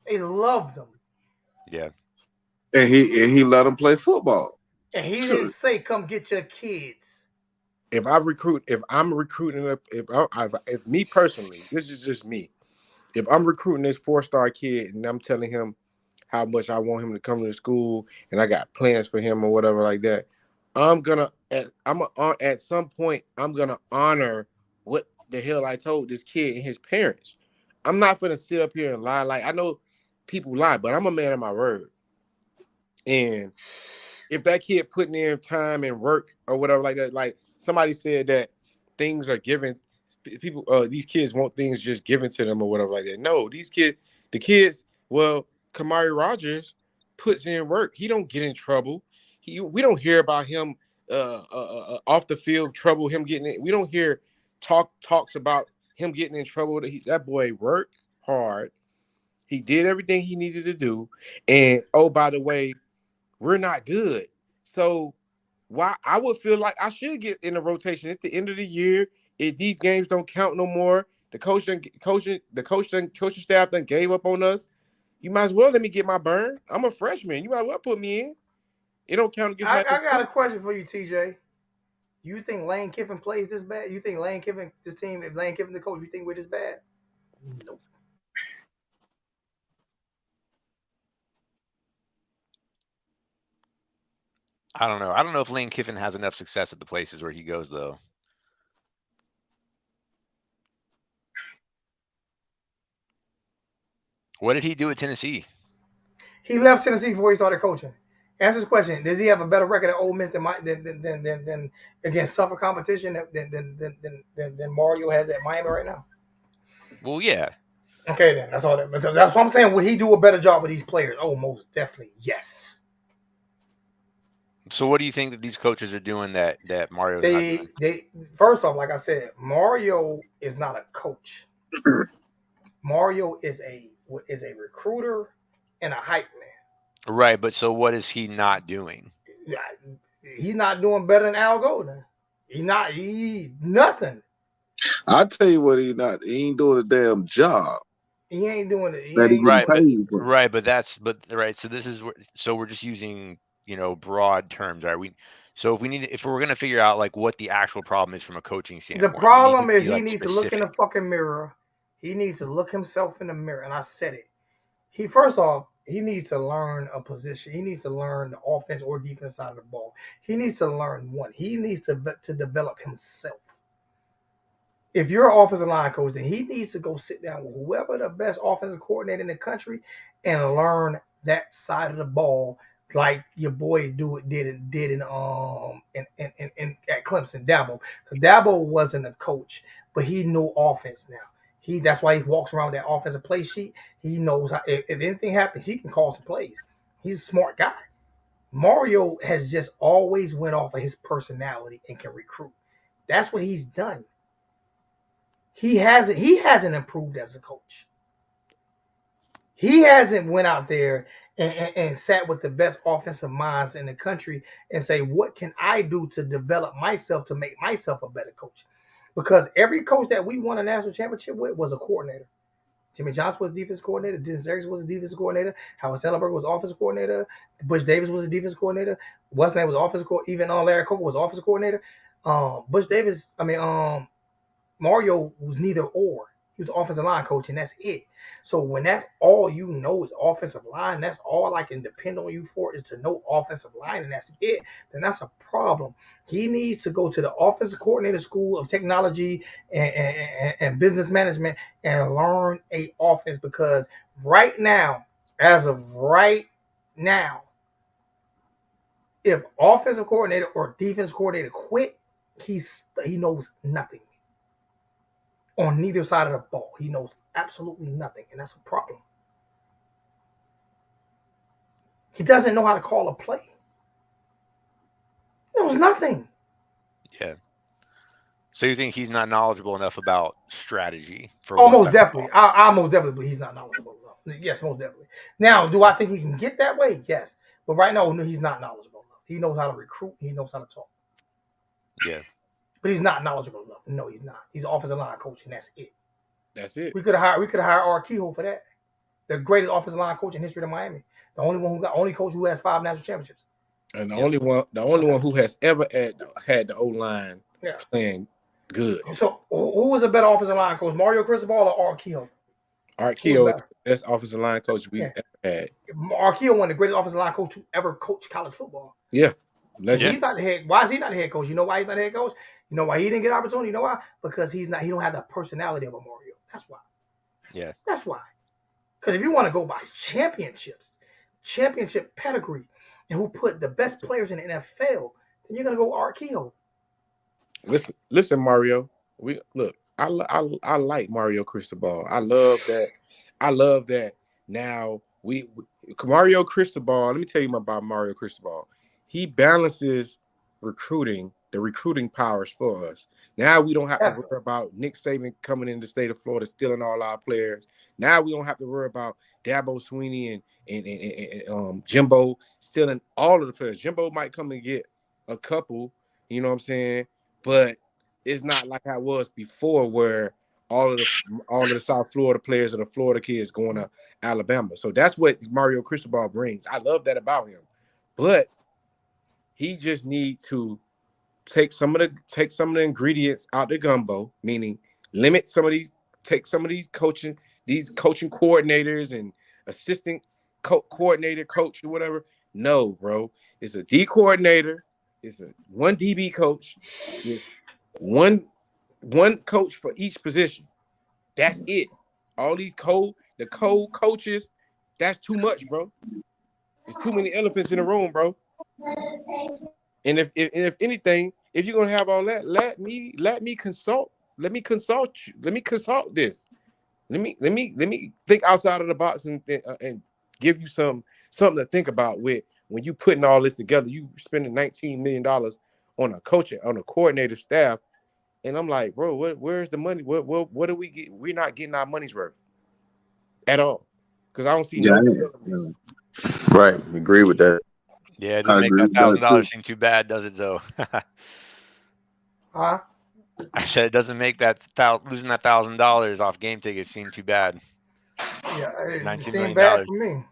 They loved him. Yeah. And he let them play football. And he didn't say, "Come get your kids." If I'm recruiting, if me personally, this is just me. If I'm recruiting this 4-star kid and I'm telling him how much I want him to come to school and I got plans for him or whatever like that, at some point I'm gonna honor what the hell I told this kid and his parents. I'm not gonna sit up here and lie. Like, I know people lie, but I'm a man of my word. And if that kid putting in time and work or whatever like that, like somebody said that things are given, people, these kids want things just given to them or whatever like that. No, the kids, well, Kamari Rogers puts in work. He don't get in trouble. We don't hear about him off the field trouble, him getting in. We don't hear talks about him getting in trouble. That boy worked hard. He did everything he needed to do. And, oh, by the way, we're not good. So why I would feel like I should get in the rotation. It's the end of the year. If these games don't count no more, the coaching staff done gave up on us. You might as well let me get my burn. I'm a freshman. You might as well put me in. It don't count against I got a question for you, TJ. You think Lane Kiffin plays this bad? You think Lane Kiffin, this team, if Lane Kiffin the coach, you think we're this bad? Nope. I don't know. I don't know if Lane Kiffin has enough success at the places where he goes, though. What did he do at Tennessee? He left Tennessee before he started coaching. Answer this question: does he have a better record at Ole Miss than against tougher competition than Mario has at Miami right now? Well, yeah. Okay, then that's all. That's what I'm saying. Would he do a better job with these players? Oh, most definitely, yes. So what do you think that these coaches are doing that Mario's not doing? They first off, like I said, Mario is not a coach. Mario is a recruiter and a hype man. Right, but so what is he not doing? He's not doing better than Al Golden. He nothing. I tell you what, he ain't doing a damn job He ain't doing it. He that he ain't. getting Right, paid for. right. So this is so we're just using broad terms, right? So if we're gonna figure out like what the actual problem is from a coaching The standpoint, we need to problem is be he like needs to look in the specific. fucking mirror. He needs to look himself in the mirror, and I said it. He first off, he needs to learn a position. He needs to learn the offense or defense side of the ball. He needs to learn one. He needs to develop himself. If you're an offensive line coach, then he needs to go sit down with whoever the best offensive coordinator in the country and learn that side of the ball, like your boy did in at Clemson, Dabo. Because Dabo wasn't a coach, but he knew offense now. That's why he walks around with that offensive play sheet. He knows how, if anything happens, he can call some plays. He's a smart guy. Mario has just always went off of his personality and can recruit. That's what he's done. He hasn't improved as a coach. He hasn't went out there and sat with the best offensive minds in the country and say, what can I do to develop myself to make myself a better coach? Because every coach that we won a national championship with was a coordinator. Jimmy Johnson was defense coordinator. Dennis Erickson was a defense coordinator. Howard Sellenberg was offensive coordinator. Butch Davis was a defense coordinator. What's name was offensive coordinator. Even Larry Coker was offensive coordinator. Mario was neither or. He was the offensive line coach, and that's it. So when that's all you know is offensive line, that's all I can depend on you for is to know offensive line, and that's it, then that's a problem. He needs to go to the offensive coordinator school of technology and business management and learn a offense because right now, as of right now, if offensive coordinator or defense coordinator quit, he knows nothing on neither side of the ball. He knows absolutely nothing, and that's a problem. He doesn't know how to call a play. He knows nothing. Yeah. So you think he's not knowledgeable enough about strategy for one Almost side of the definitely. ball? I most definitely believe he's not knowledgeable enough. Yes, most definitely. Now, do I think he can get that way? Yes. But right now, he's not knowledgeable enough. He knows how to recruit. He knows how to talk. Yeah. But he's not knowledgeable enough. No, he's not. He's an offensive line coach, and that's it. That's it. We could have hired Art Kehoe for that. The greatest offensive line coach in history of Miami. The only coach who has 5 national championships. And the only one who has ever had the O line playing good. So who was a better offensive line coach, Mario Cristobal or Art Kehoe? Art Kehoe is the best offensive line coach we've ever had. Art Kehoe, one of the greatest offensive line coach who ever coached college football. Yeah. He's not the head. Why is he not the head coach? You know why he's not the head coach? You know why he didn't get opportunity? You know why? Because he don't have the personality of a Mario. That's why. Yeah. That's why. Because if you want to go by championships, championship pedigree, and who put the best players in the NFL, then you're gonna go Art Kehoe. Listen, Mario. I like Mario Cristobal. I love that. Now Mario Cristobal. Let me tell you about Mario Cristobal. He balances the recruiting powers for us. Now we don't have to worry about Nick Saban coming in the state of Florida stealing all our players. Now we don't have to worry about Dabo Sweeney and Jimbo stealing all of the players. Jimbo might come and get a couple, you know what I'm saying? But it's not like I was before where all of the South Florida players or the Florida kids going to Alabama. So that's what Mario Cristobal brings. I love that about him. But he just needs to take some of the ingredients out the gumbo, meaning take some of these coaching coordinators and assistant coordinator, coach, or whatever, No, bro. It's a D coordinator. It's a one DB coach. It's one coach for each position. That's it. All these the coaches, that's too much, bro. There's too many elephants in the room, bro. And if anything, if you're gonna have all that, let me consult. Let me consult you. Let me consult this. Let me think outside of the box and give you something to think about with when you putting all this together. You spending $19 million on a coach, on a coordinator staff, and I'm like, bro, where's the money? What do we get? We're not getting our money's worth at all because I don't see Yeah, no development. right. Agree with that. Yeah, it I doesn't make agree that with that $1,000 too. seem too bad, does it, Zoe? Huh? I said it doesn't make that losing that $1,000 off game tickets seem too bad. Yeah, it $19 seemed million. bad for me.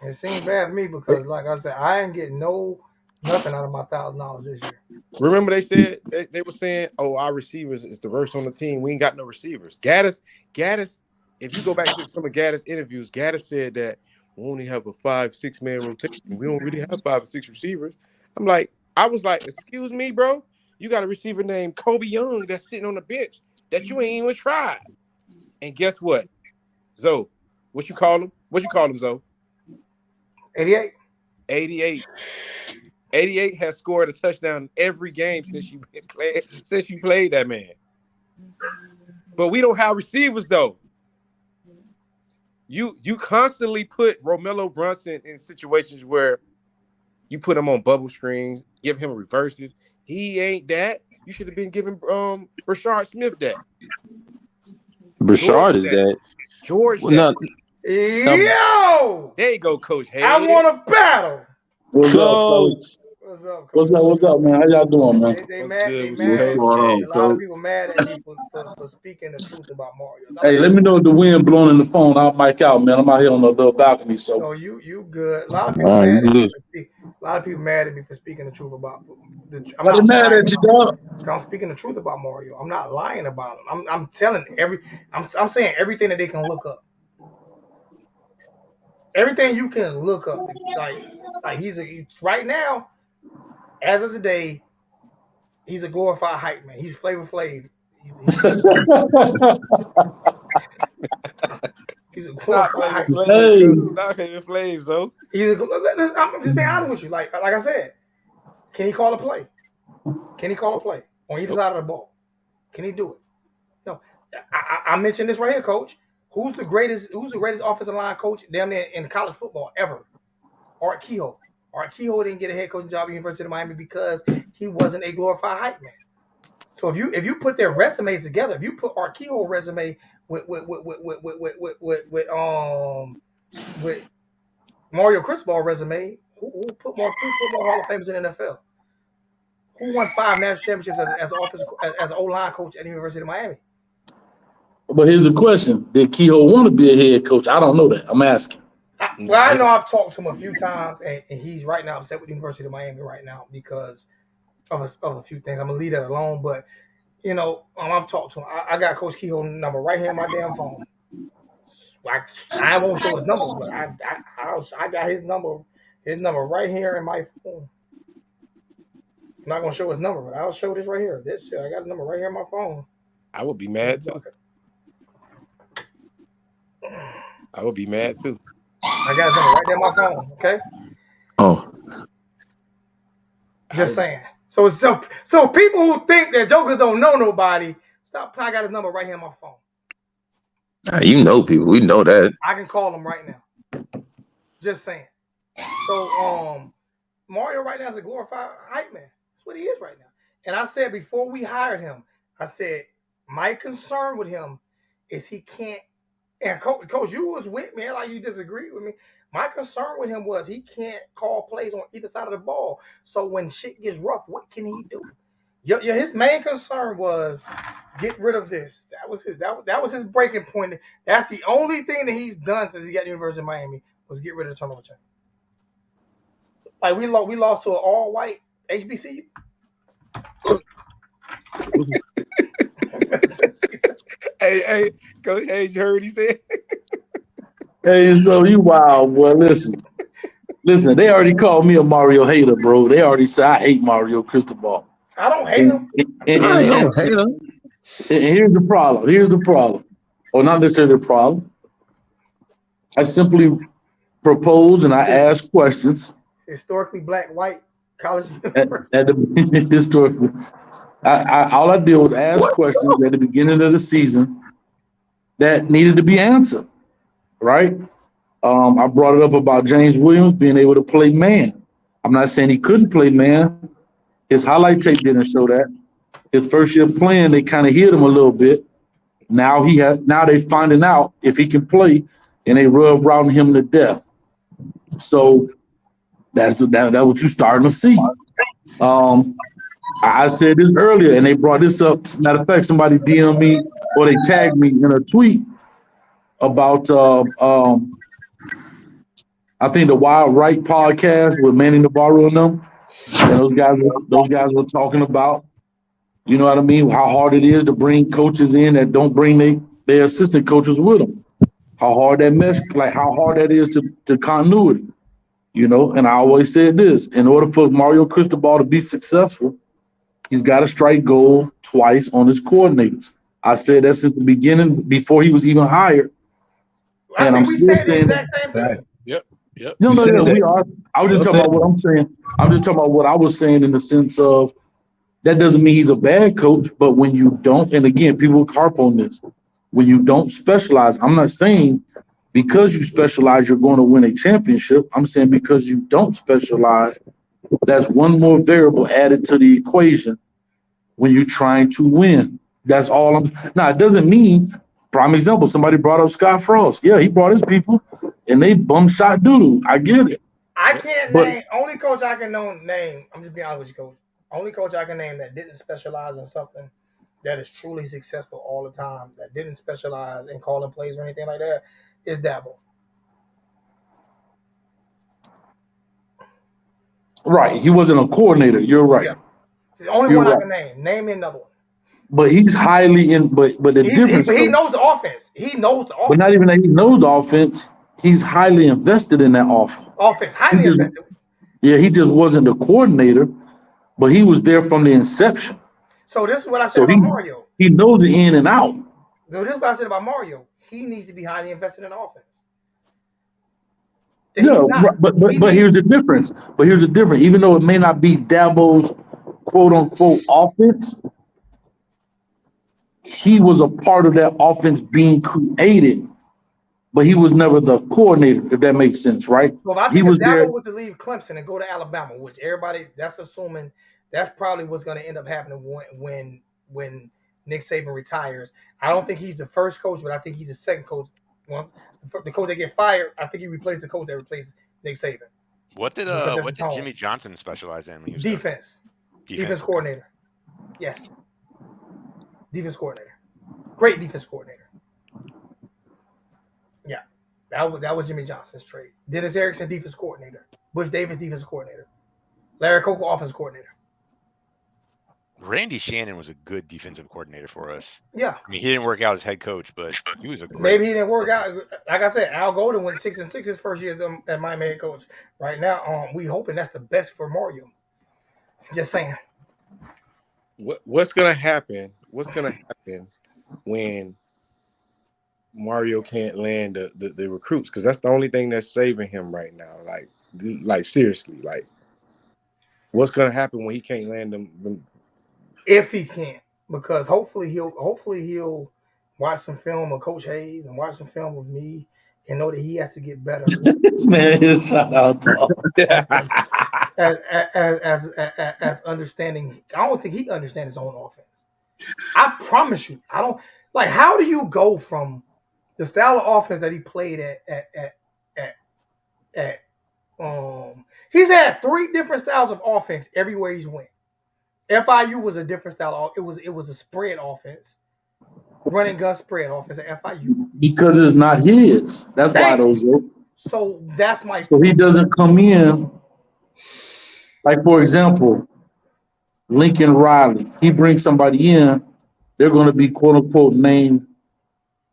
It seemed bad for me because, like I said, I ain't getting nothing out of my $1,000 this year. Remember they said they were saying, "Oh, our receivers is the worst on the team. We ain't got no receivers." Gaddis. If you go back to some of Gaddis' interviews, Gaddis said that we only have a 5-6 man rotation. We don't really have 5 or 6 receivers. I was like, excuse me, bro. You got a receiver named Kobe Young that's sitting on the bench that you ain't even tried. And guess what, Zoe? What you call him? What you call him, Zoe? 88. 88. 88 has scored a touchdown every game since you played that man. But we don't have receivers though. You constantly put Romello Brunson in situations where you put him on bubble screens, give him reverses. He ain't that. You should have been giving Brashard Smith that. Brashard is that. George Well, that. Yo! There you go, Coach Hayes. I want a battle. What's up, Coach. Coach? What's up, Coach? What's up, man? How y'all doing, man? They What's mad. good They with you, mad. Coach Hayes? A lot of people mad at me for speaking the truth about Mario. Hey, let me know if the wind blowing in the phone. I'll mic out, man. I'm out here on the little balcony, so. No, you good. A lot of All people right, mad you at me good. for speaking. A lot of people mad at me for speaking the truth about. I'm Why they not mad lying at you, about. dog? I'm speaking the truth about Mario. I'm not lying about him. I'm telling I'm saying everything that they can look up. Everything you can look up. Like right now, as of today, he's a glorified hype man. He's Flavor Flav. He's a Not glorified Flavor hype. Flav, Hey, Coach. Not Flavor Flav, so. I'm just being honest with you. Like I said, can he call a play? Can he call a play on either side of the ball? Can he do it? No. I mentioned this right here, Coach. Who's the greatest offensive line coach damn near in college football ever? Art Kehoe. Art Kehoe didn't get a head coaching job at University of Miami because he wasn't a glorified hype man. So if you put their resumes together, if you put Art Kehoe's resume with Mario Cristobal resume, who put more Hall of Famers in the NFL? Who won 5 national championships as an O-line coach at the University of Miami? but here's a question: did Kehoe want to be a head coach? I don't know that. I'm asking. I know I've talked to him a few times, and he's right now upset with the University of Miami right now because of a few things. I'm gonna leave that alone, but I've talked to him. I got Coach Kehoe's number right here on my damn phone. I won't show his number, but I got his number right here in my phone. I'm not gonna show his number, but I'll show this right here. I got a number right here on my phone. I would be mad too. I would be mad too. I got his number right there on my phone. Okay. Oh, Just saying. So people who think that jokers don't know nobody, stop. I got his number right here on my phone. you know people. We know that. I can call him right now. Just saying. So Mario right now is a glorified hype man. That's what he is right now. And I said before we hired him, I said my concern with him is he can't. And Coach, you was with me. Like you disagree with me. My concern with him was he can't call plays on either side of the ball. So when shit gets rough, what can he do? His main concern was get rid of this. That was his breaking point. That's the only thing that he's done since he got to the University of Miami was get rid of the turnover chain. Like we lost to an all-white HBCU. Hey, Coach Hayes, you heard what he said? Hey, so you wild boy. Listen, Listen, they already called me a Mario hater, bro. They already said I hate Mario Cristobal. I don't hate him. I'm I trying to ain't help no him. hater. And here's the problem. Here's the problem. Or not necessarily the problem. I simply propose and I ask questions Historically black, white college at university. the historical. All I did was ask What? questions at the beginning of the season that needed to be answered, right? I brought it up about James Williams being able to play man. I'm not saying he couldn't play man. His highlight tape didn't show that. His first year playing, they kind of hit him a little bit. Now they finding out if he can play, and they rub routing him to death. So that's what you starting to see. I said this earlier, and they brought this up. Matter of fact, somebody DM me or they tagged me in a tweet about I think the Wild Right podcast with Manny Navarro and them, and those guys were talking about, you know what I mean, how hard it is to bring coaches in that don't bring their assistant coaches with them. How hard that mesh, like how hard that is to continuity, you know. And I always said this: in order for Mario Cristobal to be successful, he's got to strike gold twice on his coordinators. I said that since the beginning, before he was even hired, I and I'm think we still said the saying exact same thing. Yep. no, You no, said no. We that. are. I was just talking Okay. about what I'm saying. I'm just talking about what I was saying in the sense of that doesn't mean he's a bad coach, but when you don't, and again, people harp on this, when you don't specialize, I'm not saying because you specialize, you're going to win a championship. I'm saying because you don't specialize, that's one more variable added to the equation when you're trying to win. That's all I'm. Now, it doesn't mean, prime example, somebody brought up Scott Frost. Yeah, he brought his people and they bum shot doodle. I get it. I can't But name only coach I can name. I'm just being honest with you, coach. Only coach I can name that didn't specialize in something that is truly successful all the time, that didn't specialize in calling plays or anything like that, is Dabo. right, he wasn't a coordinator. You're right. Yeah, it's the only You're one I right. can name. Name me another one. But he's highly in. But the difference, But he though, knows the offense. He knows the but offense. not even that he knows the offense. He's highly invested in that offense. Offense, He highly just, invested. yeah, he just wasn't the coordinator, but he was there from the inception. So this is what I said So about Mario. he knows it in and out. So this is what I said about Mario. He needs to be highly invested in offense. And Yeah, he's not. but here's the difference. But here's the difference. Even though it may not be Dabo's quote unquote offense, he was a part of that offense being created, but he was never the coordinator, if that makes sense, right? Well, I He think if was there. Dabo was to leave Clemson and go to Alabama, which everybody that's assuming that's probably what's going to end up happening when Nick Saban retires. I don't think he's the first coach, but I think he's the second coach. Well, the coach that get fired, I think he replaced the coach that replaced Nick Saban. What did Because that's his home. Jimmy Johnson specialize in when he was Defense. Defense okay. coordinator. Yes. Defense coordinator. Great defense coordinator. Yeah. That was Jimmy Johnson's trade. Dennis Erickson, defense coordinator. Butch Davis, defense coordinator. Larry Coco, offense coordinator. Randy Shannon was a good defensive coordinator for us. Yeah. I mean, he didn't work out as head coach, but he was a great. Maybe he didn't work out. Like I said, Al Golden went 6-6 his first year as Miami head coach. Right now, we hoping that's the best for Mario. Just saying. What's gonna happen? What's gonna happen when Mario can't land the recruits? Because that's the only thing that's saving him right now. Like seriously, like what's gonna happen when he can't land them? If he can't, because hopefully he'll watch some film of Coach Hayes and watch some film of me and know that he has to get better. This man is shout out to as understanding. I don't think he understands his own offense. I promise you, I don't like. How do you go from the style of offense that he played at he's had 3 different styles of offense everywhere he's went. FIU was a different style. It was a spread offense, running gun spread offense at FIU. because it's not his. That's why those. So that's my. So he doesn't come in. Like for example, Lincoln Riley. He brings somebody in. They're going to be quote unquote named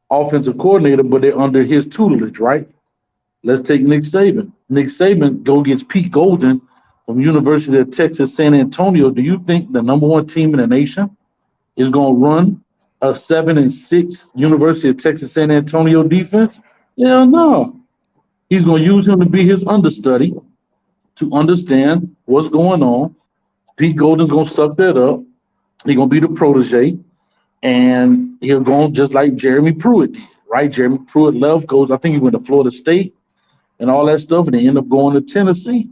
offensive coordinator, but they're under his tutelage, right? Let's take Nick Saban. Nick Saban go against Pete Golden from University of Texas San Antonio, do you think the number one team in the nation is going to run a 7-6 University of Texas San Antonio defense? Hell no. He's going to use him to be his understudy to understand what's going on. Pete Golden's going to suck that up. He's going to be the protege, and he'll go just like Jeremy Pruitt did, right? Jeremy Pruitt left, I think he went to Florida State and all that stuff, and they end up going to Tennessee.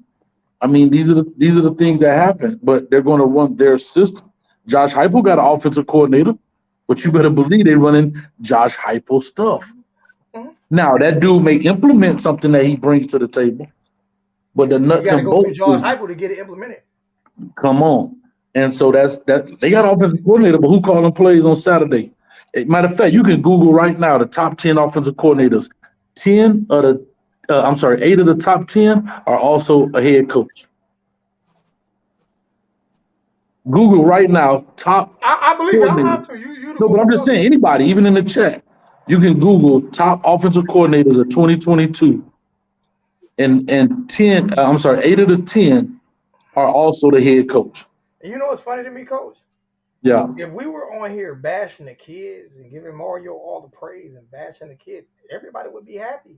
I mean, these are the things that happen, but they're going to run their system. Josh Heupel got an offensive coordinator, but you better believe they're running Josh Heupel stuff. Mhm. Now, that dude may implement something that he brings to the table, but the You nuts got to and go through bolts, Josh Heupel to get it implemented. come on. And so that's that. They got an offensive coordinator, but who calling plays on Saturday? Matter of fact, you can Google right now the top 10 offensive coordinators. 8 of the top 10 are also a head coach. Google right now top I believe you. I don't have coordinators. to. You the No, but I'm just Google saying, anybody, even in the chat, you can Google top offensive coordinators of 2022, and 8 of the 10 are also the head coach. And you know what's funny to me, Coach? Yeah, If we were on here bashing the kids and giving Mario all the praise and bashing the kid, everybody would be happy.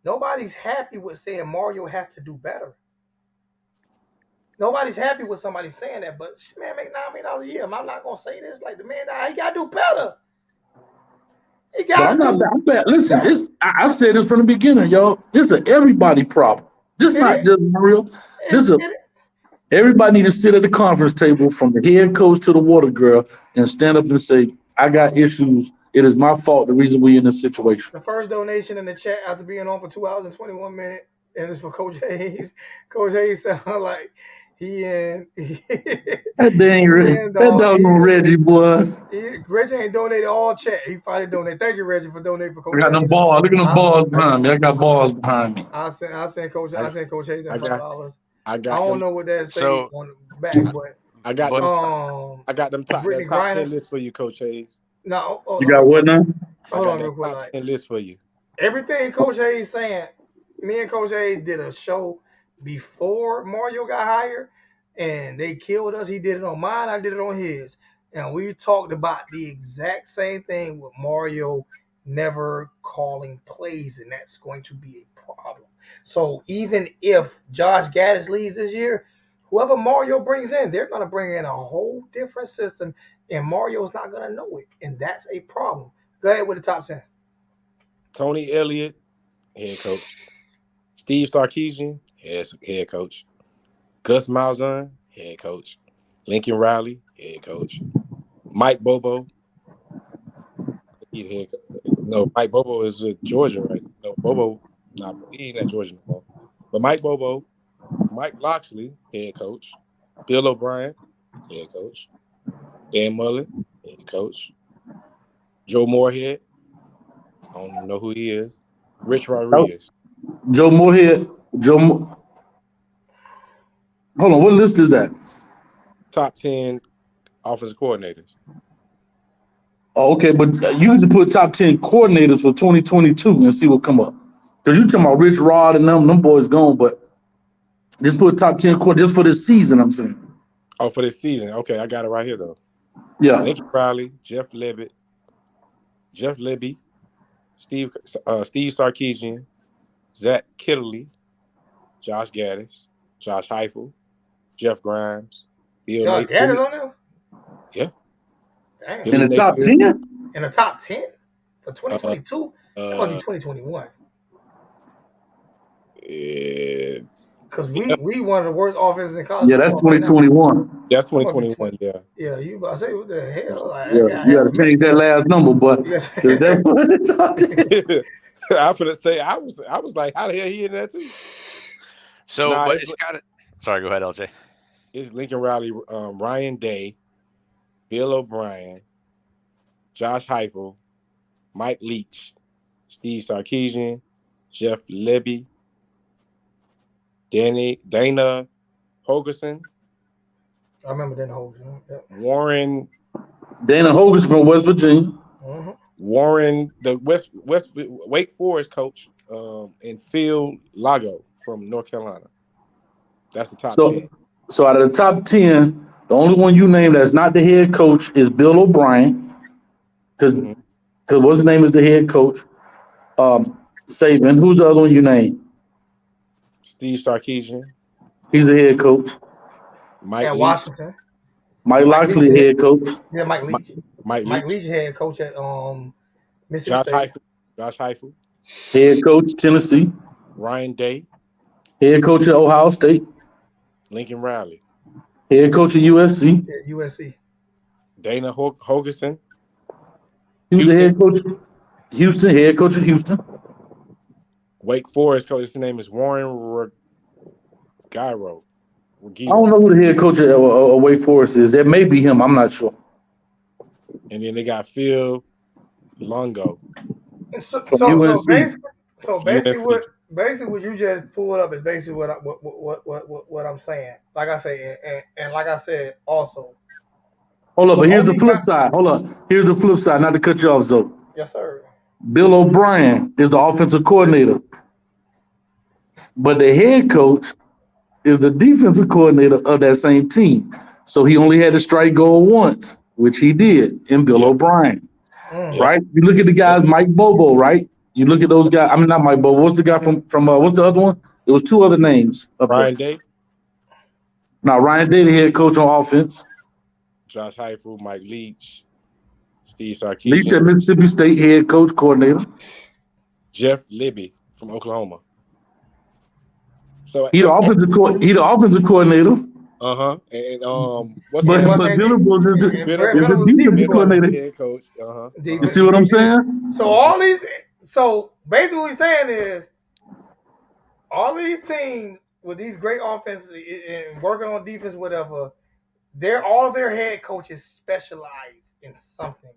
Nobody's happy with saying Mario has to do better. Nobody's happy with somebody saying that, but man, make $9 million a year. I'm not gonna say this. Like the man, he gotta do better. He but gotta I'm not do. bad. Listen, I said this from the beginning, y'all. This is an everybody problem. This It, not just Mario. This it, is it, everybody need to sit at the conference table from the head coach to the water girl and stand up and say, I got issues. It is my fault, the reason we're in this situation. the first donation in the chat after being on for 2 hours and 21 minutes, and it's for Coach Hayes. Coach Hayes sound like he and That doggone Reggie boy. Reggie ain't donated all chat. He finally donated. Thank you, Reggie, for donating for I Coach got them Hayes. balls. Look at them I, balls behind me. I got balls behind me. I sent Coach Hayes that $5. I I got don't them. know what that say So, on the back, but I got but them. I got them Brittany that top 10 Griner. list for you, Coach Hayes. No, You got what now? I hold got on that real quick. top Like 10 list for you. everything Coach Hayes saying, me and Coach Hayes did a show before Mario got hired, and they killed us. He did it on mine. I did it on his, and we talked about the exact same thing with Mario never calling plays, and that's going to be a problem. So even if Josh Gaddis leaves this year, whoever Mario brings in, they're going to bring in a whole different system, and Mario's not going to know it, and that's a problem. Go ahead with the top 10. Tony Elliott, head coach. Steve Sarkisian, head coach. Gus Malzahn, head coach. Lincoln Riley, head coach. Mike Bobo. No, Mike Bobo is with Georgia, right? No, Bobo, he ain't at Georgia no more. But Mike Bobo, Mike Loxley, head coach. Bill O'Brien, head coach. Dan Mullen, head coach. Joe Moorhead, I don't even know who he is. Rich Rodriguez. Joe Moorhead. Hold on, what list is that? Top 10 offensive coordinators. Oh, okay, but you need to put top 10 coordinators for 2022 and see what come up. Because you talking about Rich Rod and them boys gone, but just put top 10 just for this season, I'm saying. Oh, for this season. Okay, I got it right here, though. Yeah. Lincoln Riley, Jeff Libby, Steve Sarkisian, Zach Kittley, Josh Gaddis, Josh Heupel, Jeff Grimes, Bill Josh Gaddis on there? Yeah. Damn. In the top 10? In the top 10 for 2022? That must be 2021. Because we one of the worst offenses in college. Yeah, that's 2021. That's 2021. Yeah. Yeah, you about to say what the hell? Like, Yeah, you got to change that last number, but that's the top 10. I was gonna say I was like, how the hell he in that too? So, but it's got it. Sorry, go ahead, LJ. It's Lincoln Riley, Ryan Day, Bill O'Brien, Josh Heupel, Mike Leach, Steve Sarkisian, Jeff Libby, Dana Hogerson. I remember Dana Hogerson. Yep. Dana Hogerson from West Virginia. Mm-hmm. Warren, the Wake Forest coach, and Phil Lago from North Carolina. That's the top So 10. so out of the top 10, the only one you named that's not the head coach is Bill O'Brien, because Mhm. what's his name is the head coach. Saban. Who's the other one you named? Steve Sarkisian, He's the head coach. Mike At Leach, Washington. Mike Mike Leach, Loxley, head coach. yeah, Mike Mi- Leach. Mike Mike Leach, Leach head coach at Mississippi Josh State. Heifel, Josh Heifel, Head coach, Tennessee. Ryan Day, Head coach at Ohio State. Lincoln Riley, Head coach at USC. Yeah, USC. Dana Hogerson, He was the Houston, head coach. Houston, head coach at Houston. Wake Forest coach. His name is Warren I don't Regiro. know who the head coach at Wake Forest is. That may be him. I'm not sure. And then they got Phil Longo So From so so UNC. basically, so from basically UNC. what you just pulled up is basically what I'm saying. Like I say, and like I said also, Hold up, the but here's the only guy. flip side. Hold up. Here's the flip side. Not to cut you off, Zoe. Yes, sir. Bill O'Brien is the offensive coordinator, but the head coach is the defensive coordinator of that same team. So he only had to strike goal once, which he did in Bill Yeah, O'Brien, Mm. yeah. right? You look at the guys, Mike Bobo, right? You look at those guys. I mean, not Mike Bobo. What's the guy from what's the other one? There was two other names up there. Ryan Day, Now Ryan Day, the head coach on offense. Josh Heifel, Mike Leach, Steve Leach Sarkisian, at Mississippi State, head coach coordinator. Jeff Libby from Oklahoma. So He the offensive coordinator. what's his But And name? what but and, Venables is and the Venables was the defensive defensive coordinator. coordinator. Head coach. You see what I'm saying? So all these, so basically what he's saying is all these teams with these great offenses and working on defense, whatever, all of their head coaches specialize in something,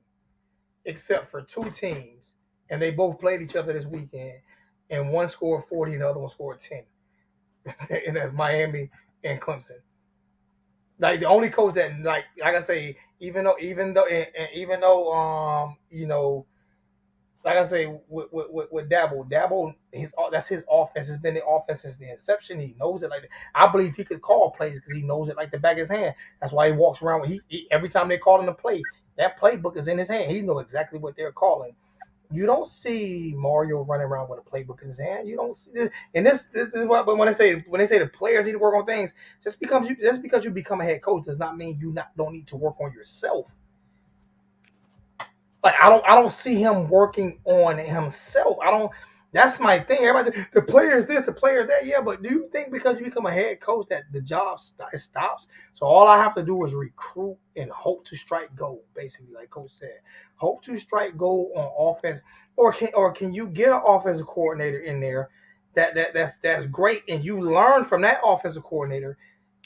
except for two teams, and they both played each other this weekend, and one scored 40 and the other one scored 10, and that's Miami and Clemson. Like the only coach that like I say, even though like I say with Dabble, that's his offense. Has been the offense since the inception. He knows it like that. I believe he could call plays because he knows it like the back of his hand. That's why he walks around. He every time they call him to play, that playbook is in his hand. He knows exactly what they're calling. You don't see Mario running around with a playbook in his hand. You don't see this, and this is what. But when they say the players need to work on things, just because you become a head coach does not mean you don't need to work on yourself. Like I don't see him working on himself. I don't. That's my thing. Everybody says, the player is this, the player is that. Yeah, but do you think because you become a head coach that the job stops? So all I have to do is recruit and hope to strike gold. Basically, like Coach said, hope to strike gold on offense, or can you get an offensive coordinator in there that's great, and you learn from that offensive coordinator,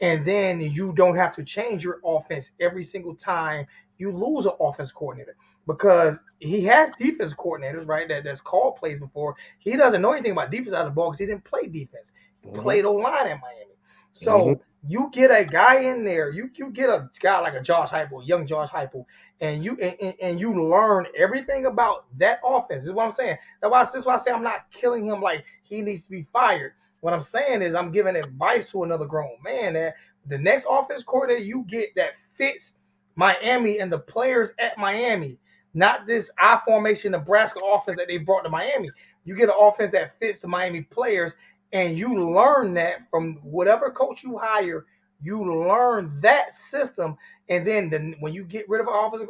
and then you don't have to change your offense every single time you lose an offensive coordinator because he has defense coordinators, right? That's called plays before. He doesn't know anything about defense out of the ball because he didn't play defense. He played O-line at Miami. So you get a guy in there, you get a guy like a Josh Heupel, young Josh Heupel, and you learn everything about that offense. This is what I'm saying. That's why I say I'm not killing him like he needs to be fired. What I'm saying is I'm giving advice to another grown man that the next offense coordinator you get that fits Miami and the players at Miami, not this I formation Nebraska offense that they brought to Miami. You get an offense that fits the Miami players, and you learn that from whatever coach you hire. You learn that system, and then when you get rid of an offensive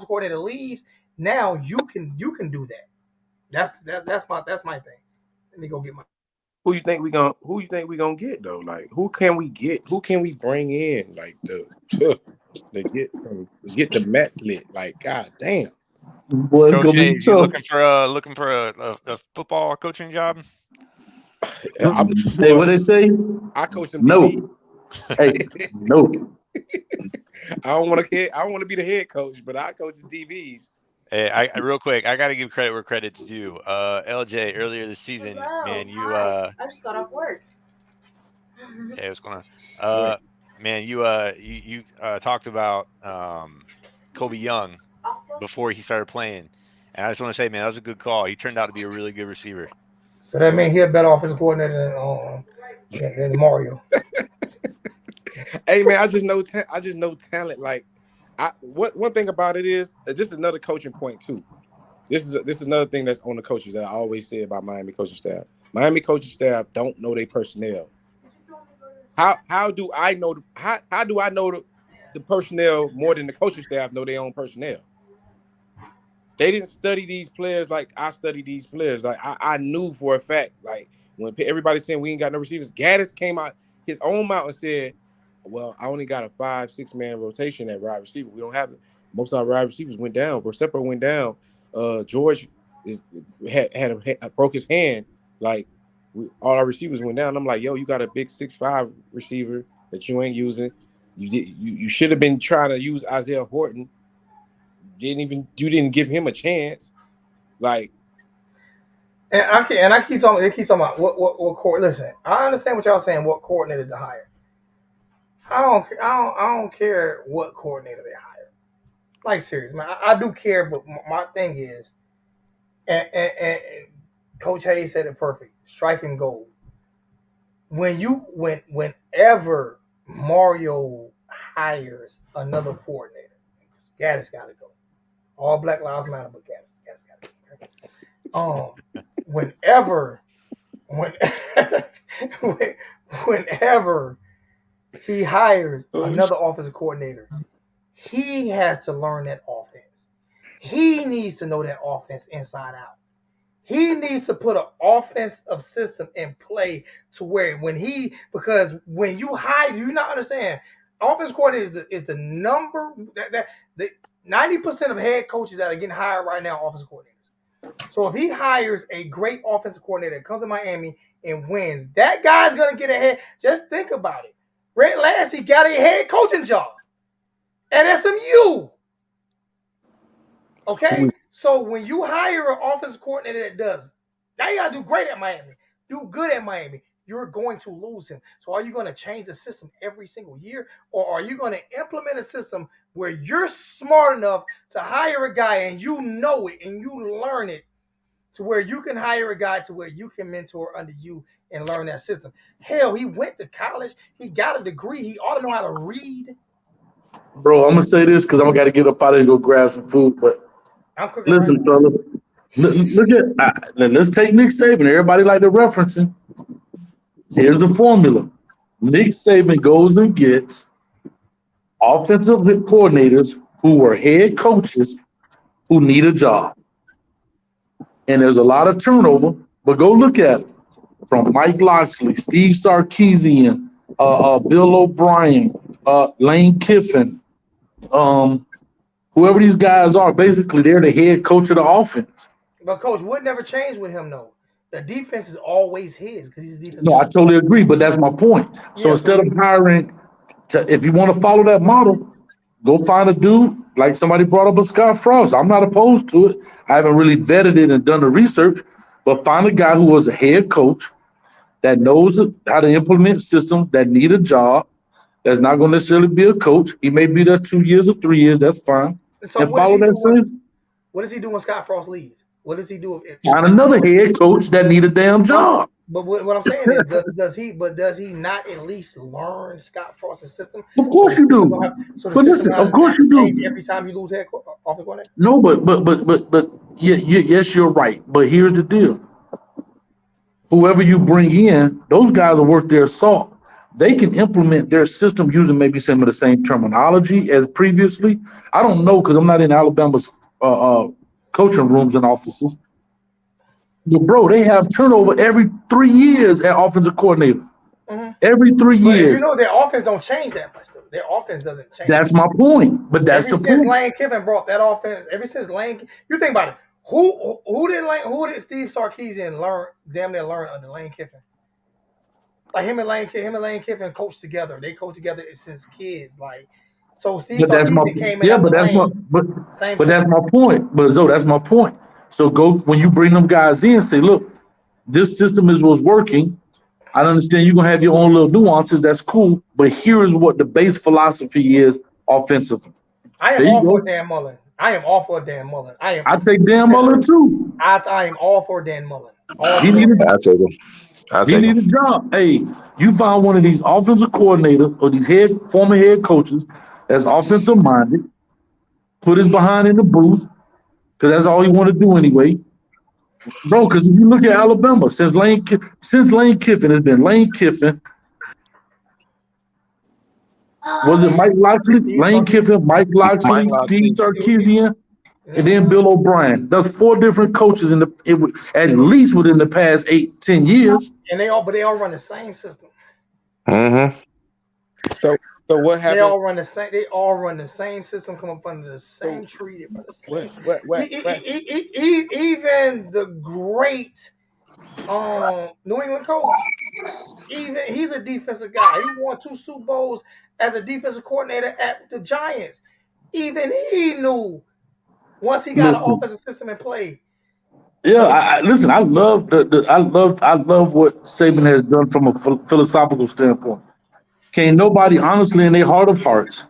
coordinator leaves, now you can do that. That's my thing. Let me go get my. Who you think we gonna get though? Like who can we get? Who can we bring in? Like to get the mat lit? Like god damn. Boy, it's Coach gonna be Hayes, you tough. looking for a football coaching job? Hey, what they say? I coach them DB. No. Hey, no. I don't want to be the head coach, but I coach the DBs. Hey, I real quick, I gotta give credit where credit's due. LJ earlier this season, man, you I just got off work. hey, what's going on? Man, you talked about Kobe Young before he started playing, and I just want to say, man, that was a good call. He turned out to be a really good receiver. So that means he a better offensive coordinator and Mario. Hey man, I just know talent. Like, one thing about it is this is another coaching point too. This is another thing that's on the coaches that I always say about Miami coaching staff. Miami coaching staff don't know their personnel. How do I know how do I know the personnel more than the coaching staff know their own personnel? They didn't study these players like I studied these players. Like I knew for a fact, like when everybody's saying we ain't got no receivers, Gaddis came out his own mouth and said, well, I only got a 5-6 man rotation at wide receiver. We don't have it. Most of our wide receivers went down. Brosepo went down. George broke his hand. Like all our receivers went down. I'm like, yo, you got a big 6'5" receiver that you ain't using. You should have been trying to use Isaiah Horton. You didn't give him a chance. Like, and I keep talking. They keep talking about what court. Listen, I understand what y'all saying. What coordinator to hire? I don't care what coordinator they hire. Like serious, man. I do care, but my thing is, and Coach Hayes said it perfect. Striking gold. Whenever Mario hires another coordinator, Gaddis got to go. All Black Lives Matter, but Gaddis got to go. Whenever he hires another offensive coordinator, he has to learn that offense. He needs to know that offense inside out. He needs to put an offensive system in play to where because when you hire, you not understand, offense coordinator is the number that 90% of head coaches that are getting hired right now are offensive coordinators. So if he hires a great offensive coordinator that comes to Miami and wins, that guy's gonna get ahead. Just think about it. Red Lassie got a head coaching job at SMU. Okay, so when you hire an offensive coordinator that does, now you gotta do great at Miami, do good at Miami, you're going to lose him. So are you going to change the system every single year, or are you going to implement a system where you're smart enough to hire a guy and you know it and you learn it to where you can hire a guy to where you can mentor under you and learn that system? Hell, he went to college, he got a degree, he ought to know how to read. Bro, I'm gonna say this because I'm gonna get up out of here and go grab some food. But listen, fella, look at let's take Nick Saban. Everybody like to reference him. Here's the formula. Nick Saban goes and gets offensive coordinators who were head coaches who need a job. And there's a lot of turnover, but go look at it. From Mike Loxley, Steve Sarkisian, Bill O'Brien, Lane Kiffin, whoever these guys are, basically they're the head coach of the offense. But Coach Wood never changed with him, though. The defense is always his because he's defense. No, I totally agree, but that's my point. So instead of hiring, if you want to follow that model, go find a dude like somebody brought up a Scott Frost. I'm not opposed to it. I haven't really vetted it and done the research, but find a guy who was a head coach that knows how to implement systems, that need a job, that's not going to necessarily be a coach. He may be there 2 years or 3 years. That's fine. So and follow that same. What does he do when Scott Frost leaves? What does he do? Find another head coach that need a damn job. But what I'm saying is, does he not at least learn Scott Frost's system? Of course you do. But listen, of course you do. Every time you lose head offensive coordinator. No, but yes, you're right. But here's the deal. Whoever you bring in, those guys are worth their salt. They can implement their system using maybe some of the same terminology as previously. I don't know because I'm not in Alabama's coaching rooms and offices. But bro, they have turnover every 3 years at offensive coordinator. Mm-hmm. Every 3 years. You know their offense don't change that much though. Their offense doesn't change. That's my point. But that's the point. Ever since Lane Kiffin brought that offense, you think about it. Who did Steve Sarkisian damn near learn under Lane Kiffin? Like him and Lane Kiffin coached together. They coached together since kids. Like so Steve Sarkisian came in. But that's my point. But Zoe, that's my point. So go when you bring them guys in, say, look, this system was working. I understand you're gonna have your own little nuances. That's cool. But here is what the base philosophy is offensively. I am all for Dan Mullen. I take Dan Mullen too. I am all for Dan Mullen. I take him. I'll He take need him. a job. Hey, you find one of these offensive coordinators or these former head coaches that's offensive minded, put his behind in the booth, because that's all he want to do anyway. Bro, because if you look at Alabama, since Lane Kiffin, it's been Lane Kiffin. Was it Mike Locksley? Steve Lane Sarkisian. Kiffin, Mike Mike Locksley, Steve Locksley. Sarkisian, and then Bill O'Brien. That's 4 different coaches at least within the past 8-10 years. And they all run the same system. Mm-hmm. So what They happened? all run the same. They all run the same system. Come up under the same tree. They run the same. Even the great New England coach. Even he's a defensive guy. He won 2 Super Bowls as a defensive coordinator at the Giants. Even he knew once he got an Listen, offensive system in play. yeah, listen. I love I love what Saban has done from a philosophical standpoint. Can't nobody honestly in their heart of hearts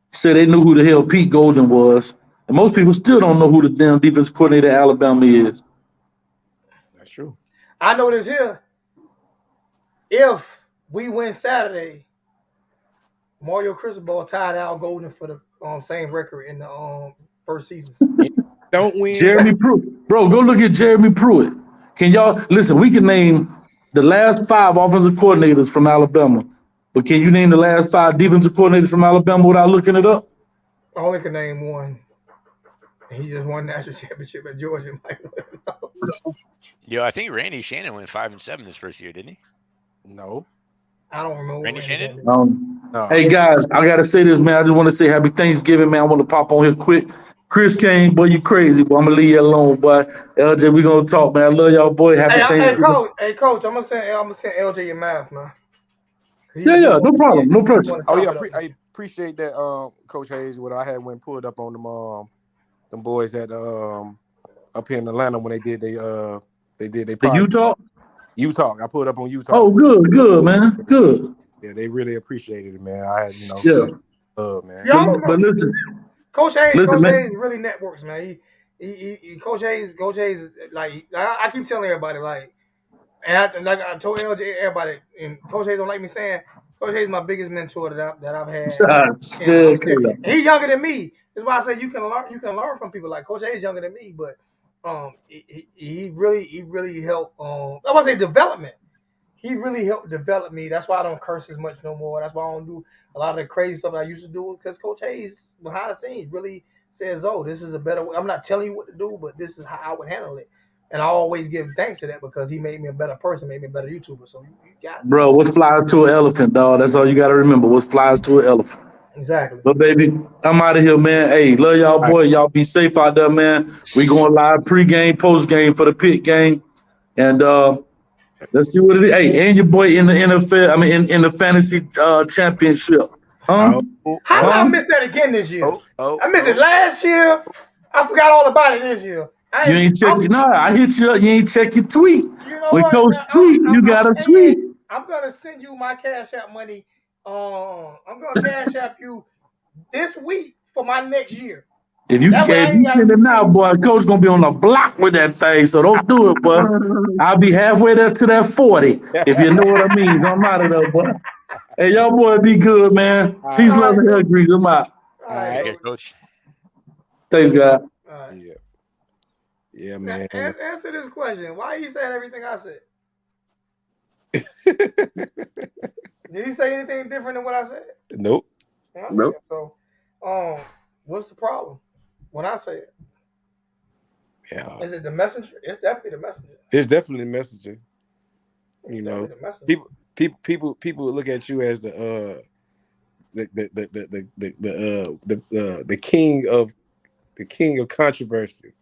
say they knew who the hell Pete Golden was, and most people still don't know who the damn defense coordinator at Alabama is. That's true. I know this here. If we win Saturday, Mario Cristobal tied Al Golden for the same record in the first seasons. Don't win. Jeremy Pruitt, bro, go look at Jeremy Pruitt. Can y'all listen? We can name the last 5 offensive coordinators from Alabama, but can you name the last 5 defensive coordinators from Alabama without looking it up? I only can name one. And he just won national championship at Georgia. Yo, I think Randy Shannon went 5-7 this first year, didn't he? No. I don't remember. Randy Shannon? No. Hey guys, I gotta say this, man. I just want to say Happy Thanksgiving, man. I want to pop on here quick. Chris Kane, boy, you crazy, boy. I'm gonna leave you alone, boy. LJ, we gonna talk, man. I love y'all, boy. Happy Thanksgiving. Hey, coach, I'm gonna send LJ your math, man. Yeah, no problem, no pressure. Oh yeah, I appreciate that, Coach Hayes. What I had went pulled up on them boys that up here in Atlanta when they did their Utah. Utah. I pulled up on Utah. Oh, good, man, good. Yeah, they really appreciated it, man. I had yeah, man. But listen, Coach Hayes, listen, Coach Hayes really networks, man. Coach Hayes, like I keep telling everybody, like, and like I told LJ, everybody, and Coach Hayes don't like me saying, Coach Hayes is my biggest mentor that I've had. He's younger than me. That's why I say you can learn from people. Like Coach Hayes is younger than me, but he really helped. I want to say development. He really helped develop me. That's why I don't curse as much no more. That's why I don't do a lot of the crazy stuff that I used to do, because Coach Hayes behind the scenes really says, "Oh, this is a better way. I'm not telling you what to do, but this is how I would handle it." And I always give thanks to that because he made me a better person, made me a better YouTuber. So you got bro. What flies to an elephant, dog? That's all you got to remember. What flies to an elephant. Exactly. But baby, I'm out of here, man. Hey, love y'all, boy. Y'all be safe out there, man. We going live pregame, postgame for the pit game, and let's see what it is. Hey, and your boy in the NFL. I mean, in the fantasy championship. How did I miss that again this year? I missed it last year. I forgot all about it this year. You ain't check it. Nah, I hit you up. You ain't check your tweet. You know when what? Coach tweet, you got to tweet. I'm gonna send you my Cash App money. I'm gonna Cash App you this week for my next year. If you send it now, boy, Coach gonna be on the block with that thing. So don't do it, boy. I'll be halfway there to that 40, if you know what I mean. I'm out of there, boy. Hey, y'all boy, be good, man. Peace, love, and hair grease. I'm out. All right, Coach. Thanks, God. Right. Yeah, man. Answer this question. Why you saying everything I said? Did he say anything different than what I said? Nope. Okay, nope. So, what's the problem when I say it? Yeah. Is it the messenger? It's definitely the messenger. It's definitely the messenger. You know, people look at you as the king of controversy.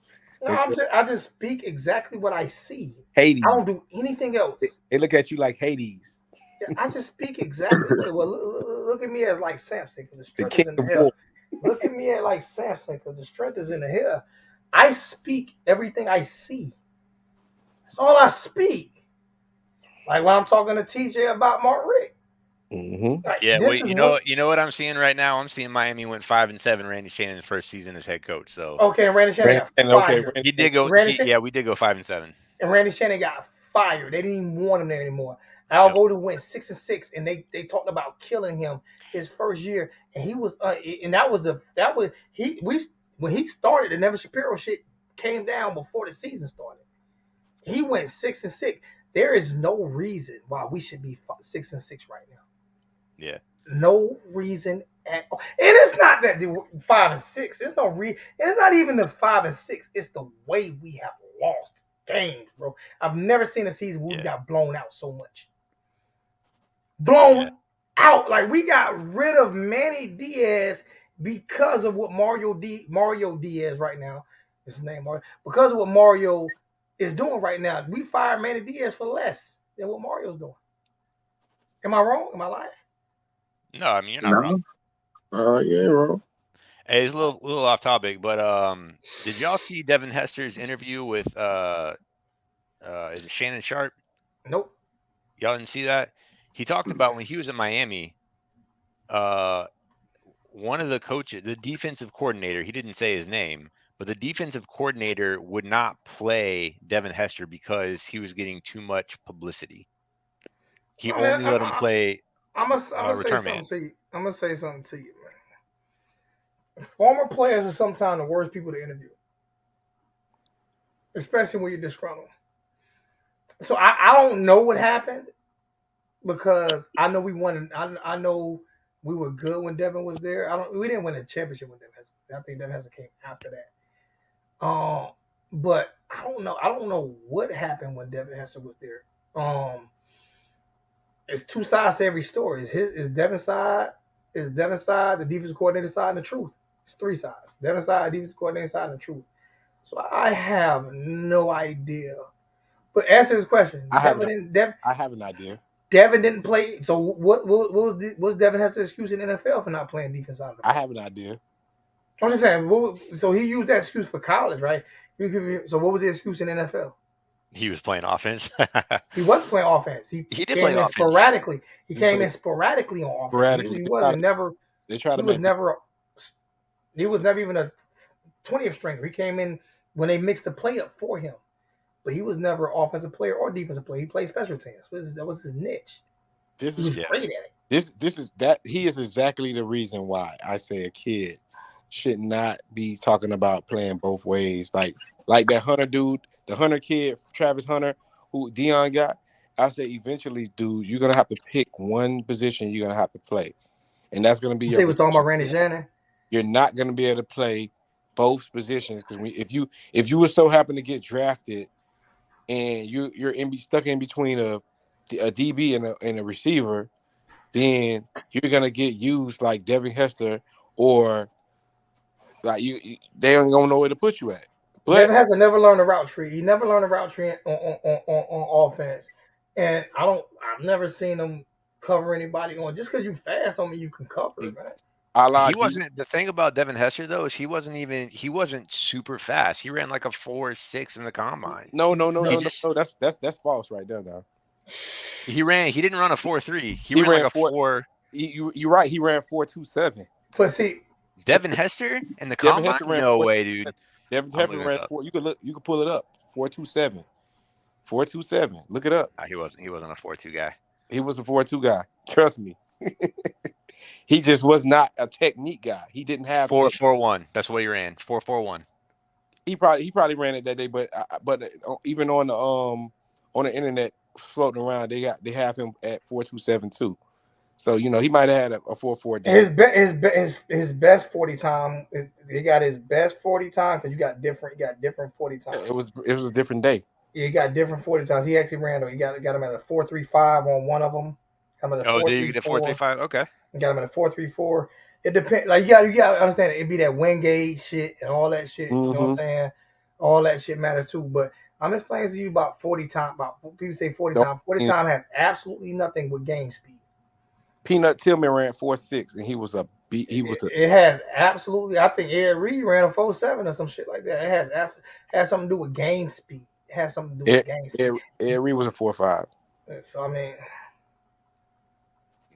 No, I just speak exactly what I see. Hades. I don't do anything else. They look at you like Hades. Yeah, I just speak exactly. Well, look at me as like Samson, because the strength is in the hair. Look at me as like Samson, because the strength is in the hair. I speak everything I see. That's all I speak. Like when I'm talking to TJ about Mark Richt. Mm-hmm. Like, yeah, well, you know what I'm seeing right now? I'm seeing Miami went 5-7. Randy Shannon's first season as head coach. So okay, and Randy Shannon got fired. He did go. We did go 5-7. And Randy Shannon got fired. They didn't even want him there anymore. Al Golden went 6-6, and they talked about killing him his first year, and he was and when he started, the Nevin Shapiro shit came down before the season started. He went 6-6. There is no reason why we should be 6-6 right now. Yeah. No reason at all. And it's not that 5-6. It's no reason. And it's not even the 5-6. It's the way we have lost games, bro. I've never seen a season where we got blown out so much. Blown out. Like, we got rid of Manny Diaz because of what Mario Diaz right now. His name Mario. Because of what Mario is doing right now. We fired Manny Diaz for less than what Mario's doing. Am I wrong? Am I lying? No, I mean, you're not wrong. Yeah, bro. Hey, it's a little off topic, but did y'all see Devin Hester's interview with is it Shannon Sharp? Nope. Y'all didn't see that? He talked about when he was in Miami, one of the coaches, the defensive coordinator, he didn't say his name, but the defensive coordinator would not play Devin Hester because he was getting too much publicity. He only let him play. I'm gonna say something to you. I'm gonna say something to you, man. Former players are sometimes the worst people to interview, especially when you're disgruntled. So I don't know what happened because I know we won. I know we were good when Devin was there. We didn't win a championship when Devin Hester. I think Devin Hester came after that. But I don't know. I don't know what happened when Devin Hester was there. It's two sides to every story. Is Devin's side, the defensive coordinator side, and the truth. It's three sides. Devin's side, defensive coordinator side, and the truth. So I have no idea. But answer this question. I have an idea. Devin didn't play. So what was Devin Hester's excuse in the NFL for not playing defense side of the ball? I have an idea. I'm just saying. So he used that excuse for college, right? So what was the excuse in the NFL? He was playing offense. He was playing offense. He did play offense sporadically. He came in sporadically on offense. He wasn't never. He was never even a 20th stringer. He came in when they mixed the play up for him, but he was never an offensive player or defensive player. He played special teams. That was his niche. He was great at it. He is exactly the reason why I say a kid should not be talking about playing both ways. Like that Hunter dude, the Hunter kid, Travis Hunter, who Dion got. I say eventually, dude, you're gonna have to pick one position you're gonna have to play, and that's gonna be your. He was talking about Randy Shannon. You're not gonna be able to play both positions because if you were so happen to get drafted and you're stuck in between a DB and a receiver, then you're gonna get used like Devin Hester or like they don't know where to put you at. But Devin Hester never learned a route tree. He never learned a route tree on offense, and I've never seen him cover anybody on. Just because you fast on me, you can cover it, man. He wasn't. The thing about Devin Hester though is he wasn't super fast. He ran like a 4.6 in the combine. No. That's false right there, though. He didn't run a 4.3. He ran like a 4. You're right. He ran 4.27. But see, Devin Hester in the combine? No way, dude. Devin Hester ran 4. You could pull it up. 4.27. 4.27. Look it up. He wasn't a 4.2 guy. He was a 4.2 guy. Trust me. He just was not a technique guy. He didn't have 4.41. That's what he ran. 4.41. He probably ran it that day, but even on the internet floating around, they have him at 4.27 too. So he might have had a 4.4 day. His best 40 time. He got his best 40 time because you got different 40 times. It was a different day. Yeah, he got different 40 times. He actually ran. He got him at a 4.35 on one of them. Did you get a 4.35? Okay. Got him at a 4.34. It depends. Like you got to understand it. It'd be that Wingate shit and all that shit. You know what I'm saying? All that shit matters too. But I'm explaining to you about 40 time. About people say 40 time. 40 time has absolutely nothing with game speed. Peanut Tillman ran 4.6 and he was a. It has absolutely. I think Ed Reed ran a 4.7 or some shit like that. It has something to do with game speed. It has something to do with game speed. Ed Reed was a 4.5. So I mean.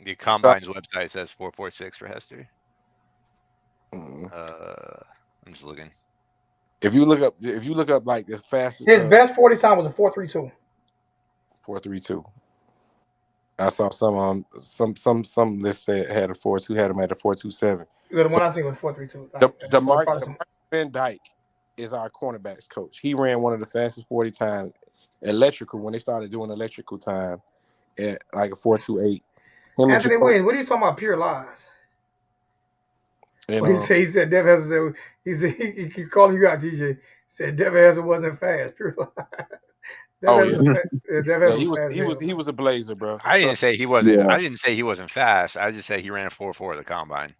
The Combine's website says 4.46 for Hester. I'm just looking. If you look up like the fastest, his best 40 time was a 4.32. 4.32. I saw some lists said had a 4.2, had him at a 4.27. The one I seen was 4.32. So DeMar probably some. Van Dyke is our cornerbacks coach. He ran one of the fastest 40 times electrical when they started doing electrical time at like a 4.28. Anthony Williams, what are you talking about? Pure lies. And, he said Devin Hester. He said he keep calling you out, TJ. He said Devin Hester wasn't fast. Pure lie. Yeah, he was a blazer, bro. I didn't say he wasn't. Yeah. I didn't say he wasn't fast. I just said he ran a 4.4 at the combine.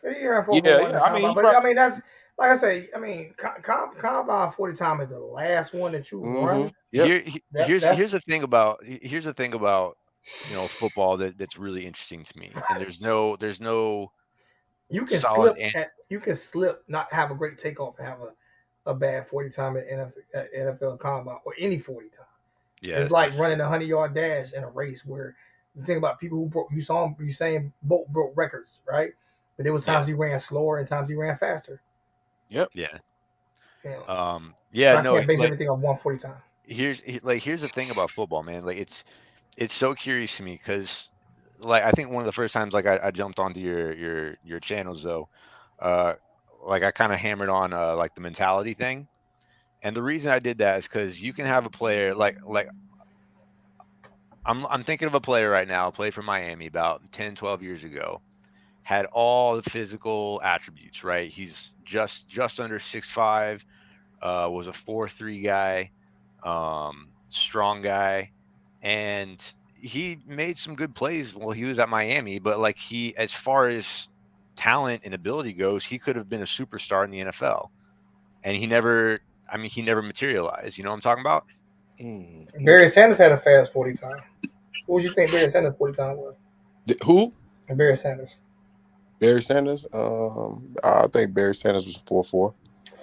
He ran 4.41 Yeah. I mean, but I mean that's like I say. I mean, combine 40 time is the last one that you run. Yep. Here's the thing about football that's really interesting to me, and there's no you can solid slip, not have a great takeoff and have a bad 40 time at NFL combine or any 40 time. Yeah, it's like running a 100-yard dash in a race where you think about people who broke. You saw him. You saying Bolt broke records, right? But there was times he ran slower and times he ran faster. Yep. Yeah. So I can't base everything on 140 time. Here's the thing about football, man. Like it's so curious to me because like I think one of the first times like I jumped onto your channels though, like I kind of hammered on like the mentality thing. And the reason I did that is because you can have a player like I'm thinking of a player right now, played for Miami about 10, 12 years ago, had all the physical attributes, right? He's just under 6'5", was a 4.3 guy, strong guy, and he made some good plays while he was at Miami, but like as far as talent and ability goes, he could have been a superstar in the NFL. And he never materialized. You know what I'm talking about? Barry Sanders had a fast 40 time. What would you think Barry Sanders 40 time was? Who? Barry Sanders. Barry Sanders? I think Barry Sanders was 4.4.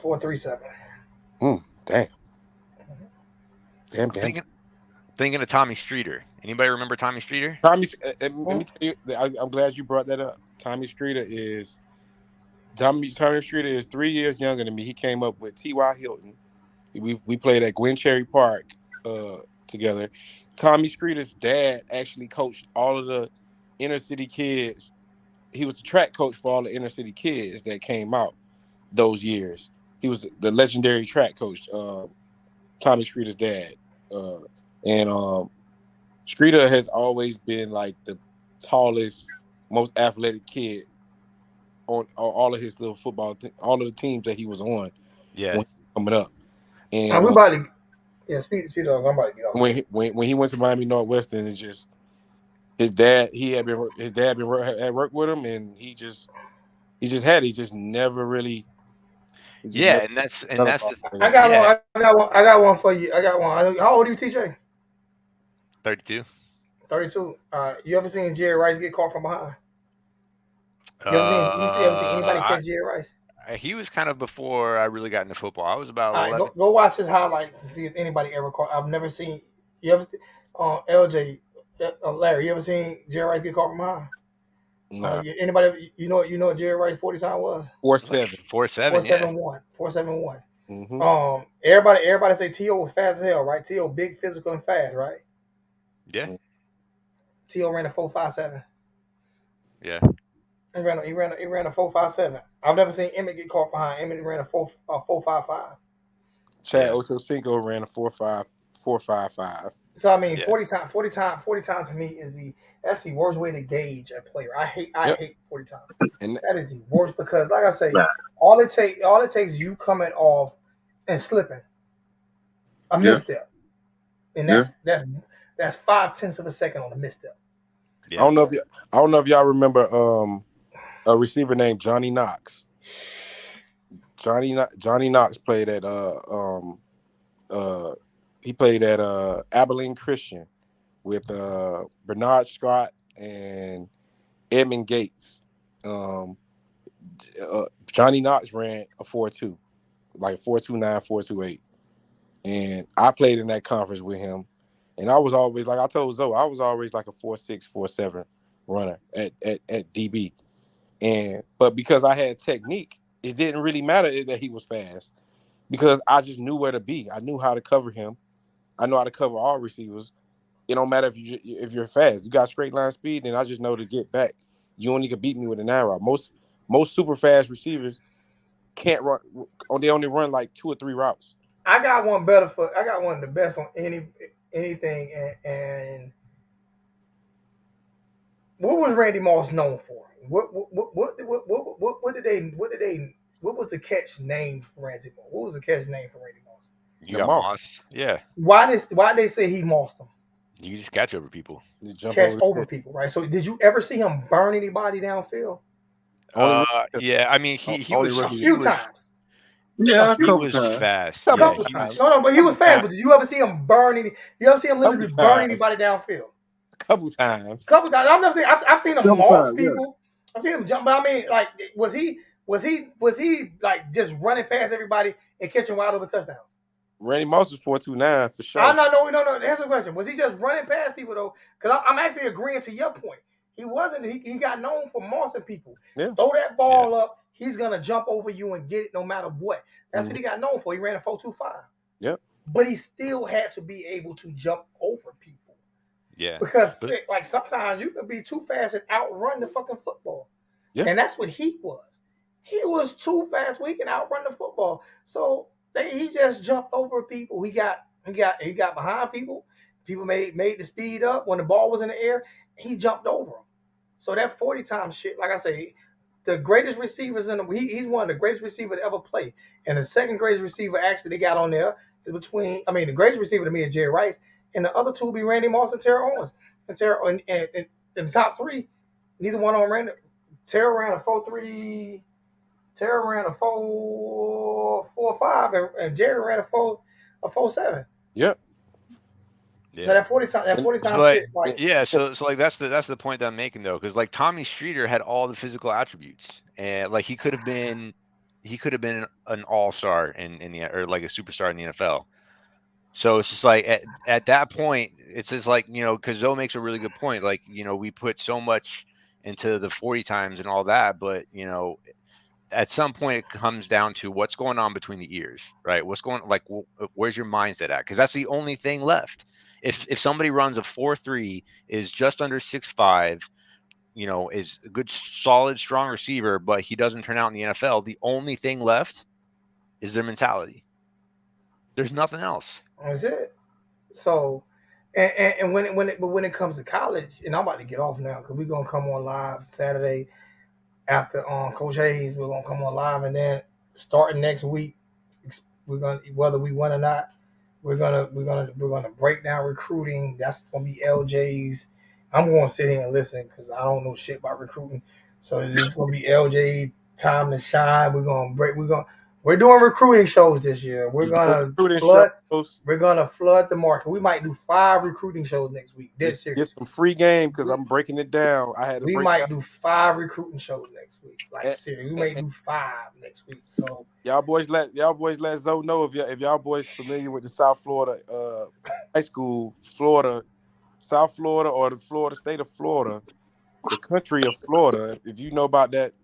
4.37. Damn. Thinking of Tommy Streeter. Anybody remember Tommy Streeter? Let me tell you, I'm glad you brought that up. Tommy Streeter is 3 years younger than me. He came up with T.Y. Hilton. We played at Gwen Cherry Park together. Tommy Streeter's dad actually coached all of the inner city kids. He was the track coach for all the inner city kids that came out those years. He was the legendary track coach, Tommy Streeter's dad. And Streeter has always been like the tallest, most athletic kid on all of his little football, all of the teams that he was on. Yeah, when he was coming up. And we about to speed up. I'm about to get off. When he went to Miami Northwestern, it's just his dad had worked with him, and he just never really. and that's the thing. I got one for you. I got one. How old are you, TJ? 32. 32. You ever seen Jerry Rice get caught from behind? You ever seen anybody catch Jerry Rice? He was kind of before I really got into football. I was about 11. Go watch his highlights to see if anybody ever caught. I've never seen. You ever LJ Larry? You ever seen Jerry Rice get caught from behind? No. Anybody? You know what Jerry Rice 40 time was? 4.7. 4.7. 4.71. Mm-hmm. Everybody say T.O. was fast as hell, right? T.O. big, physical, and fast, right? Yeah. T.O. ran a 4.57. Yeah. He ran a 4.57. I've never seen Emmett get caught behind. Emmett ran a 4.55. Chad Ochocinco ran a 4.55. So I mean, 40 times to me that's the worst way to gauge a player. I hate 40 times. And that is the worst because, like I say, all it takes is you coming off and slipping a misstep, and that's 0.5 of a second on a misstep. Yeah. I don't know if y'all remember a receiver named Johnny Knox. Johnny Knox played at Abilene Christian with Bernard Scott and Edmund Gates. Johnny Knox ran a 4.2, like 4.29, 4.28, and I played in that conference with him. And I was always, like I told Zoe, I was always like a 4.6, 4.7 runner at DB. But because I had technique, it didn't really matter that he was fast because I just knew where to be. I knew how to cover him. I know how to cover all receivers. it don't matter if you're fast. You got straight line speed, then I just know to get back. You only can beat me with an nine route. Most super fast receivers can't run. They only run like 2 or 3 routes. I got one better for. I got one of the best on anything. And what was Randy Moss known for? What did they? What was the catch named for Randy Moss? What was the catch name for Randy Moss? You The got Moss. Moss. Yeah. Why they say he mossed him? You just catch over people. You jump Catch over over people, right? So did you ever see him burn anybody downfield? Yeah. I mean, he only was A rookie. he few was times. Yeah, a he couple was times. fast. Couple Yeah, Couple he times. was. No, but he was Couple fast. times. But did you ever see him burn any? You ever see him literally Couple burn times. anybody downfield? Couple times. Couple times. I've never seen. I've seen him Couple moss times, yeah. people. I've seen him jump. But I mean, like, was he like just running past everybody and catching wide open touchdowns? Randy Moss was 4.29 for sure. No. Here's the question: was he just running past people though? Because I'm actually agreeing to your point. He wasn't. He got known for mossing people. Yeah. Throw that ball up. He's gonna jump over you and get it no matter what. That's Mhm. what he got known for. He ran a 4.25. Yep. But he still had to be able to jump over people. Yeah. Because But- like sometimes you can be too fast and outrun the fucking football. Yeah. And that's what he was. He was too fast where he can outrun the football. So he just jumped over people. He got behind people. People made the speed up when the ball was in the air. He jumped over them. So that 40 times shit, like I say, the greatest receivers he's one of the greatest receivers to ever play. And the second greatest receiver actually they got on there is the greatest receiver to me is Jerry Rice, and the other two will be Randy Moss and Terrell Owens. And in the top three, neither one of them ran. Terrell ran a 4.3. Terrell ran a 4.5, and Jerry ran a 4.7. Yep. Yeah. So that 40 times like, shit, like yeah, so like that's the point that I'm making though, because like Tommy Streeter had all the physical attributes, and like he could have been an all-star or like a superstar in the NFL. So it's just like at that point, it's just like, because Zoe makes a really good point. Like, we put so much into the 40 times and all that, but at some point it comes down to what's going on between the ears, right? What's going like where's your mindset at? Because that's the only thing left. If somebody runs a 4.3, is just under 6'5", is a good, solid, strong receiver, but he doesn't turn out in the NFL, the only thing left is their mentality. There's nothing else. That's it. So, and when it comes to college, and I'm about to get off now because we're gonna come on live Saturday after Coach Hayes. We're gonna come on live, and then starting next week, we're gonna, whether we win or not, we're gonna break down recruiting. That's gonna be LJ's. I'm gonna sit here and listen because I don't know shit about recruiting. So this is gonna be LJ time to shine. We're doing recruiting shows this year. We're gonna flood the market. We might do 5 recruiting shows next week. Dead serious. Get some free game because I'm breaking it down. We might do 5 recruiting shows next week. Like seriously, we may do 5 next week. So y'all boys let Zoe know if y'all boys familiar with the South Florida high school, South Florida, or the Florida state of Florida, the country of Florida. If you know about that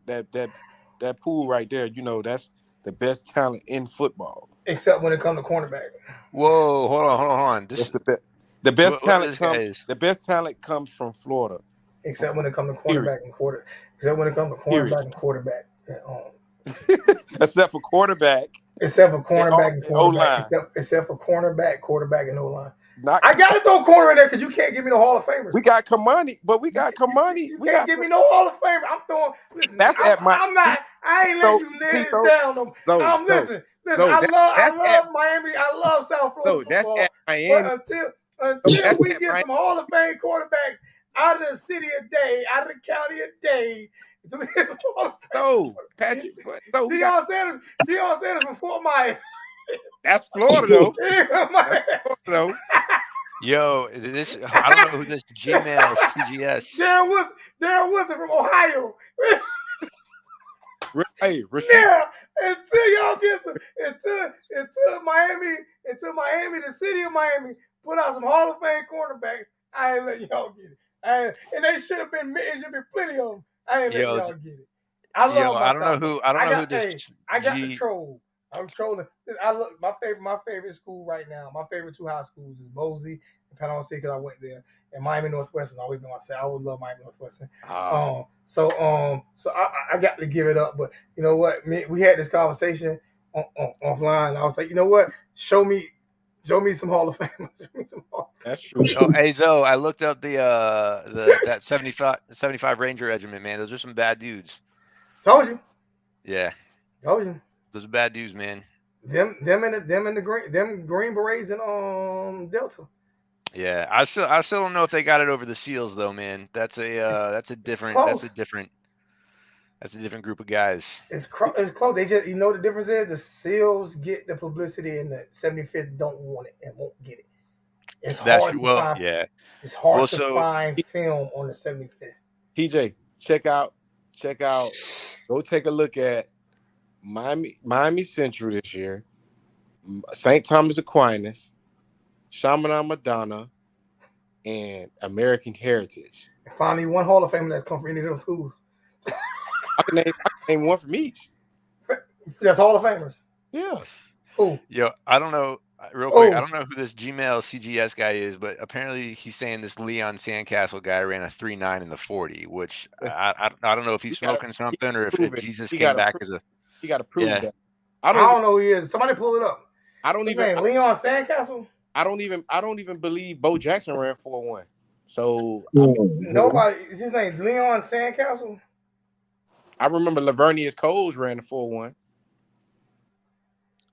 pool right there, that's the best talent in football. Except when it comes to cornerback. Whoa, hold on. That's the best talent comes from Florida. Except when it comes to cornerback and quarterback. Except when it comes to cornerback and quarterback. Except for quarterback. Except for cornerback and quarterback. Except for cornerback, quarterback, and O-line. Not I gotta throw corner in there because you can't give me no Hall of Famers. We got Kamani, but we got Kamani. You can't give me no Hall of Famer. I'm throwing. Listen, I ain't letting you lay this down. Listen. I love Miami. I love South Florida football. That's at Miami. But until we get some Hall of Fame quarterbacks out of the city of Dade, out of the county of Dade, Patrick. Deion Sanders from Fort Myers. That's Florida though. Yo, I don't know who this G-Man is, CGS. Darren Woodson from Ohio. Hey, yeah, until y'all get until Miami, the city of Miami, put out some Hall of Fame cornerbacks, I ain't letting y'all get it. And they should have been plenty of them. I ain't letting y'all get it. I don't know who this. I got the troll. I'm trolling. My favorite school right now. My favorite 2 high schools is Boise Panama City, because I went there. And Miami Northwestern always been my side. I would love Miami Northwestern. Ah, So I got to give it up. But you know what? We had this conversation offline. I was like, you know what? Show me some Hall of Famers. Show me some Hall. that's true. Oh, hey Zoe, I looked up that 75 Ranger regiment, man. Those are some bad dudes. Told you. Yeah, Told you. those are bad dudes, man. Them in the green berets in Delta. Yeah, I still don't know if they got it over the SEALs though, man. That's a different group of guys. It's close. They just, you know, the difference is the SEALs get the publicity and the 75th don't want it and won't get it. It's That's hard true. to Well, find. yeah. It's hard Well, to so find film on the 75th. TJ, check out. Go take a look at Miami Central this year. St. Thomas Aquinas, Chaminade Madonna, and American Heritage. Find me one Hall of Famer that's come from any of those schools. I can name one from each. That's Hall of Famers. Yeah. Who? Yo, I don't know. Real quick, I don't know who this Gmail CGS guy is, but apparently he's saying this Leon Sandcastle guy ran a 3.9 in the 40, which I don't know if he's smoking something or if Jesus came back as a. He got to prove Yeah. that. I don't know who he is. Somebody pull it up. Leon Sandcastle. I don't even believe Bo Jackson ran 4.1. So nobody. Is his name Leon Sandcastle? I remember Lavernius Coles ran a 4.1.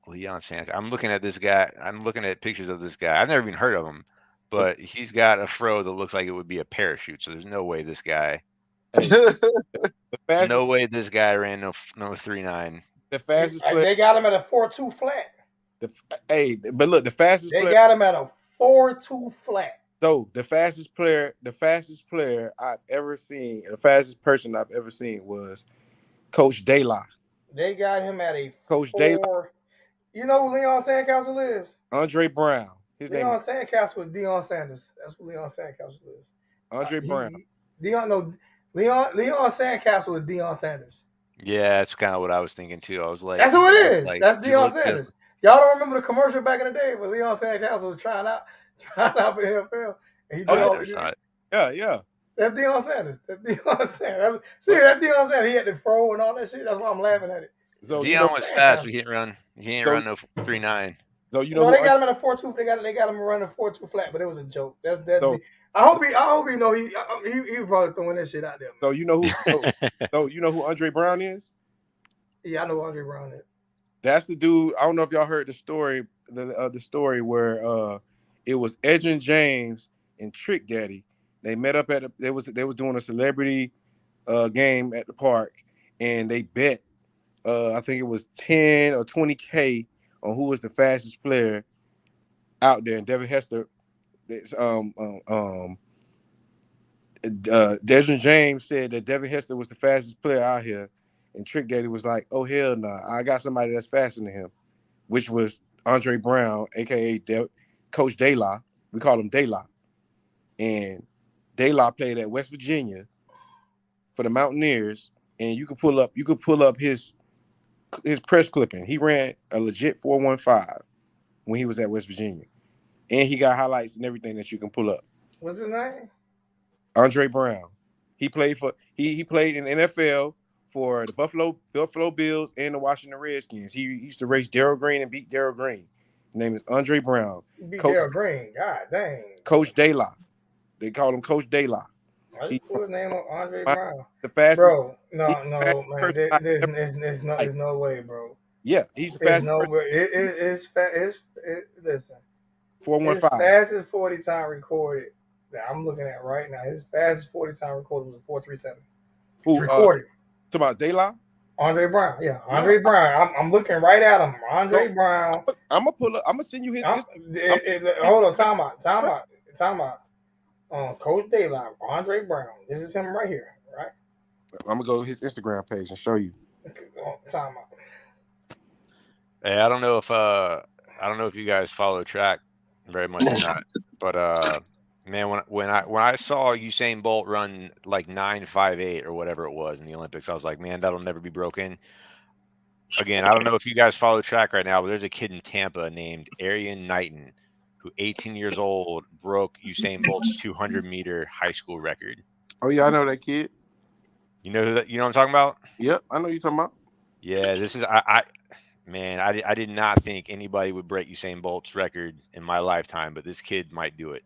Leon Sandcastle. I'm looking at this guy. I'm looking at pictures of this guy. I've never even heard of him, but he's got a fro that looks like it would be a parachute. So there's no way this guy. No way this guy ran no 3.9. The fastest player. They got him at a 4.2 flat. But look, the fastest they player. got him at a 4.2 flat. So the fastest player I've ever seen, the fastest person I've ever seen was Coach De La. They got him at a Coach De La. You know who Leon Sandcastle is? Andre Brown. Leon Sandcastle was Deion Sanders. That's who Leon Sandcastle is. Andre Brown. Leon Sandcastle is Deion Sanders. Yeah, that's kind of what I was thinking too. I was like, that's who it is. That's Deion Sanders. Y'all don't remember the commercial back in the day where Leon Sandcastle was trying out for the NFL, and he did all that. Yeah. That's Deion Sanders. That's Deion Sanders. He had the fro and all that shit. That's why I'm laughing at it. So Deion was fast, but he didn't run no 3.9. So they got him at a 4.2. They got him running a 4.2 flat, but it was a joke. I hope you know he was probably throwing that shit out there. So you know who Andre Brown is? Yeah, I know who Andre Brown is. That's the dude. I don't know if y'all heard the story, the story where it was Edgerrin James and Trick Daddy. They met up they was doing a celebrity game at the park, and they bet I think it was 10 or 20K on who was the fastest player out there. And Devin Hester, Desmond James said that Devin Hester was the fastest player out here, and Trick Daddy was like, "Oh hell no, I got somebody that's faster than him," which was Andre Brown, aka Coach De La. We call him De La, and De La played at West Virginia for the Mountaineers, and you could pull up his press clipping. He ran a legit 4.15 when he was at West Virginia, and he got highlights and everything that you can pull up. What's his name? Andre Brown. He played in the NFL for the Buffalo Bills and the Washington Redskins. He used to race Darryl Green and beat Darryl Green. His name is Andre Brown. Beat Darryl Green. God dang. Coach De La. They call him Coach De La. He put his name on Andre Brown. The fastest. Bro, no, man. There's no way, bro. Yeah, he's the fastest. Listen. 4.15. His fastest 40 time recorded that I'm looking at right now. His fastest 40 time recorded was a 4.37. Who recorded? Talking about De La? Andre Brown. Yeah, Andre Brown. I'm looking right at him. Andre Brown. I'm gonna send you his. Hold on, time out. Coach De La, Andre Brown. This is him right here, right? I'm gonna go to his Instagram page and show you. Time out. Hey, I don't know if you guys follow track very much or not, but man, when I saw Usain Bolt run like 9.58 or whatever it was in the Olympics, I was like, man, that'll never be broken. Again, I don't know if you guys follow track right now, but there's a kid in Tampa named Arian Knighton who 18 years old broke Usain Bolt's 200-meter high school record. Oh yeah, I know that kid. You know who that? You know what I'm talking about? Yep, I know you talking about. Yeah, this is I did not think anybody would break Usain Bolt's record in my lifetime, but this kid might do it.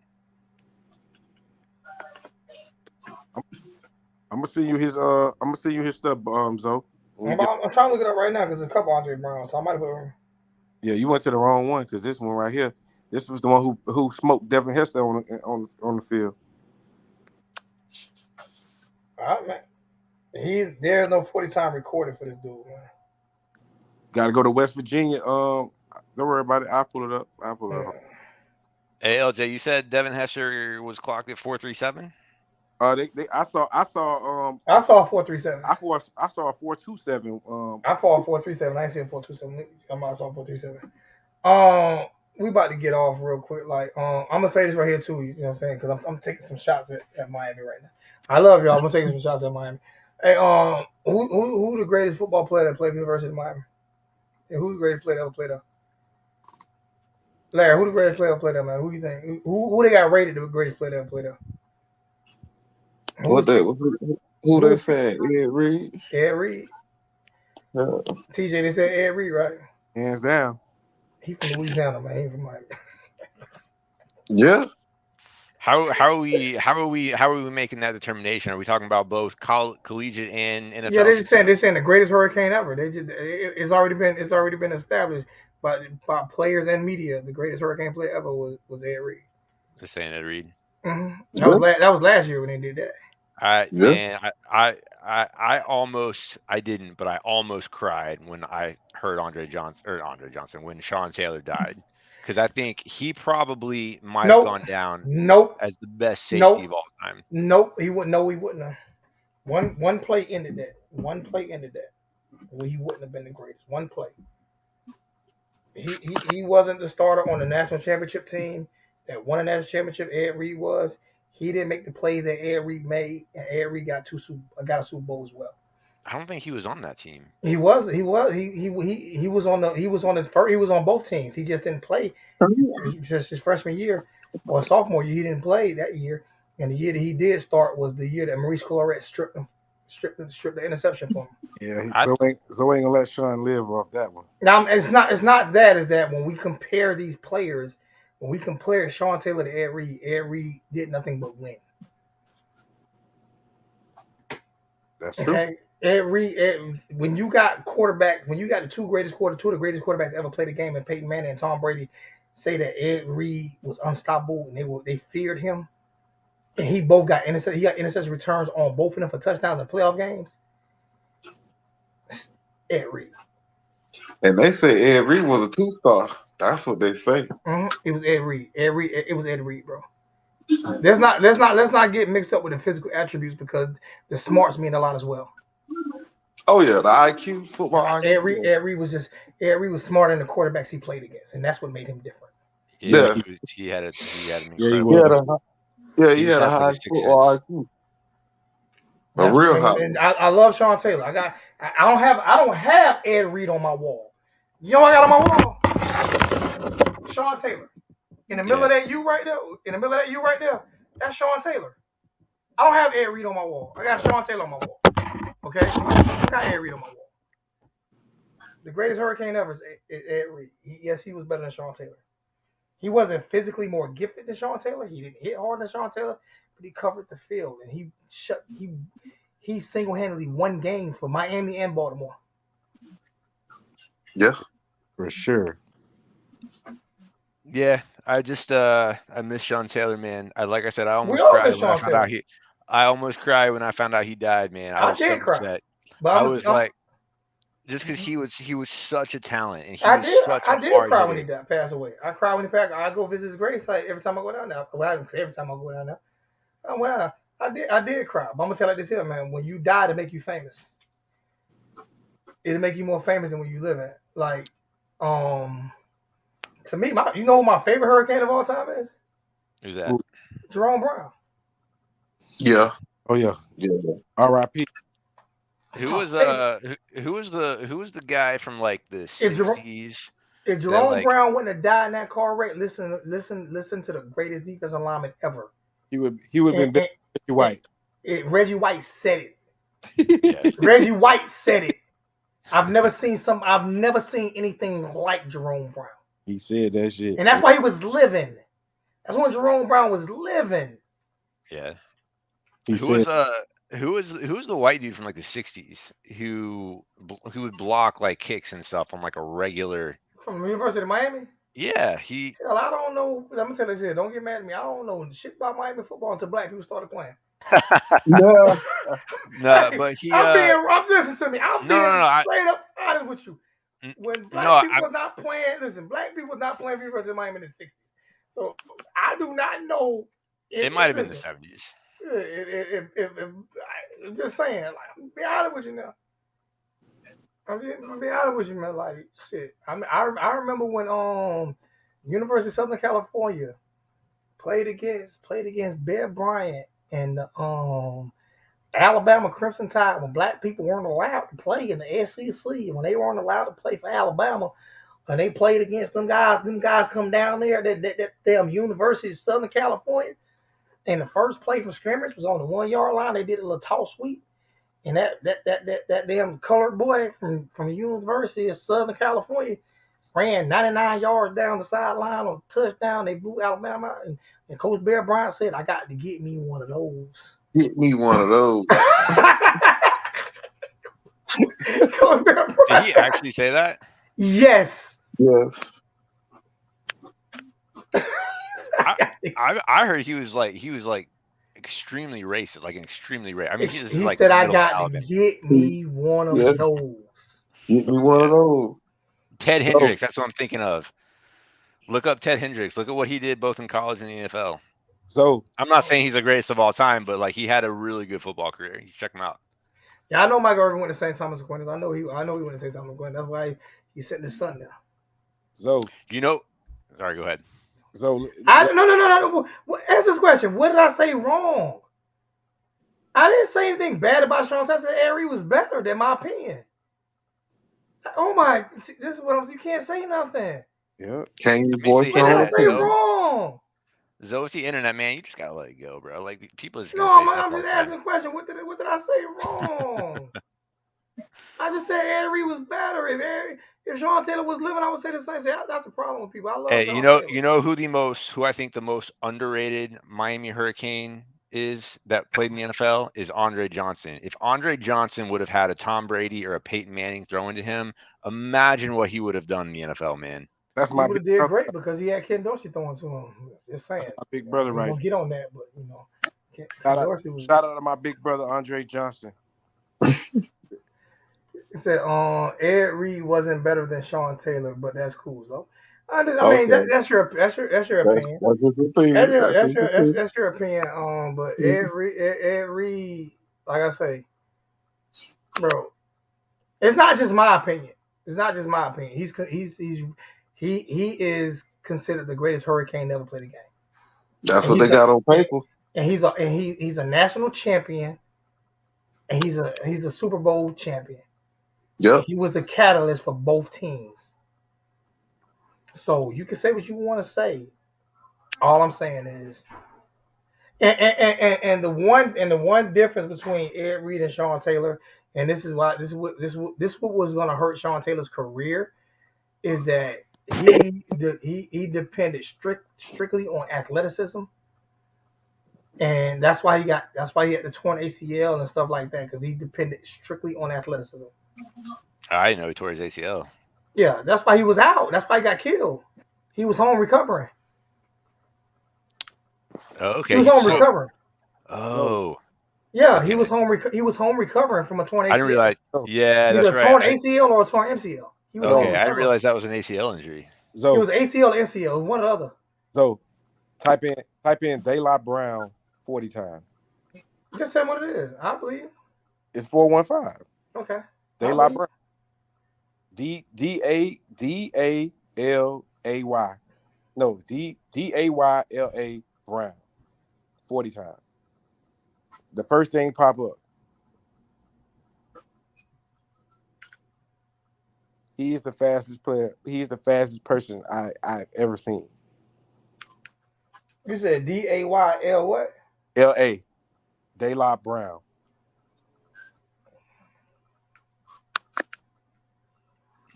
I'm gonna send you his stuff, Zo. I'm trying to look it up right now because there's a couple Andre Brown, so I might put him. Yeah, you went to the wrong one because this one right here, this was the one who smoked Devin Hester on the field. All right, man. There's no 40 time recorded for this dude, man. Got to go to West Virginia. Don't worry about it. I'll pull it up. Hey, LJ, you said Devin Hester was clocked at 4.37? I saw 4.37. I saw a 4.27. I saw a 4.37. I ain't seen 4.27. I saw 4.37. We about to get off real quick. Like, I'm gonna say this right here too. You know what I'm saying? Because I'm taking some shots at Miami right now. I love y'all. I'm gonna take some shots at Miami. Hey, who the greatest football player that played for the University of Miami? And who's the greatest player that ever played there? Larry, who the greatest player ever played there, man? Who you think? Who they got rated the greatest player that ever played there? Who they said? Ed Reed. Ed Reed. Yeah. TJ, they said Ed Reed, right? Hands down. He from Louisiana, man. He ain't from Miami. Yeah. How are we making that determination? Are we talking about both collegiate and NFL? Yeah, they're saying the greatest hurricane ever. It's already been established by players and media. The greatest hurricane player ever was Ed Reed. They're saying Ed Reed. Mm-hmm. That was last year when they did that. Man, I almost cried when I heard when Sean Taylor died, because I think he probably might have gone down as the best safety of all time. Nope, he wouldn't. No, he wouldn't have. One play ended that. Well, he wouldn't have been the greatest. One play. He wasn't the starter on the national championship team that won a national championship. Ed Reed was. He didn't make the plays that Ed Reed made, and Ed Reed got a Super Bowl as well. I don't think he was on that team. He was on both teams. He just didn't play. Just his freshman year or sophomore year, he didn't play that year. And the year that he did start was the year that Maurice Clarett stripped the interception from him. Yeah, so ain't gonna let Sean live off that one. Now it's not that. Is that when we compare these players, when we compare Sean Taylor to Ed Reed did nothing but win. That's true. Okay. Ed Reed, when you got the two of the greatest quarterbacks to ever play the game, and Peyton Manning and Tom Brady say that Ed Reed was unstoppable and they feared him, and he got interception returns on both of them for touchdowns in playoff games. Ed Reed. And they say Ed Reed was a 2-star. That's what they say. Mm-hmm. It was Ed Reed. It was Ed Reed, bro. Let's not get mixed up with the physical attributes, because the smarts mean a lot as well. Oh yeah, the IQ, football IQ. Ed Reed was smarter than the quarterbacks he played against, and that's what made him different. Yeah. He had an incredible. He had a high football IQ. A real high. And I love Sean Taylor. I don't have Ed Reed on my wall. You know what I got on my wall? Sean Taylor. In the middle of that U right there, that's Sean Taylor. I don't have Ed Reed on my wall. I got Sean Taylor on my wall. Okay? I got Ed Reed on my wall. The greatest hurricane ever is Ed Reed. He was better than Sean Taylor. He wasn't physically more gifted than Sean Taylor. He didn't hit harder than Sean Taylor, but he covered the field, and he single-handedly won games for Miami and Baltimore. Yeah, for sure. Yeah, I just I miss Sean Taylor, man. Like I said, I almost cried when I found out I almost cried when I found out he died, man. I was so upset. But I was like, just because he was such a talent, and I did cry when he passed away. I cry when he passed. I go visit his grave site every time I go down there. Well, every time I go down there, I did cry. But I'm gonna tell you this here, man. When you die, to make you famous, it'll make you more famous than when you live it. Like, to me, you know who my favorite hurricane of all time is? Who's that? Jerome Brown. Yeah. Oh yeah. Yeah. R.I.P. Who was the guy from like the 60s If Jerome Brown wouldn't have died in that car wreck, listen to the greatest defensive lineman ever. He would have been better than Reggie White. Reggie White said it. Yeah. Reggie White said it. I've never seen anything like Jerome Brown. He said that shit. And that's why he was living. That's when Jerome Brown was living. Yeah. Who was the white dude from like the 60s who would block like kicks and stuff on like a regular from the University of Miami? Yeah, Hell, I don't know. Let me tell you this. Don't get mad at me. I don't know shit about Miami football until black people started playing. No, but he. I'm listening to me. I'm being straight up honest with you. When black people was not playing, black people was not playing for University of Miami in the 60s. So I do not know. It might have been the 70s. I'm just saying, like, I'm be honest with you now. I'm be honest with you, man. Like, shit. I remember when University of Southern California played against Bear Bryant and the Alabama Crimson Tide when black people weren't allowed to play in the SEC, when they weren't allowed to play for Alabama, and they played against them guys come down there, that damn University of Southern California, and the first play from scrimmage was on the 1 yard line. They did a little toss sweep, and that damn colored boy from the University of Southern California ran 99 yards down the sideline on a touchdown. They blew Alabama, and Coach Bear Bryant said, "I got to get me one of those." Get me one of those. Did he actually say that? Yes. Yes. I heard he was like extremely racist, like extremely racist. I mean, he said, "I got to get me one of those." Get me one of those. Ted Hendricks, that's what I'm thinking of. Look up Ted Hendricks. Look at what he did both in college and the NFL. So I'm not saying he's the greatest of all time, but like he had a really good football career. You check him out. Yeah, I know Michael Irvin went to St. Thomas Aquinas. I know he went to St. Thomas Aquinas. That's why he's sitting his son there. So sorry, go ahead. So no. Answer this question. What did I say wrong? I didn't say anything bad about Sean. I said Ed Reed was better than my opinion. Oh my! See, this is what you can't say nothing. Yeah. Can you What did I say wrong? Zoe, it's the internet, man. You just gotta let it go, bro. Like people just I'm just asking a question. What did I say wrong? I just said Ed Reed was better. If Sean Taylor was living, I would say the same. That's a problem with people. I love Sean Taylor. You know who I think the most underrated Miami Hurricane is that played in the NFL is Andre Johnson. If Andre Johnson would have had a Tom Brady or a Peyton Manning thrown to him, imagine what he would have done in the NFL, man. He would have did great because he had Ken Dorsey throwing to him. Just saying. My big brother, right? We'll get on that, but you know, shout out to my big brother Andre Johnson. He said, Ed Reed wasn't better than Sean Taylor, but that's cool. So, I mean, that's your opinion. That's his opinion. That's your opinion. But Ed Reed, like I say, bro, it's not just my opinion. He is considered the greatest Hurricane to ever play the game. That's what they got on paper. And he's a national champion, and he's a Super Bowl champion. Yeah, he was a catalyst for both teams. So you can say what you want to say. All I'm saying is, and the one difference between Ed Reed and Sean Taylor, and this is what was going to hurt Sean Taylor's career, is that he depended strictly on athleticism, and that's why he had the torn ACL and stuff like that, because he depended strictly on athleticism. I didn't know he tore his ACL. Yeah, that's why he was out. That's why he got killed. He was home recovering. Oh, okay. He was home recovering. Oh. Yeah, okay. He was home recovering from a torn ACL. I didn't realize. Yeah, that's right. Either a torn ACL or a torn MCL. He was okay, I didn't realize that was an ACL injury. So it was ACL or MCL, one or the other. So type in De La Brown 40 times. Just say what it is. I believe. It's 415. Okay. De La Brown. D-A-Y. No, D-A-Y-L-A Brown. 40 times. The first thing pop up. He is the fastest player. He is the fastest person I've ever seen. You said DAYL what? L.A. De La Brown.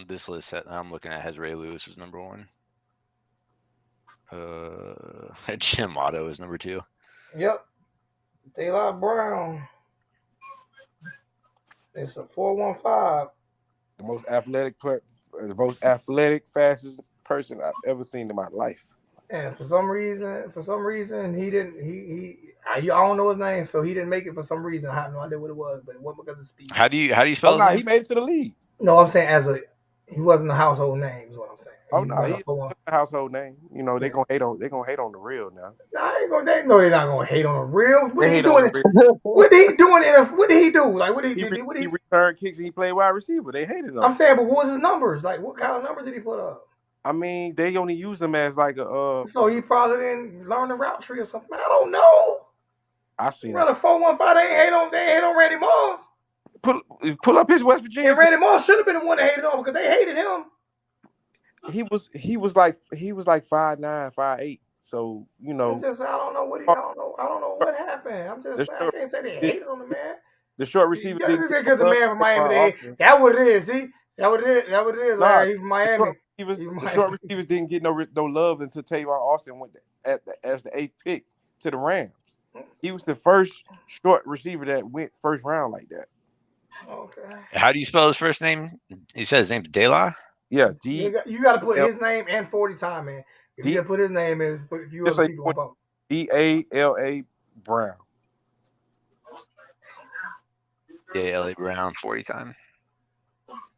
This list that I'm looking at has Ray Lewis as number 1. Jim Otto is number 2. Yep. De La Brown. It's a 415. The most athletic player, the most athletic, fastest person I've ever seen in my life. And for some reason, he didn't. I don't know his name, so he didn't make it for some reason. I have no idea what it was, but it wasn't because of speed. How do you spell his no, name? he made it to the league. No, I'm saying he wasn't a household name. Is what I'm saying. He's a household name. You know they gonna hate on the real now. They know they're not gonna hate on the real. What They did he hate do? on the real. What did he do what did he do? Like what did He he? returned kicks and he played wide receiver. They hated him. I'm saying, but what was his numbers? Like what kind of numbers did he put up? I mean, they only use him as like a. So he probably didn't learn the route tree or something. I don't know. I seen Run a 415. They ain't hate on Randy Moss. Pull up his West Virginia. And Randy Moss should have been the one that hated on because they hated him. He was like 5'9", 5'8". So you know. I don't know what happened. I can't say they hated on the man. The short receiver because the man from Miami. That's what it is. See, that's what it is. Larry, he's from Miami. The short receivers didn't get no love until Tavon Austin went as the 8th pick to the Rams. He was the first short receiver that went first round like that. Okay. How do you spell his first name? He said his name's De La? Yeah, you got to put his name and 40 time, man. If you put his name is if you other people on DALA Brown. DALA Brown 40 time.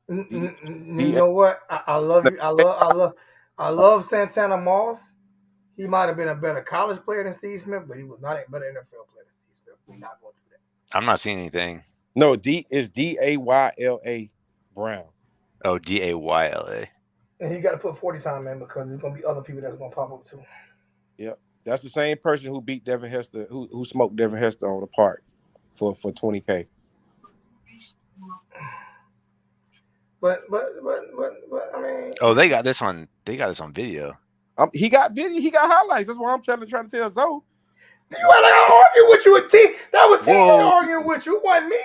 You know what? I love you. I love Santana Moss. He might have been a better college player than Steve Smith, but he was not a better NFL player than Steve Smith. We're not going to do that. I'm not seeing anything. No, it's DAYLA Brown. Oh, DAYLA. And he got to put 40 time in because there's going to be other people that's going to pop up too. Yep. That's the same person who beat Devin Hester, who smoked Devin Hester on the park for $20K. But I mean. Oh, they got this on video. He got video. He got highlights. That's why I'm trying to tell Zoe. You had like I argued with you with T. That was T arguing with you. It wasn't me.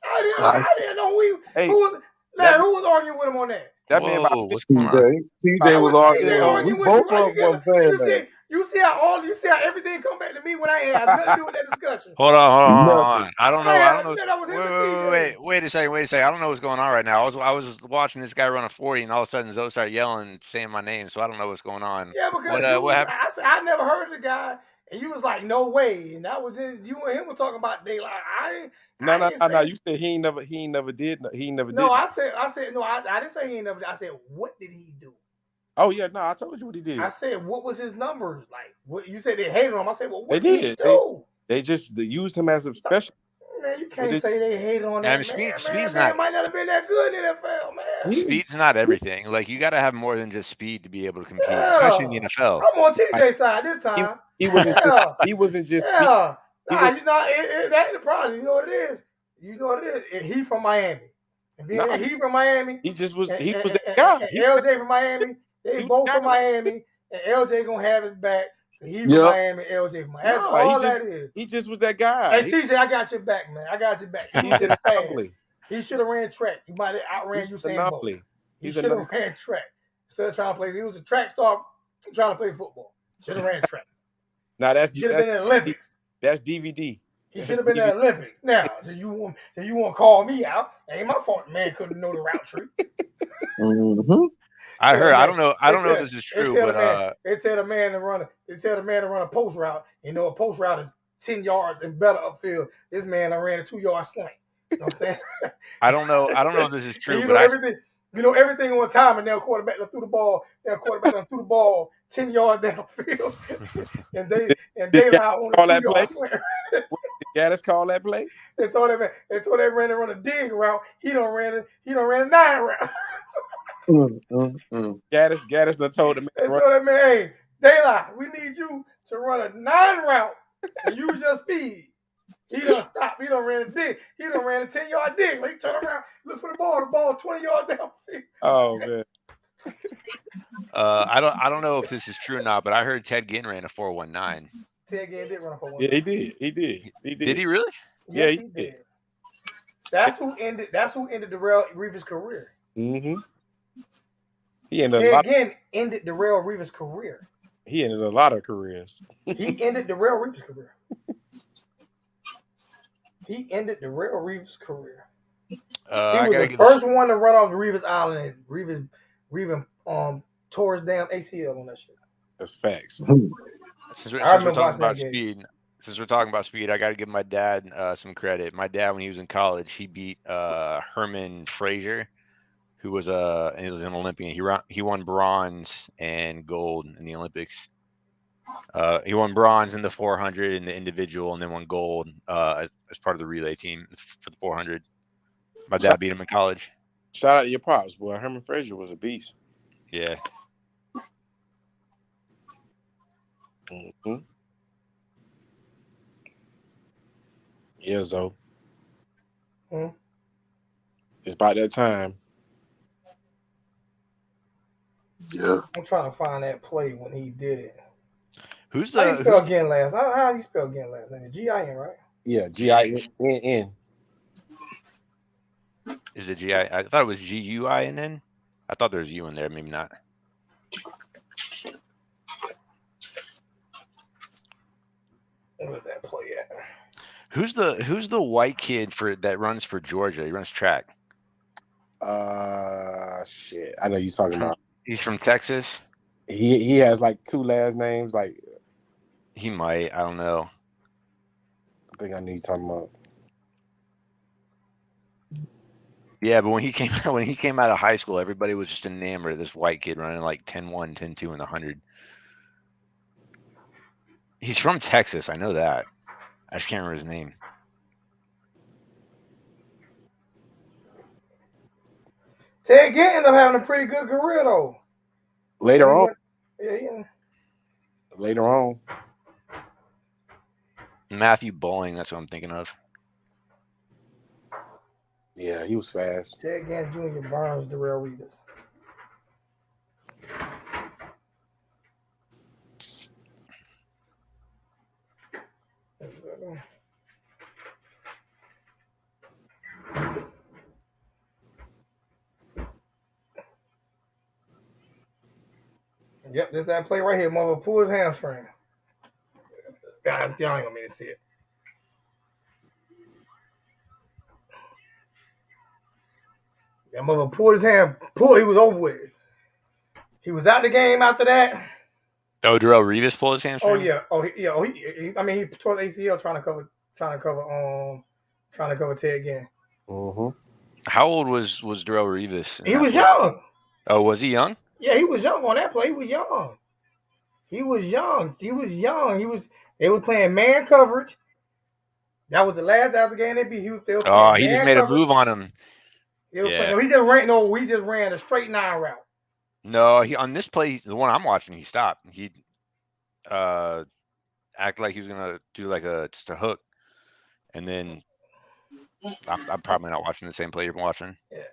I didn't know who was arguing with him on that. That man, what's going on? TJ was arguing. We both of us saying that. You see how everything come back to me when I ain't have nothing to do with that discussion. Hold on. I don't know. Wait a second. I don't know what's going on right now. I was watching this guy run a 40, and all of a sudden Zoe started yelling and saying my name, so I don't know what's going on. Yeah, because what happened? I never heard of the guy, and you was like, no way, and that was it. You and him were talking about daylight. No. You said he never did. No, I said no. I didn't say he never did. I said, what did he do? Oh yeah, no, I told you what he did. I said, what was his numbers like? What you said they hated him. I said, well, what did he do? They used him as a special. Man, you can't say they hated on that. I mean, Speed's not might not have been that good in the NFL, man. Speed's not everything. Like you got to have more than just speed to be able to compete, especially in the NFL. I'm on TJ's side this time. He wasn't just. Yeah. That's the problem. You know what it is. He from Miami. And being he from Miami. He was that guy. And LJ from Miami. They both from Miami. And LJ gonna have his back. He from Miami, LJ from Miami. That's all that is. He just was that guy. Hey, TJ, I got your back, man. I got your back. He should have ran track. He might have outran Usain Bolt. He should have ran track. Instead of trying to play, he was a track star trying to play football. Should have ran track. Now should have been in the Olympics. That's DVD. He should have been in the Olympics. Now, so you want to call me out? Ain't my fault. The man couldn't know the route tree. Mm-hmm. I heard. I don't know if this is true, but they tell the man to run a post route. You know, a post route is 10 yards and better upfield. This man ran a 2-yard slant. You know what I'm saying? I don't know if this is true, but everything. You know everything on time, and now quarterback threw the ball 10 yards downfield, and they allowed on a 2-yard slant. Yeah, let's call that play. They told that man to run a dig route. He don't ran a 9 route. Gaddis done told him. They told that man, hey, Daylight, we need you to run a 9 route and use your speed. He done stopped. He done ran a dig. He done ran a 10-yard dig. When he turn around, look for the ball 20 yards downfield. Oh man. I don't know if this is true or not, but I heard Ted Ginn ran a 4.19. Ted Ginn did run a 4.19. Yeah, he did. He did. Did he really? Yeah, Yes, he did. That's who ended Darrell Reeves' career. Mm-hmm. He ended Ted Ginn ended Darrell Reeves' career. He ended a lot of careers. He ended Darrell Reeves' career. He ended Darrell Reeves' career. He was the first one to run off Reeves Island, and Reeves tore his damn ACL on that shit. That's facts. Since we're talking about speed, I got to give my dad some credit. My dad, when he was in college, he beat Herman Frazier, who was an Olympian. He won bronze and gold in the Olympics. He won bronze in the 400 in the individual, and then won gold as part of the relay team for the 400. My dad beat him in college. Shout out to your pops, boy. Herman Frazier was a beast. Yeah. Mm-hmm. Yeah, Zoe. It's about that time. Yeah. I'm trying to find that play when he did it. How you spell Ginn last? How you spell Ginn last name? G-I-N, right? Yeah, G-I-N-N. Is it G-I? I thought it was G-U-I-N-N. I thought there was U in there. Maybe not. Where's that play at? Who's the white kid that runs for Georgia? He runs track. Shit. I know you're talking about. He's from Texas. He has like two last names. Like he might. I don't know. I think I know you're talking about. Yeah, but when he came out of high school, everybody was just enamored of this white kid running like 10-1, 10-2 in the 100. He's from Texas. I know that. I just can't remember his name. Ted Ginn ended up having a pretty good career though. Later on. Yeah. Later on. Matthew Bowling, that's what I'm thinking of. Yeah, he was fast. Ted Ginn Jr. Burns Darrell Reeves. Yep, this that play right here. Mother pull his hamstring. God, y'all ain't gonna mean to see it. That mother pulled his hand. He was over with. He was out the game after that. Oh, Darrell Reeves pulled his hamstring. He tore the ACL trying to cover Ted Ginn. Mm-hmm. How old was Darrell Reeves? He was young. Oh, was he young? Yeah, he was young on that play. He was young. They were playing man coverage. That was the last out of the game. He just made a move on him. Yeah. We just ran a straight 9 route. No, on this play, the one I'm watching, he stopped. He acted like he was gonna do like just a hook, and then I'm probably not watching the same play you're watching. Yeah.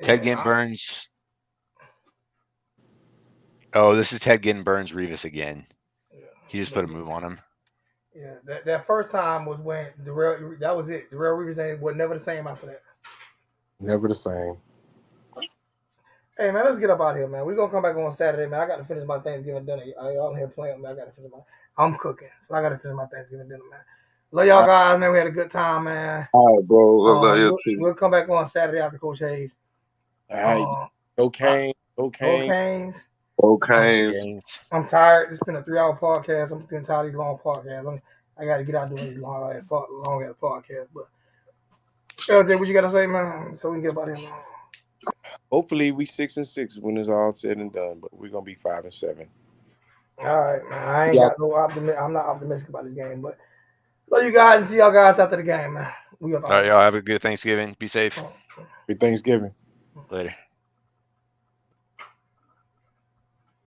Ted Ginn Burns. Oh, this is Ted Ginn Burns Reeves again. Yeah. He just put a move on him. Yeah, that first time was when that was it. Darrell Reeves was never the same after that. Never the same. Hey man, let's get up out of here, man. We're gonna come back on Saturday, man. I gotta finish my Thanksgiving dinner. Y'all here playing, man. I'm cooking, so I gotta finish my Thanksgiving dinner, man. Love y'all guys, man. We had a good time, man. All right, bro. We'll come back on Saturday after Coach Hayes. All right. Canes. I'm tired. It's been a 3-hour podcast. I'm getting tired of these long podcasts. I got to get out doing these long ass podcasts. But LJ, what you got to say, man? So we can get about here. Hopefully we 6-6 when it's all said and done, but we're gonna be 5-7. All right, man. I ain't got no optimism. I'm not optimistic about this game, but love you guys and see y'all guys after the game, man. All right, y'all have a good Thanksgiving. Be safe. Happy Thanksgiving. Later.